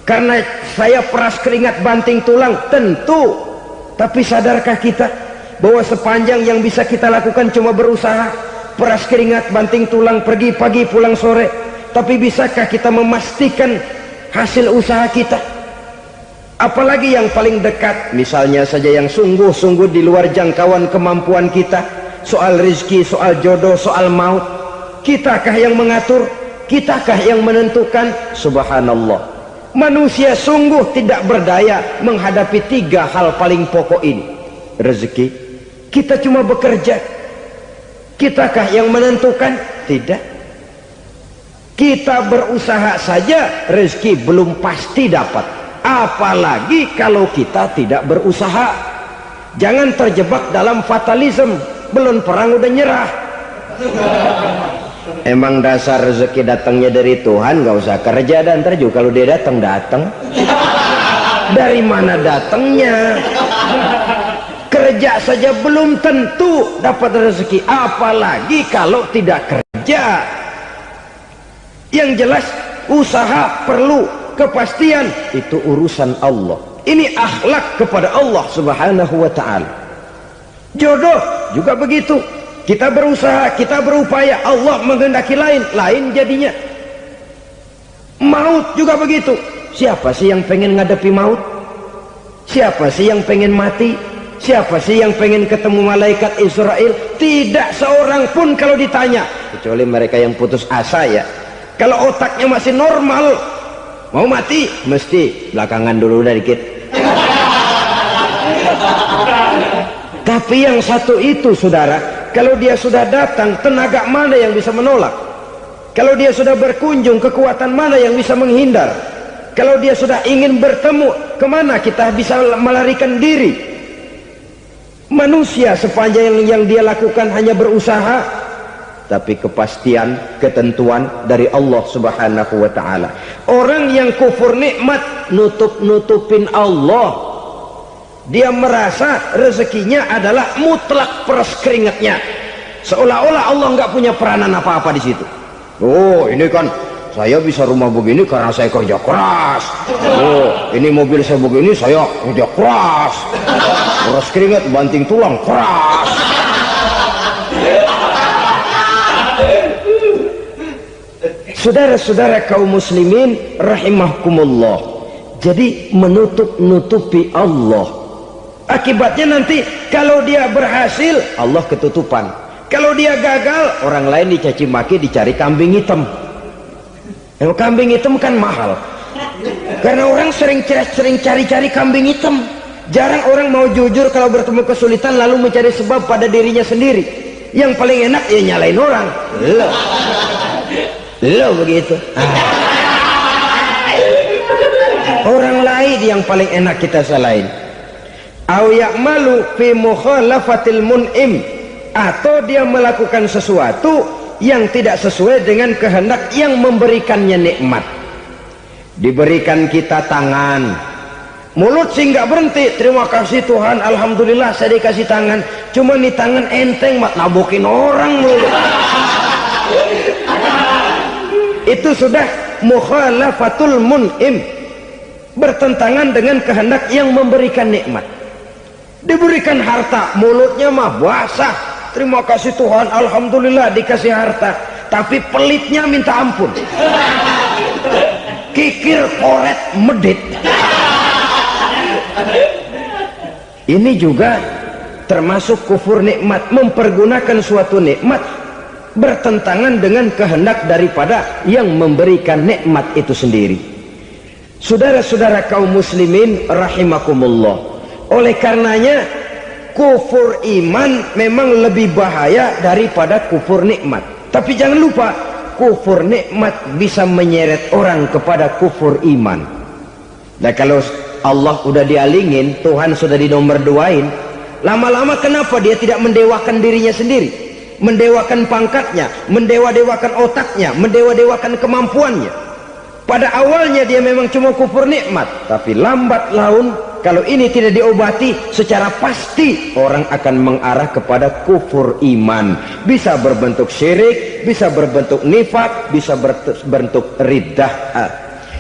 karena saya peras keringat banting tulang, tentu. Tapi sadarkah kita bahwa sepanjang yang bisa kita lakukan cuma berusaha, peras keringat banting tulang, pergi pagi pulang sore? Tapi bisakah kita memastikan hasil usaha kita? Apalagi yang paling dekat, misalnya saja yang sungguh-sungguh di luar jangkauan kemampuan kita, soal rezeki, soal jodoh, soal maut, kitakah yang mengatur? Kitakah yang menentukan? Subhanallah, manusia sungguh tidak berdaya menghadapi tiga hal paling pokok ini. Rezeki, kita cuma bekerja. Kitakah yang menentukan? Tidak. Kita berusaha saja, rezeki belum pasti dapat. Apalagi kalau kita tidak berusaha. Jangan terjebak dalam fatalisme, belum perang udah nyerah. Emang dasar rezeki datangnya dari Tuhan, gak usah kerja, dan ntar juga kalau dia datang. Dari mana datangnya? Kerja saja belum tentu dapat rezeki, apalagi kalau tidak kerja. Yang jelas usaha perlu kepastian, itu urusan Allah. Ini akhlak kepada Allah Subhanahu wa ta'ala. Jodoh juga begitu, kita berusaha, kita berupaya, Allah menghendaki lain jadinya. Maut juga begitu. Siapa sih yang pengen ngadepi maut? Siapa sih yang pengen mati? Siapa sih yang pengen ketemu malaikat Israel? Tidak seorang pun kalau ditanya, kecuali mereka yang putus asa ya. Kalau otaknya masih normal, mau mati mesti belakangan dulu udah dikit. Tapi yang satu itu, saudara, kalau dia sudah datang, tenaga mana yang bisa menolak? Kalau dia sudah berkunjung, kekuatan mana yang bisa menghindar? Kalau dia sudah ingin bertemu, kemana kita bisa melarikan diri? Manusia sepanjang yang dia lakukan hanya berusaha, tapi kepastian, ketentuan dari Allah Subhanahu wa ta'ala. Orang yang kufur nikmat, nutup-nutupin Allah. Dia merasa rezekinya adalah mutlak peras keringatnya, seolah-olah Allah nggak punya peranan apa-apa di situ. Oh, ini kan saya bisa rumah begini karena saya kerja keras. Oh, ini mobil saya begini, saya kerja keras. Keras keringat, banting tulang, keras. Saudara-saudara kaum muslimin rahimakumullah, jadi menutup-nutupi Allah. Akibatnya nanti kalau dia berhasil, Allah ketutupan. Kalau dia gagal, orang lain dicaci maki, dicari kambing hitam. Yang kambing hitam kan mahal, karena orang sering cari-cari kambing hitam. Jarang orang mau jujur kalau bertemu kesulitan lalu mencari sebab pada dirinya sendiri. Yang paling enak ya nyalain orang. Lo begitu. Orang lain yang paling enak kita salahin. Au ya'malu fi mukhalafatil mun'im, atau dia melakukan sesuatu yang tidak sesuai dengan kehendak yang memberikannya nikmat. Diberikan kita tangan, mulut sih nggak berhenti, terima kasih Tuhan, alhamdulillah saya dikasih tangan. Cuma nih tangan enteng mak nabokin orang mulu. Itu sudah mukhalafatul mun'im, bertentangan dengan kehendak yang memberikan nikmat. Diberikan harta, mulutnya mah basah, terima kasih Tuhan, alhamdulillah dikasih harta, tapi pelitnya minta ampun, kikir koret medit. Ini juga termasuk kufur nikmat, mempergunakan suatu nikmat bertentangan dengan kehendak daripada yang memberikan nikmat itu sendiri. Saudara-saudara kaum muslimin rahimakumullah, oleh karenanya kufur iman memang lebih bahaya daripada kufur nikmat. Tapi jangan lupa, kufur nikmat bisa menyeret orang kepada kufur iman. Nah kalau Allah udah dialingin, Tuhan sudah dinomor duain, lama-lama kenapa dia tidak mendewakan dirinya sendiri, mendewakan pangkatnya, mendewa-dewakan otaknya, mendewa-dewakan kemampuannya? Pada awalnya dia memang cuma kufur nikmat, tapi lambat laun kalau ini tidak diobati secara pasti, orang akan mengarah kepada kufur iman. Bisa berbentuk syirik, bisa berbentuk nifak, bisa berbentuk riddah.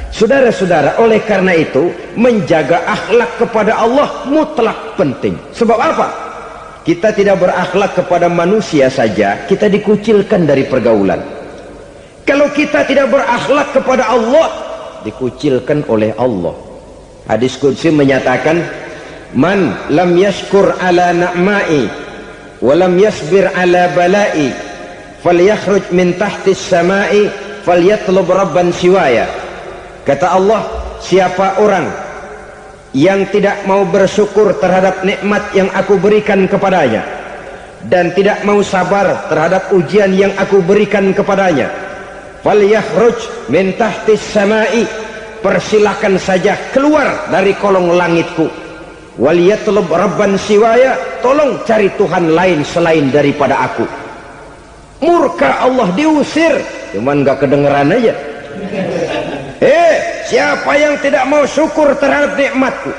Saudara-saudara, oleh karena itu menjaga akhlak kepada Allah mutlak penting. Sebab apa? Kita tidak berakhlak kepada manusia saja, kita dikucilkan dari pergaulan. Kalau kita tidak berakhlak kepada Allah, dikucilkan oleh Allah. Hadis qudsi menyatakan, man lam yashkur ala na'mai wa lam yasbir ala balai falyakhruj min tahtis samai falyatlub rabban siwaya. Kata Allah, siapa orang yang tidak mau bersyukur terhadap nikmat yang aku berikan kepadanya dan tidak mau sabar terhadap ujian yang aku berikan kepadanya, falyakhruj min tahtis samai, persilakan saja keluar dari kolong langitku, waliyatlub rabban siwaya, tolong cari Tuhan lain selain daripada aku. Murka Allah, diusir, cuman gak kedengeran aja. Siapa yang tidak mau syukur terhadap nikmatku,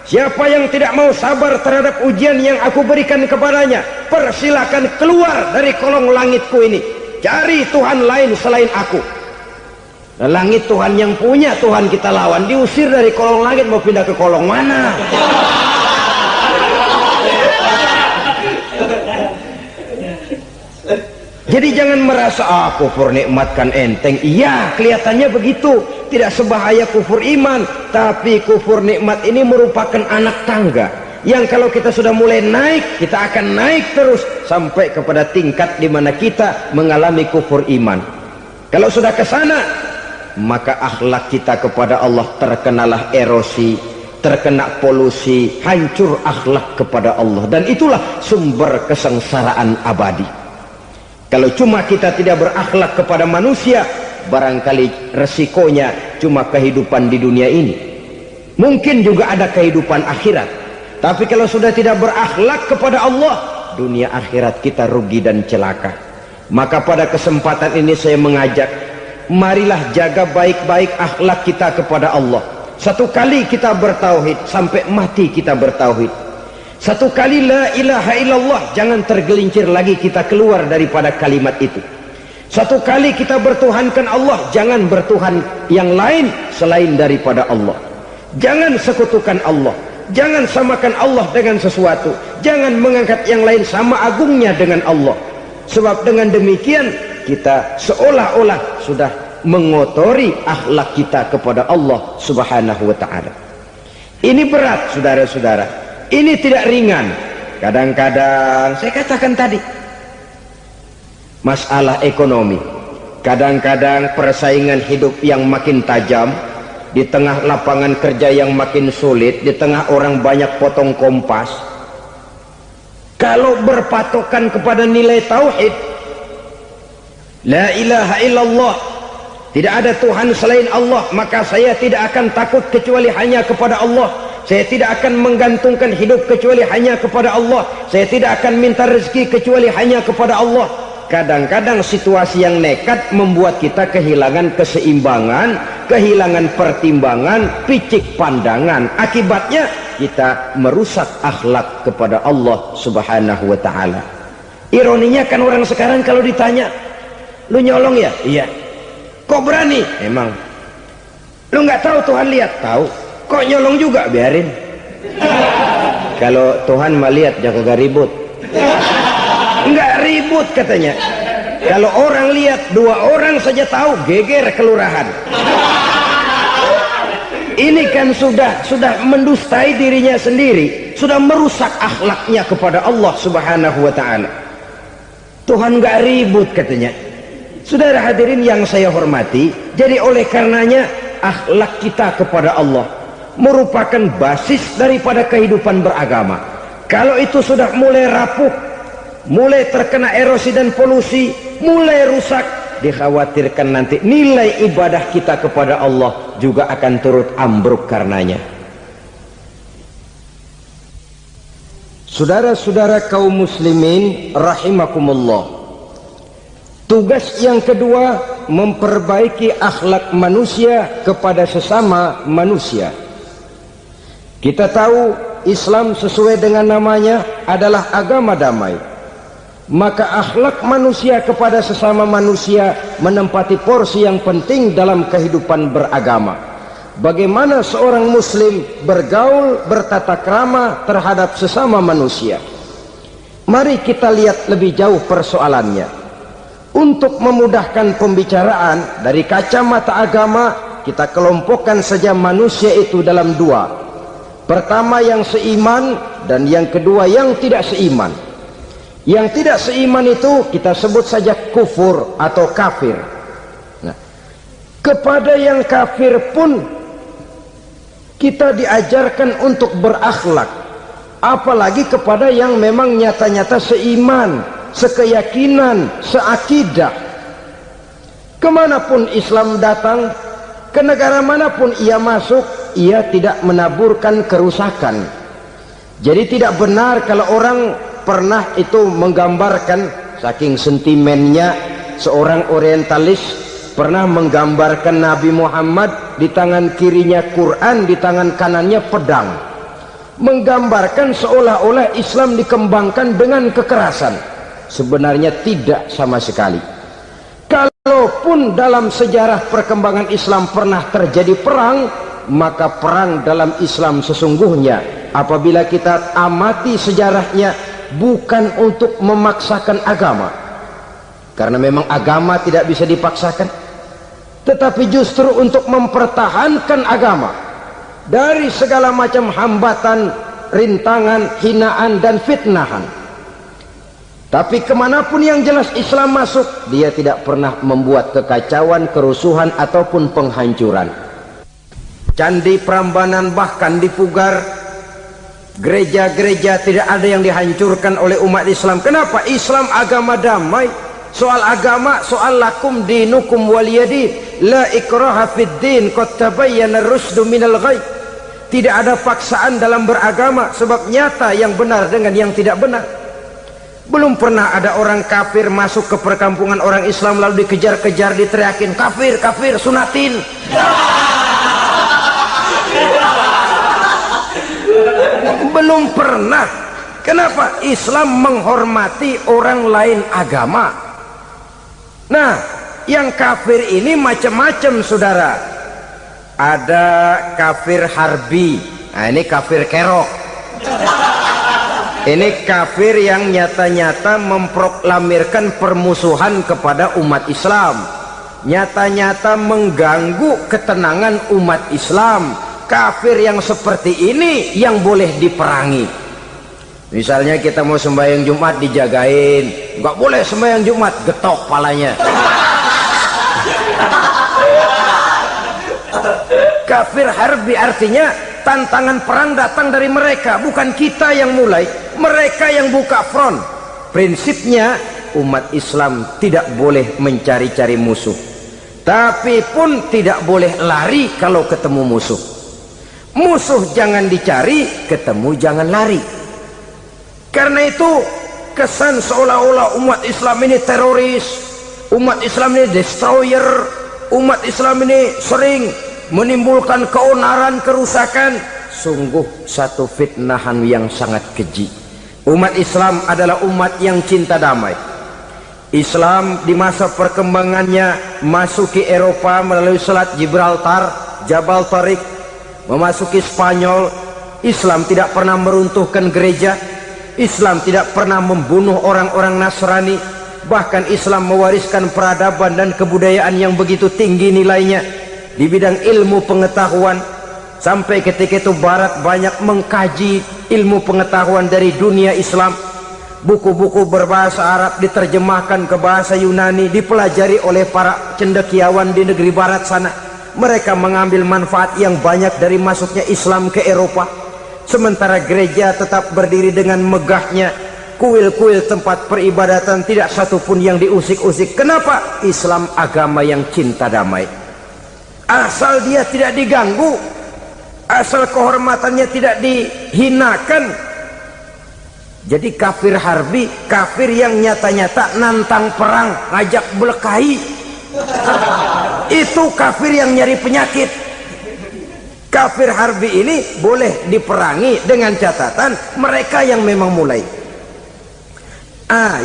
siapa yang tidak mau sabar terhadap ujian yang aku berikan kepadanya, persilakan keluar dari kolong langitku ini, cari Tuhan lain selain aku. Nah, langit Tuhan yang punya, Tuhan kita lawan, diusir dari kolong langit, mau pindah ke kolong mana? Jadi jangan merasa kufur nikmat kan enteng. Iya, kelihatannya begitu, tidak sebahaya kufur iman. Tapi kufur nikmat ini merupakan anak tangga yang kalau kita sudah mulai naik, kita akan naik terus sampai kepada tingkat di mana kita mengalami kufur iman. Kalau sudah ke sana, maka akhlak kita kepada Allah terkenalah erosi, terkena polusi, hancur akhlak kepada Allah, dan itulah sumber kesengsaraan abadi. Kalau cuma kita tidak berakhlak kepada manusia, barangkali resikonya cuma kehidupan di dunia ini, mungkin juga ada kehidupan akhirat. Tapi kalau sudah tidak berakhlak kepada Allah, dunia akhirat kita rugi dan celaka. Maka pada kesempatan ini saya mengajak, marilah jaga baik-baik akhlak kita kepada Allah. Satu kali kita bertauhid, sampai mati kita bertauhid. Satu kali la ilaha illallah, jangan tergelincir lagi kita keluar daripada kalimat itu. Satu kali kita bertuhankan Allah, jangan bertuhan yang lain selain daripada Allah. Jangan sekutukan Allah, jangan samakan Allah dengan sesuatu, jangan mengangkat yang lain sama agungnya dengan Allah. Sebab dengan demikian kita seolah-olah sudah mengotori akhlak kita kepada Allah Subhanahu wa ta'ala. Ini berat, saudara-saudara, ini tidak ringan. Kadang-kadang saya katakan tadi, masalah ekonomi, kadang-kadang persaingan hidup yang makin tajam, di tengah lapangan kerja yang makin sulit, di tengah orang banyak potong kompas. Kalau berpatokan kepada nilai tauhid, la ilaha illallah, tidak ada Tuhan selain Allah, maka saya tidak akan takut kecuali hanya kepada Allah. Saya tidak akan menggantungkan hidup kecuali hanya kepada Allah. Saya tidak akan minta rezeki kecuali hanya kepada Allah. Kadang-kadang situasi yang nekat membuat kita kehilangan keseimbangan, kehilangan pertimbangan, picik pandangan. Akibatnya kita merusak akhlak kepada Allah Subhanahu wa ta'ala. Ironinya kan orang sekarang kalau ditanya, lu nyolong ya? Iya. Kok berani? Emang. Lu nggak tahu Tuhan lihat? Tahu. Kok nyolong juga? Biarin. Kalau Tuhan mah lihat, jangan gak ribut. Enggak ribut katanya. Kalau orang lihat, 2 orang saja tahu, geger kelurahan. Ini kan sudah mendustai dirinya sendiri, sudah merusak akhlaknya kepada Allah Subhanahu wa ta'ala. Tuhan enggak ribut katanya. Saudara hadirin yang saya hormati, jadi oleh karenanya akhlak kita kepada Allah merupakan basis daripada kehidupan beragama. Kalau itu sudah mulai rapuh, mulai terkena erosi dan polusi, mulai rusak, dikhawatirkan nanti nilai ibadah kita kepada Allah juga akan turut ambruk karenanya. Saudara-saudara kaum muslimin rahimakumullah, tugas yang kedua, memperbaiki akhlak manusia kepada sesama manusia. Kita tahu Islam sesuai dengan namanya adalah agama damai. Maka akhlak manusia kepada sesama manusia menempati porsi yang penting dalam kehidupan beragama. Bagaimana seorang muslim bergaul, bertata krama terhadap sesama manusia. Mari kita lihat lebih jauh persoalannya. Untuk memudahkan pembicaraan dari kacamata agama, kita kelompokkan saja manusia itu dalam 2. Pertama yang seiman, dan yang kedua yang tidak seiman. Yang tidak seiman itu kita sebut saja kufur atau kafir. Nah, kepada yang kafir pun kita diajarkan untuk berakhlak, apalagi kepada yang memang nyata-nyata seiman, sekeyakinan, seakidah. Kemanapun Islam datang, ke negara manapun ia masuk, ia tidak menaburkan kerusakan. Jadi tidak benar kalau orang pernah itu menggambarkan, saking sentimennya seorang orientalis pernah menggambarkan Nabi Muhammad di tangan kirinya Quran, di tangan kanannya pedang, menggambarkan seolah-olah Islam dikembangkan dengan kekerasan. Sebenarnya tidak sama sekali. Kalaupun dalam sejarah perkembangan Islam pernah terjadi perang, maka perang dalam Islam sesungguhnya apabila kita amati sejarahnya bukan untuk memaksakan agama, karena memang agama tidak bisa dipaksakan, tetapi justru untuk mempertahankan agama dari segala macam hambatan, rintangan, hinaan dan fitnahan. Tapi kemanapun yang jelas Islam masuk, dia tidak pernah membuat kekacauan, kerusuhan ataupun penghancuran. Candi Prambanan bahkan dipugar, gereja-gereja tidak ada yang dihancurkan oleh umat Islam. Kenapa? Islam agama damai. Soal agama, soal lakum dinukum waliyadin, la ikraha fid din, qad tabayyana ar-rusdu minal ghayy. Tidak ada paksaan dalam beragama, sebab nyata yang benar dengan yang tidak benar. Belum pernah ada orang kafir masuk ke perkampungan orang Islam lalu dikejar-kejar, diteriakin kafir, kafir, sunatin. Belum pernah. Kenapa? Islam menghormati orang lain agama. Nah, yang kafir ini macam-macam saudara. Ada kafir harbi. Nah, ini kafir kerok. Ini kafir yang nyata-nyata memproklamirkan permusuhan kepada umat Islam, nyata-nyata mengganggu ketenangan umat Islam. Kafir yang seperti ini yang boleh diperangi. Misalnya kita mau sembahyang Jumat dijagain, nggak boleh sembahyang Jumat, getok palanya. Kafir harbi artinya tantangan perang datang dari mereka, bukan kita yang mulai, mereka yang buka front. Prinsipnya umat Islam tidak boleh mencari-cari musuh, tapi pun tidak boleh lari kalau ketemu musuh. Musuh jangan dicari, ketemu jangan lari. Karena itu kesan seolah-olah umat Islam ini teroris, umat Islam ini destroyer, umat Islam ini sering menimbulkan keonaran, kerusakan. Sungguh satu fitnahan yang sangat keji. Umat Islam adalah umat yang cinta damai. Islam di masa perkembangannya masuki Eropa melalui Selat Gibraltar, Jabal Tariq, memasuki Spanyol. Islam tidak pernah meruntuhkan gereja, Islam tidak pernah membunuh orang-orang Nasrani. Bahkan Islam mewariskan peradaban dan kebudayaan yang begitu tinggi nilainya di bidang ilmu pengetahuan, sampai ketika itu Barat banyak mengkaji ilmu pengetahuan dari dunia Islam. Buku-buku berbahasa Arab diterjemahkan ke bahasa Yunani, dipelajari oleh para cendekiawan di negeri Barat sana. Mereka mengambil manfaat yang banyak dari masuknya Islam ke Eropa. Sementara gereja tetap berdiri dengan megahnya. Kuil-kuil tempat peribadatan tidak satupun yang diusik-usik. Kenapa? Islam agama yang cinta damai. Asal dia tidak diganggu, asal kehormatannya tidak dihinakan. Jadi kafir harbi, kafir yang nyata-nyata nantang perang, ngajak berkelahi. Itu kafir yang nyari penyakit. Kafir harbi ini boleh diperangi dengan catatan mereka yang memang mulai.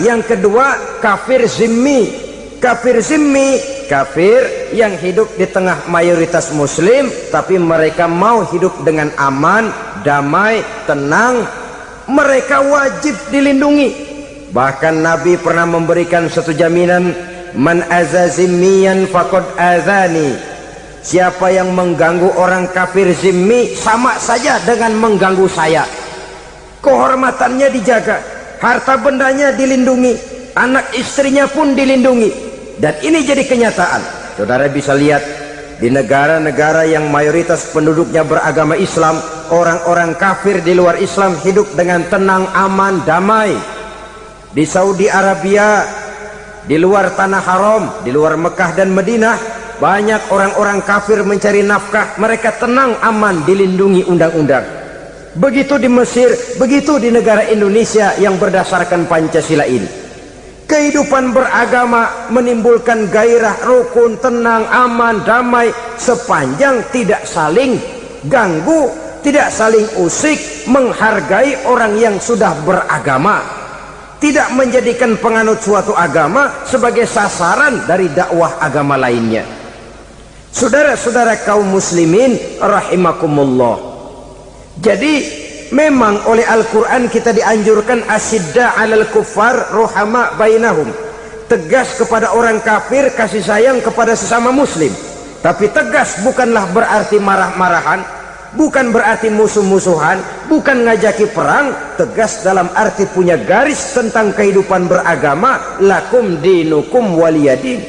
Yang kedua kafir zimmi. Kafir zimmi, kafir yang hidup di tengah mayoritas muslim, tapi mereka mau hidup dengan aman, damai, tenang. Mereka wajib dilindungi. Bahkan Nabi pernah memberikan satu jaminan, man azazimmiyan faqad azani. Siapa yang mengganggu orang kafir zimmi sama saja dengan mengganggu saya. Kehormatannya dijaga, harta bendanya dilindungi, anak istrinya pun dilindungi. Dan ini jadi kenyataan. Saudara bisa lihat di negara-negara yang mayoritas penduduknya beragama Islam, orang-orang kafir di luar Islam hidup dengan tenang, aman, damai. Di Saudi Arabia, di luar tanah haram, di luar Mekah dan Madinah, banyak orang-orang kafir mencari nafkah. Mereka tenang, aman, dilindungi undang-undang. Begitu di Mesir, begitu di negara Indonesia yang berdasarkan Pancasila ini. Kehidupan beragama menimbulkan gairah, rukun, tenang, aman, damai, sepanjang tidak saling ganggu, tidak saling usik, menghargai orang yang sudah beragama, tidak menjadikan penganut suatu agama sebagai sasaran dari dakwah agama lainnya. Saudara-saudara kaum muslimin rahimakumullah. Jadi memang oleh Al-Quran kita dianjurkan asyidda alal kuffar ruhama bainahum. Tegas kepada orang kafir, kasih sayang kepada sesama muslim. Tapi tegas bukanlah berarti marah-marahan, bukan berarti musuh-musuhan, bukan ngajaki perang. Tegas dalam arti punya garis tentang kehidupan beragama, lakum dinukum waliyadin.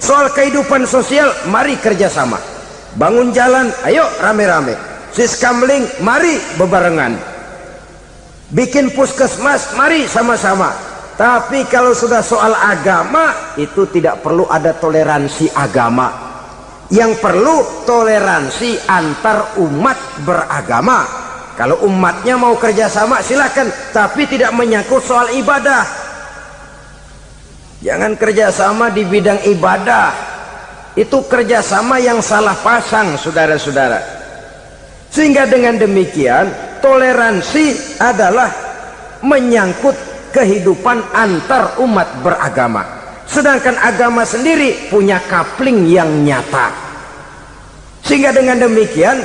Soal kehidupan sosial, mari kerjasama. Bangun jalan, ayo rame-rame. Siskamling, mari bebarengan. Bikin puskesmas, mari sama-sama. Tapi kalau sudah soal agama, itu tidak perlu ada toleransi agama. Yang perlu toleransi antar umat beragama. Kalau umatnya mau kerjasama silakan, tapi tidak menyangkut soal ibadah. Jangan kerjasama di bidang ibadah. Itu kerjasama yang salah pasang, saudara-saudara. Sehingga dengan demikian toleransi adalah menyangkut kehidupan antar umat beragama. sedangkan agama sendiri punya coupling yang nyata. Sehingga dengan demikian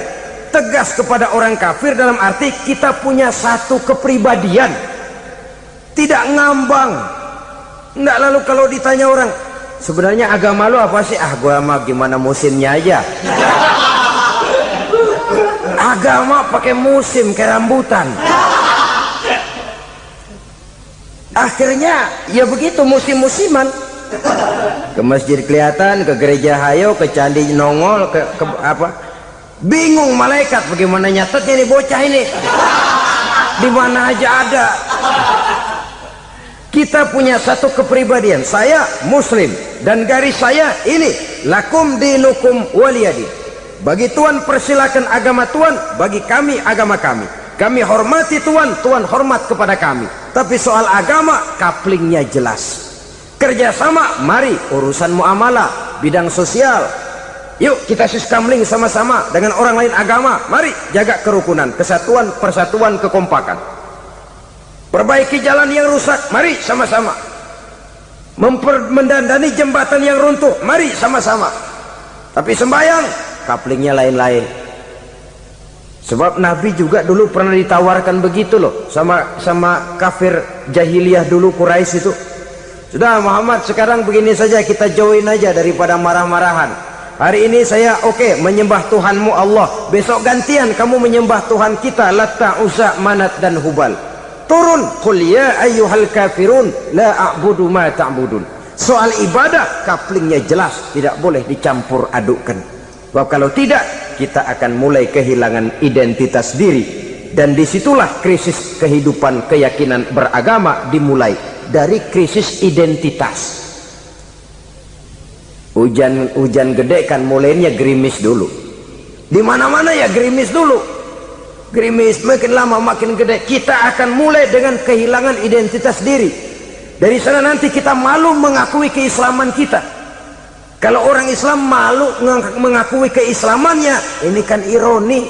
tegas kepada orang kafir dalam arti kita punya satu kepribadian, tidak ngambang. Enggak, lalu kalau ditanya orang, sebenarnya agama lu apa sih? Ah, gua mah gimana musimnya aja. Agama pakai musim kayak rambutan. Akhirnya ya begitu, musim-musiman. Ke masjid kelihatan, ke gereja hayo, ke candi nongol, ke apa? Bingung malaikat bagaimana nyatetnya nih bocah ini. Di mana aja ada. Kita punya satu kepribadian. Saya muslim dan garis saya ini, lakum dinukum waliyadin. Bagi Tuhan persilakan agama Tuhan, bagi kami agama kami. Kami hormati Tuhan, Tuhan hormat kepada kami. Tapi soal agama, couplingnya jelas. Kerjasama, mari urusan muamalah, bidang sosial. Yuk kita siskamling sama-sama dengan orang lain agama. Mari jaga kerukunan, kesatuan, persatuan, kekompakan. Perbaiki jalan yang rusak, mari sama-sama. Mendandani jembatan yang runtuh, mari sama-sama. Tapi sembahyang, couplingnya lain-lain. Sebab Nabi juga dulu pernah ditawarkan begitu loh sama kafir jahiliyah dulu, Quraisy itu. Sudah Muhammad, sekarang begini saja, kita join aja daripada marah-marahan. Hari ini saya oke, menyembah Tuhanmu Allah. Besok gantian kamu menyembah Tuhan kita, Latta, Uzza, Manat dan Hubal. Turun, qul ya ayyuhal kafirun la a'budu ma ta'budun. Soal ibadah couplingnya jelas, tidak boleh dicampur adukkan. Sebab kalau tidak, kita akan mulai kehilangan identitas diri, dan disitulah krisis kehidupan keyakinan beragama dimulai dari krisis identitas. Hujan gede kan mulainya gerimis dulu. Di mana-mana ya gerimis dulu. Gerimis makin lama makin gede. Kita akan mulai dengan kehilangan identitas diri. Dari sana nanti kita malu mengakui keislaman kita. Kalau orang Islam malu mengakui keislamannya, ini kan ironi,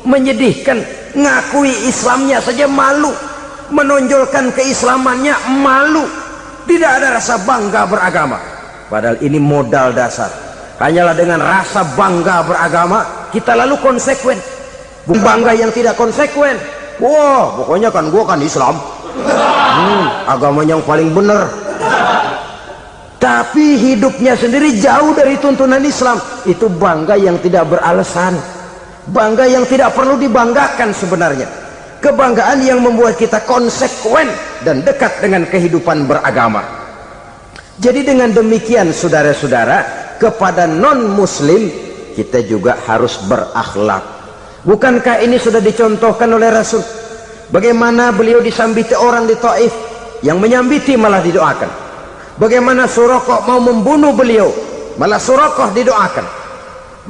menyedihkan. Ngakui Islamnya saja malu, menonjolkan keislamannya malu, tidak ada rasa bangga beragama. Padahal ini modal dasar. Hanyalah dengan rasa bangga beragama kita lalu konsekuen. Bangga yang tidak konsekuen, wah pokoknya kan gua kan Islam, agama yang paling benar. Tapi hidupnya sendiri jauh dari tuntunan Islam. Itu bangga yang tidak beralasan, bangga yang tidak perlu dibanggakan sebenarnya. Kebanggaan yang membuat kita konsekuen dan dekat dengan kehidupan beragama. Jadi dengan demikian saudara-saudara, kepada non-muslim kita juga harus berakhlak. Bukankah ini sudah dicontohkan oleh Rasul? Bagaimana beliau disambiti orang di Taif, yang menyambiti malah didoakan. Bagaimana Suraqah mau membunuh beliau, malah Suraqah didoakan.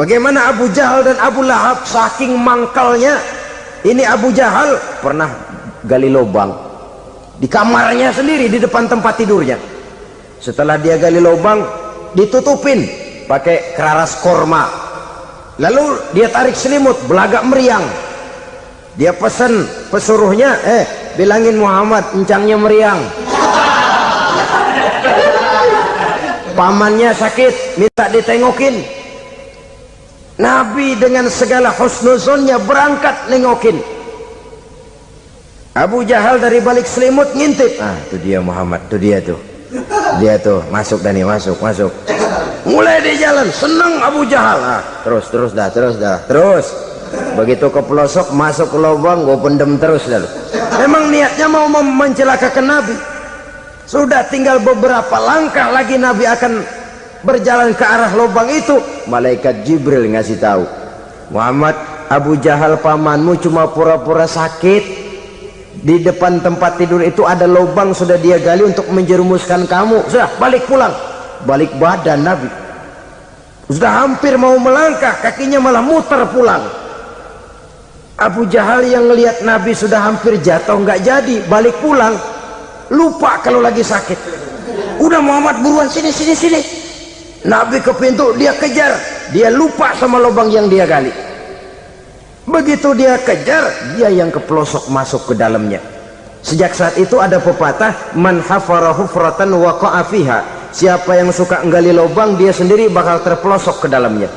Bagaimana Abu Jahal dan Abu Lahab saking mangkalnya. Ini Abu Jahal pernah gali lubang di kamarnya sendiri, di depan tempat tidurnya. Setelah dia gali lubang, ditutupin pakai keraras korma. Lalu dia tarik selimut, belagak meriang. Dia pesan pesuruhnya, bilangin Muhammad encangnya meriang. Pamannya sakit, minta ditengokin. Nabi dengan segala husnuzonnya berangkat nengokin. Abu Jahal dari balik selimut ngintip. Ah, itu dia Muhammad, itu dia tuh. Dia tuh, masuk Dani, masuk. Mulai di jalan, senang Abu Jahal. Ah, terus dah. Begitu ke pelosok, masuk ke lubang, gue pendem terus dah. Memang niatnya mau mencelakakan Nabi. Sudah tinggal beberapa langkah lagi Nabi akan berjalan ke arah lubang itu. Malaikat Jibril ngasih tahu, Muhammad, Abu Jahal pamanmu cuma pura-pura sakit. Di depan tempat tidur itu ada lubang sudah dia gali untuk menjerumuskan kamu. Sudah balik pulang. Balik badan Nabi. Sudah hampir mau melangkah, kakinya malah muter pulang. Abu Jahal yang ngelihat Nabi sudah hampir jatuh nggak jadi, balik pulang. Lupa kalau lagi sakit. Udah Muhammad buruan sini. Nabi ke pintu, dia kejar. Dia lupa sama lubang yang dia gali. Begitu dia kejar, dia yang ke pelosok masuk ke dalamnya. Sejak saat itu ada pepatah, man hafara hufratan waqa'a fiha. siapa yang suka nggali lubang, dia sendiri bakal terpelosok ke dalamnya.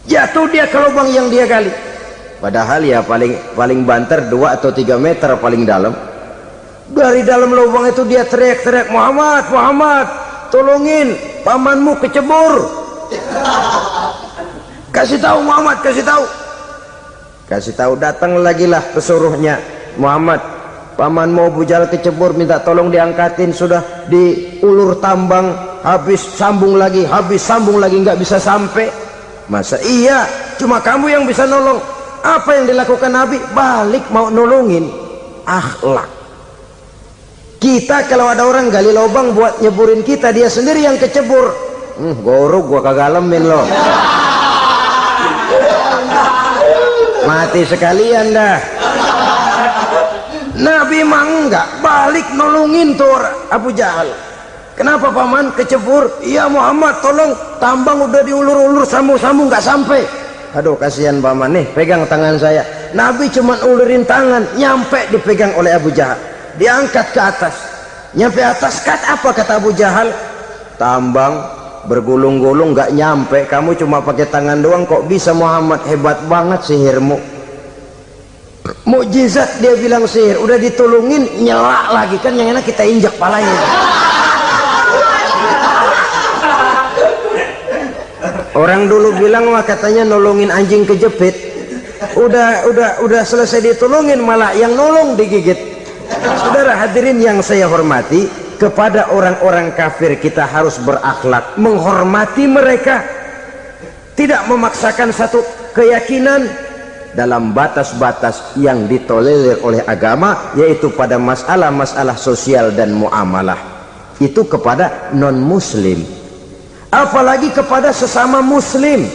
Jatuh dia ke lubang yang dia gali. Padahal ya paling banter 2 atau 3 meter paling dalam. Dari dalam lubang itu dia teriak-teriak, Muhammad, Muhammad, tolongin, pamanmu kecebur. Kasih tahu Muhammad, kasih tahu. Kasih tahu, datang lagi lah pesuruhnya, Muhammad, pamanmu Abu Jahal kecebur, minta tolong diangkatin, sudah diulur tambang, habis sambung lagi, nggak bisa sampai. Masa iya, cuma kamu yang bisa nolong. Apa yang dilakukan Nabi? Balik mau nolongin. Akhlak. Kita kalau ada orang gali lubang buat nyeburin kita, dia sendiri yang kecebur. Gorok gua kagak lemin loh. Mati sekalian dah. Nabi mah enggak, balik nolongin tuh Abu Jahal. Kenapa paman kecebur? Iya Muhammad, tolong, tambang udah diulur-ulur, sambung-sambung nggak sampai. Aduh kasihan paman, nih pegang tangan saya. Nabi cuma ulurin tangan, nyampe dipegang oleh Abu Jahal, diangkat ke atas. Nyampe atas, apa kata Abu Jahal? Tambang bergulung-gulung nggak nyampe, kamu cuma pakai tangan doang kok bisa Muhammad, hebat banget sihirmu. Mukjizat dia bilang sihir, udah ditolongin nyela lagi, kan yang enak kita injak palanya. Orang dulu bilang mah katanya nolongin anjing kejepit, udah selesai ditolongin malah yang nolong digigit. Saudara hadirin yang saya hormati, kepada orang-orang kafir kita harus berakhlak, menghormati mereka, tidak memaksakan satu keyakinan dalam batas-batas yang ditolerir oleh agama, yaitu pada masalah-masalah sosial dan muamalah. Itu kepada non-muslim, apalagi kepada sesama muslim.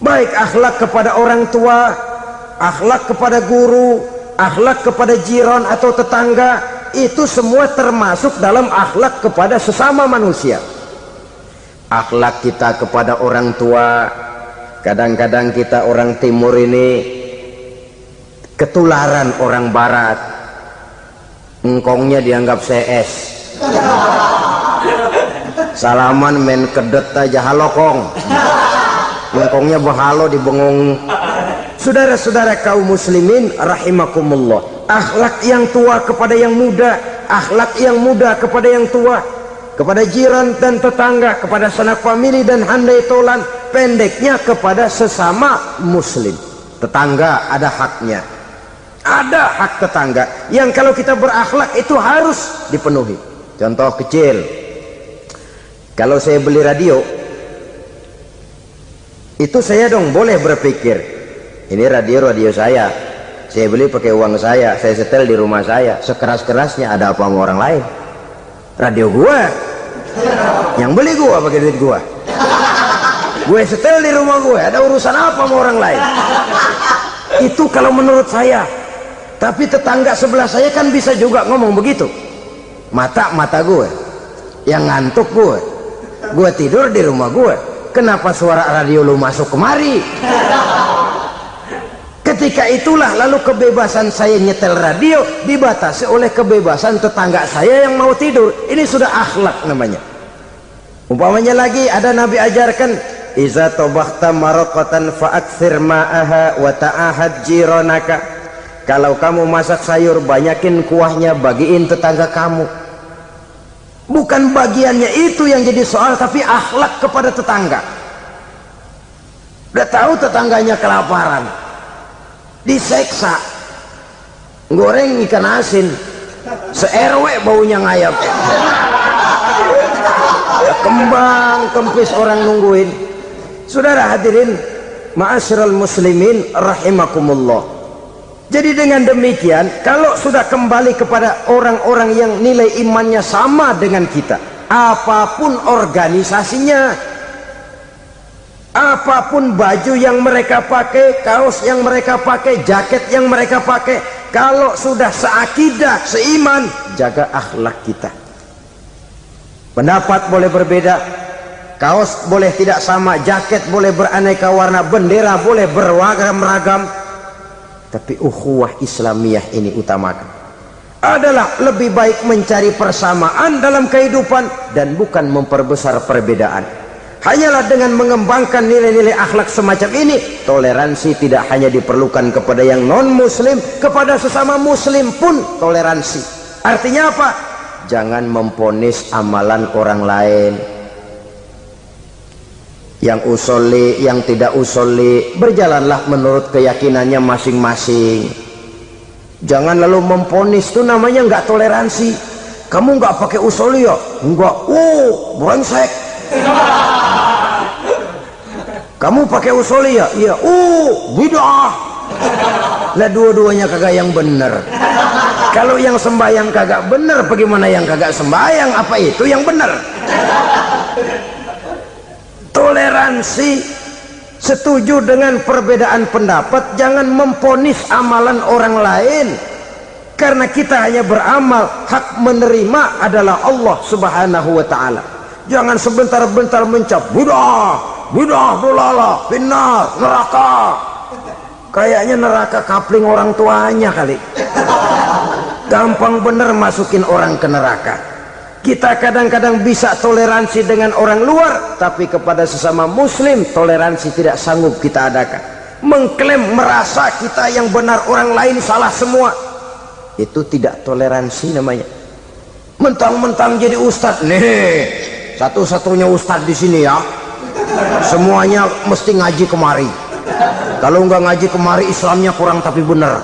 Baik akhlak kepada orang tua, akhlak kepada guru, akhlak kepada jiran atau tetangga, itu semua termasuk dalam akhlak kepada sesama manusia. Akhlak kita kepada orang tua, kadang-kadang kita orang timur ini ketularan orang barat. Engkongnya dianggap CS, salaman main kedet aja halokong, engkongnya bahalo dibengong. Saudara-saudara kaum muslimin rahimakumullah, akhlak yang tua kepada yang muda, akhlak yang muda kepada yang tua, kepada jiran dan tetangga, kepada sanak famili dan handai tolan, pendeknya kepada sesama muslim. Tetangga ada haknya, ada hak tetangga yang kalau kita berakhlak itu harus dipenuhi. Contoh kecil, kalau saya beli radio, itu saya dong boleh berpikir, ini radio saya beli pakai uang saya setel di rumah saya, sekeras-kerasnya ada apa sama orang lain? Radio gua, yang beli gua pakai duit gua, gue setel di rumah gue, ada urusan apa sama orang lain? Itu kalau menurut saya. Tapi tetangga sebelah saya kan bisa juga ngomong begitu. Mata gue yang ngantuk, gue tidur di rumah gue, kenapa suara radio lu masuk kemari? Ketika itulah lalu kebebasan saya nyetel radio dibatasi oleh kebebasan tetangga saya yang mau tidur. Ini sudah akhlak namanya. Umpamanya lagi ada Nabi ajarkan, iza tobakhta maraqatan fa'akthir ma'aha wa ta'ahad jiranaka. Kalau kamu masak sayur, banyakin kuahnya, bagiin tetangga kamu. Bukan bagiannya itu yang jadi soal, tapi akhlak kepada tetangga. Udah tahu tetangganya kelaparan, diseksa, goreng ikan asin, se-RW baunya ngayap, kembang kempis orang nungguin. Saudara hadirin ma'asyiral muslimin rahimakumullah. Jadi dengan demikian, kalau sudah kembali kepada orang-orang yang nilai imannya sama dengan kita, apapun organisasinya, apapun baju yang mereka pakai, kaos yang mereka pakai, jaket yang mereka pakai, kalau sudah seakidah, seiman, jaga akhlak kita. Pendapat boleh berbeda, kaos boleh tidak sama, jaket boleh beraneka warna, bendera boleh beragam-ragam, tapi ukhuwah Islamiyah ini utamakan. adalah lebih baik mencari persamaan dalam kehidupan dan bukan memperbesar perbedaan. Hanyalah dengan mengembangkan nilai-nilai akhlak semacam ini, toleransi tidak hanya diperlukan kepada yang non-muslim, kepada sesama muslim pun toleransi. Artinya apa? Jangan memponis amalan orang lain. Yang usoli, yang tidak usoli, berjalanlah menurut keyakinannya masing-masing. Jangan lalu memponis, itu namanya nggak toleransi. Kamu nggak pakai usoli ya? Enggak. Brengsek. Kamu pakai usoli ya? Iya. Bid'ah. Lah dua-duanya kagak yang bener. Kalau yang sembahyang kagak bener, bagaimana yang kagak sembahyang? Apa itu yang bener? Toleransi. Setuju dengan perbedaan pendapat, jangan memponis amalan orang lain, karena kita hanya beramal, hak menerima adalah Allah subhanahu wa ta'ala. Jangan sebentar-bentar mencap bid'ah dolalah, finnar, neraka. Kayaknya neraka kapling orang tuanya kali. Gampang bener masukin orang ke neraka. Kita kadang-kadang bisa toleransi dengan orang luar, tapi kepada sesama muslim toleransi tidak sanggup kita adakan. Mengklaim merasa kita yang benar, orang lain salah semua, itu tidak toleransi namanya. Mentang-mentang jadi ustadz, nih satu-satunya ustadz di sini ya, semuanya mesti ngaji kemari. Kalau nggak ngaji kemari Islamnya kurang tapi benar.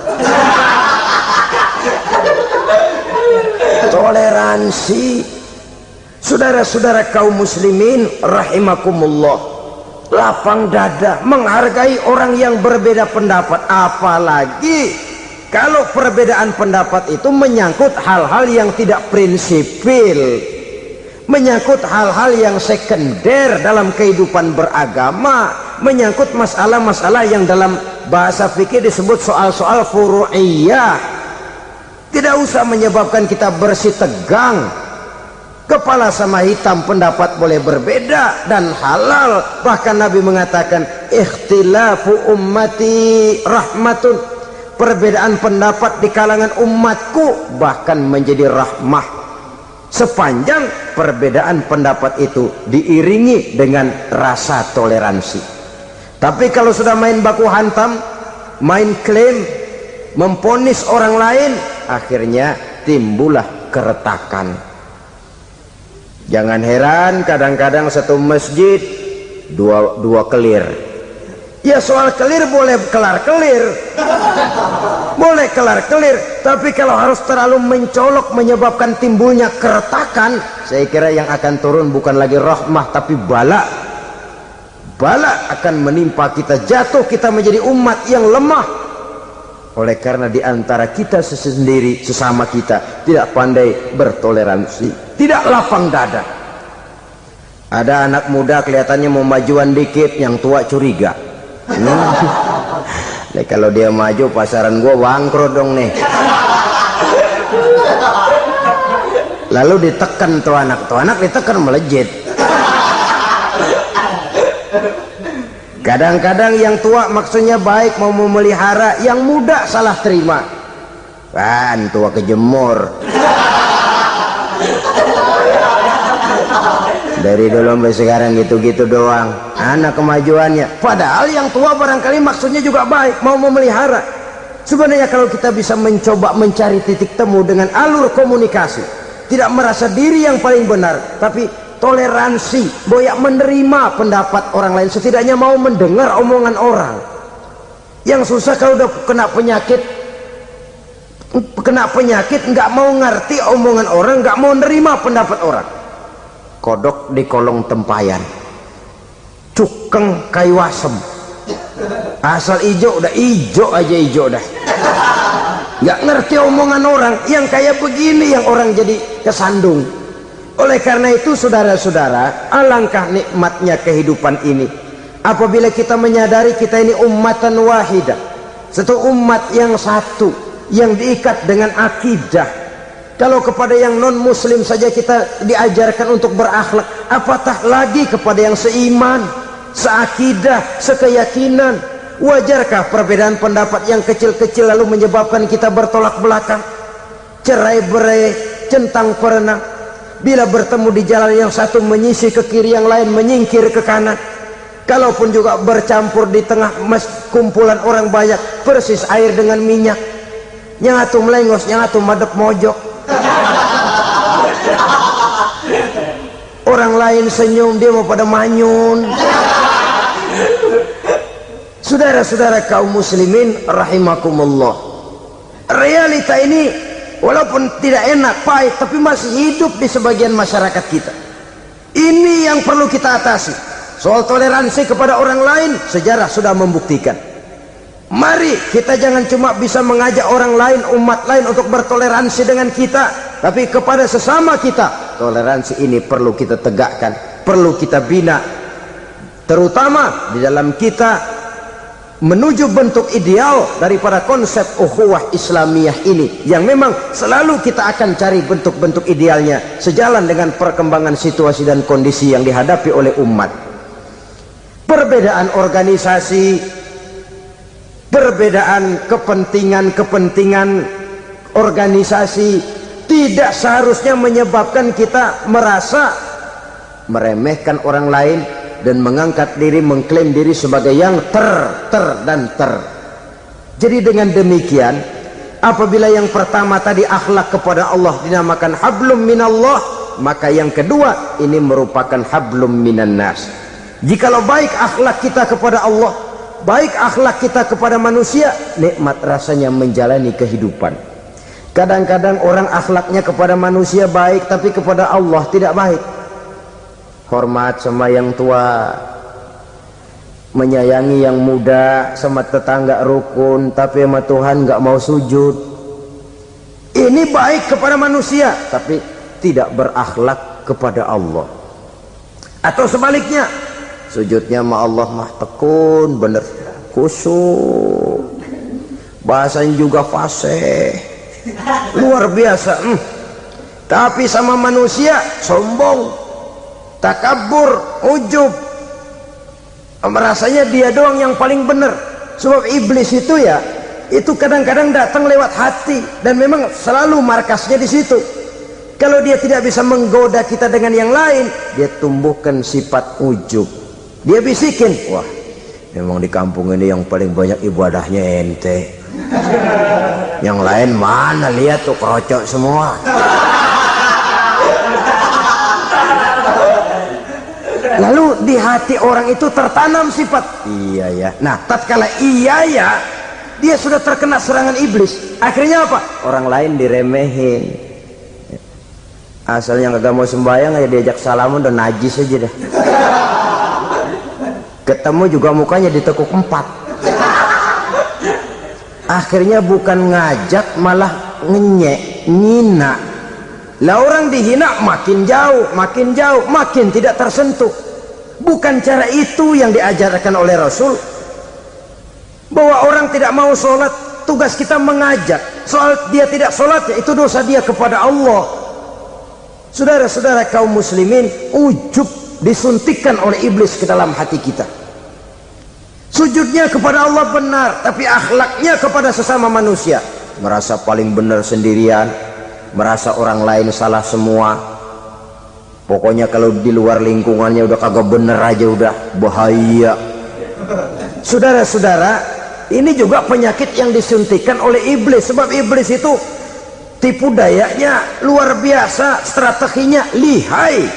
Toleransi. Saudara-saudara kaum muslimin rahimakumullah, lapang dada menghargai orang yang berbeda pendapat, apalagi kalau perbedaan pendapat itu menyangkut hal-hal yang tidak prinsipil, menyangkut hal-hal yang sekunder dalam kehidupan beragama, menyangkut masalah-masalah yang dalam bahasa fikih disebut soal-soal furu'iyah. Tidak usah menyebabkan kita bersih tegang. Kepala sama hitam pendapat boleh berbeda dan halal. Bahkan Nabi mengatakan ikhtilafu ummati rahmatun, perbedaan pendapat di kalangan umatku bahkan menjadi rahmah, sepanjang perbedaan pendapat itu diiringi dengan rasa toleransi. Tapi kalau sudah main baku hantam, main klaim, memponis orang lain, akhirnya timbullah keretakan. Jangan heran kadang-kadang satu masjid dua kelir. Ya soal kelir boleh kelar-kelir, boleh kelar-kelir, tapi kalau harus terlalu mencolok menyebabkan timbulnya keretakan, saya kira yang akan turun bukan lagi rahmah tapi bala. Bala akan menimpa kita, jatuh kita menjadi umat yang lemah. Oleh karena di antara kita sendiri, sesama kita tidak pandai bertoleransi, tidak lapang dada. Ada anak muda kelihatannya mau majuan dikit, yang tua curiga. Nih kalau dia maju pasaran gua bangkrut dong nih. Lalu ditekan tuh anak ditekan melejit. Kadang-kadang yang tua maksudnya baik, mau memelihara, yang muda salah terima. Kan tua kejemur. Dari dulu sampai sekarang gitu-gitu doang, anak kemajuannya. Padahal yang tua barangkali maksudnya juga baik, mau memelihara. Sebenarnya kalau kita bisa mencoba mencari titik temu dengan alur komunikasi, tidak merasa diri yang paling benar, tapi toleransi, boyak menerima pendapat orang lain, setidaknya mau mendengar omongan orang. Yang susah kalau udah kena penyakit nggak mau ngerti omongan orang, nggak mau nerima pendapat orang. Kodok di kolong tempayan, cukeng kayu asem, asal ijo udah ijo aja, ijo dah. Nggak ngerti omongan orang, yang kayak begini yang orang jadi kesandung. Oleh karena itu saudara-saudara, alangkah nikmatnya kehidupan ini apabila kita menyadari kita ini ummatan wahidah, satu umat yang satu, yang diikat dengan akidah. Kalau kepada yang non muslim saja kita diajarkan untuk berakhlak, apatah lagi kepada yang seiman, seakidah, sekeyakinan. Wajarkah perbedaan pendapat yang kecil-kecil lalu menyebabkan kita bertolak belakang? cerai-berai, centang perenang. Bila bertemu di jalan, yang satu menyisih ke kiri, yang lain menyingkir ke kanan. Kalaupun juga bercampur di tengah kumpulan orang banyak, persis air dengan minyak. Yang atu melengos, yang atu madep mojok. Orang lain senyum, dia mau pada manyun. Saudara-saudara kaum muslimin rahimakumullah, realita ini walaupun tidak enak, pahit, tapi masih hidup di sebagian masyarakat kita. Ini yang perlu kita atasi. Soal toleransi kepada orang lain, sejarah sudah membuktikan. Mari kita jangan cuma bisa mengajak orang lain, umat lain untuk bertoleransi dengan kita, tapi kepada sesama kita, toleransi ini perlu kita tegakkan, perlu kita bina, terutama di dalam kita menuju bentuk ideal daripada konsep ukhuwah Islamiyah ini, yang memang selalu kita akan cari bentuk-bentuk idealnya sejalan dengan perkembangan situasi dan kondisi yang dihadapi oleh umat. Perbedaan organisasi, perbedaan kepentingan organisasi tidak seharusnya menyebabkan kita merasa meremehkan orang lain dan mengangkat diri, mengklaim diri sebagai yang ter. Jadi dengan demikian, apabila yang pertama tadi akhlak kepada Allah dinamakan hablum minallah, maka yang kedua ini merupakan hablum minan nas. Jikalau baik akhlak kita kepada Allah, baik akhlak kita kepada manusia, nikmat rasanya menjalani kehidupan. Kadang-kadang orang akhlaknya kepada manusia baik, tapi kepada Allah tidak baik. Hormat sama yang tua, menyayangi yang muda, sama tetangga rukun, tapi sama Tuhan nggak mau sujud. Ini baik kepada manusia, tapi tidak berakhlak kepada Allah. Atau sebaliknya, sujudnya sama Allah mah tekun, bener, khusyuk, bahasanya juga fasih, luar biasa. Tapi sama manusia sombong, takabur, ujub, merasanya dia doang yang paling benar. Sebab iblis itu ya, itu kadang-kadang datang lewat hati, dan memang selalu markasnya di situ. Kalau dia tidak bisa menggoda kita dengan yang lain, dia tumbuhkan sifat ujub. Dia bisikin, wah memang di kampung ini yang paling banyak ibadahnya ente, yang lain mana, lihat tuh kerocok semua. Lalu di hati orang itu tertanam sifat iya ya. Nah, tatkala iya ya, dia sudah terkena serangan iblis. Akhirnya apa? Orang lain diremehin. Asalnya kagak mau sembahyang aja diajak salaman udah najis aja dah. Ketemu juga mukanya ditekuk 4. Akhirnya bukan ngajak, malah ngenyek, ngina. Lah orang dihina makin jauh, makin tidak tersentuh. Bukan cara itu yang diajarkan oleh Rasul. Bahwa orang tidak mau sholat, tugas kita mengajak. Soal dia tidak sholat, ya itu dosa dia kepada Allah. Saudara-saudara kaum muslimin, ujub disuntikkan oleh iblis ke dalam hati kita. Sujudnya kepada Allah benar, tapi akhlaknya kepada sesama manusia merasa paling benar sendirian, merasa orang lain salah semua. Pokoknya kalau di luar lingkungannya udah kagak bener aja udah bahaya. Saudara-saudara, ini juga penyakit yang disuntikkan oleh iblis. Sebab iblis itu tipu dayanya luar biasa, strateginya lihai.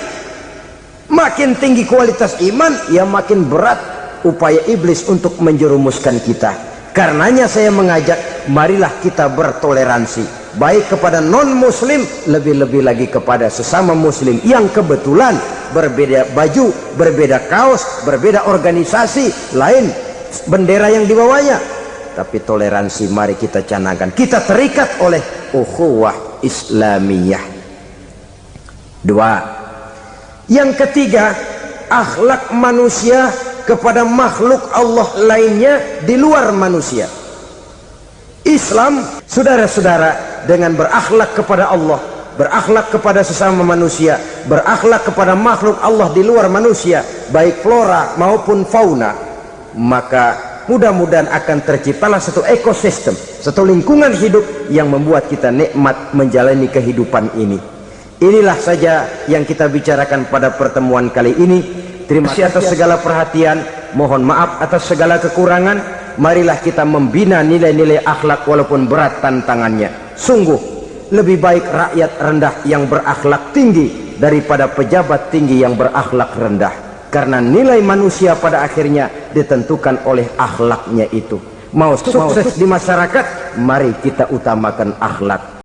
Makin tinggi kualitas iman, ya makin berat upaya iblis untuk menjerumuskan kita. Karenanya saya mengajak, marilah kita bertoleransi, baik kepada non muslim, lebih-lebih lagi kepada sesama muslim yang kebetulan berbeda baju, berbeda kaos, berbeda organisasi, lain bendera yang dibawanya. Tapi toleransi mari kita canangkan. Kita terikat oleh ukhuwah Islamiyah. 2. Yang ketiga, akhlak manusia kepada makhluk Allah lainnya di luar manusia. Islam, saudara-saudara, dengan berakhlak kepada Allah, berakhlak kepada sesama manusia, berakhlak kepada makhluk Allah di luar manusia, baik flora maupun fauna, maka mudah-mudahan akan terciptalah satu ekosistem, satu lingkungan hidup yang membuat kita nikmat menjalani kehidupan ini. Inilah saja yang kita bicarakan pada pertemuan kali ini. Terima kasih atas segala perhatian, mohon maaf atas segala kekurangan. Marilah kita membina nilai-nilai akhlak walaupun berat tantangannya. Sungguh lebih baik rakyat rendah yang berakhlak tinggi daripada pejabat tinggi yang berakhlak rendah. Karena nilai manusia pada akhirnya ditentukan oleh akhlaknya itu. Mau sukses di masyarakat, mari kita utamakan akhlak.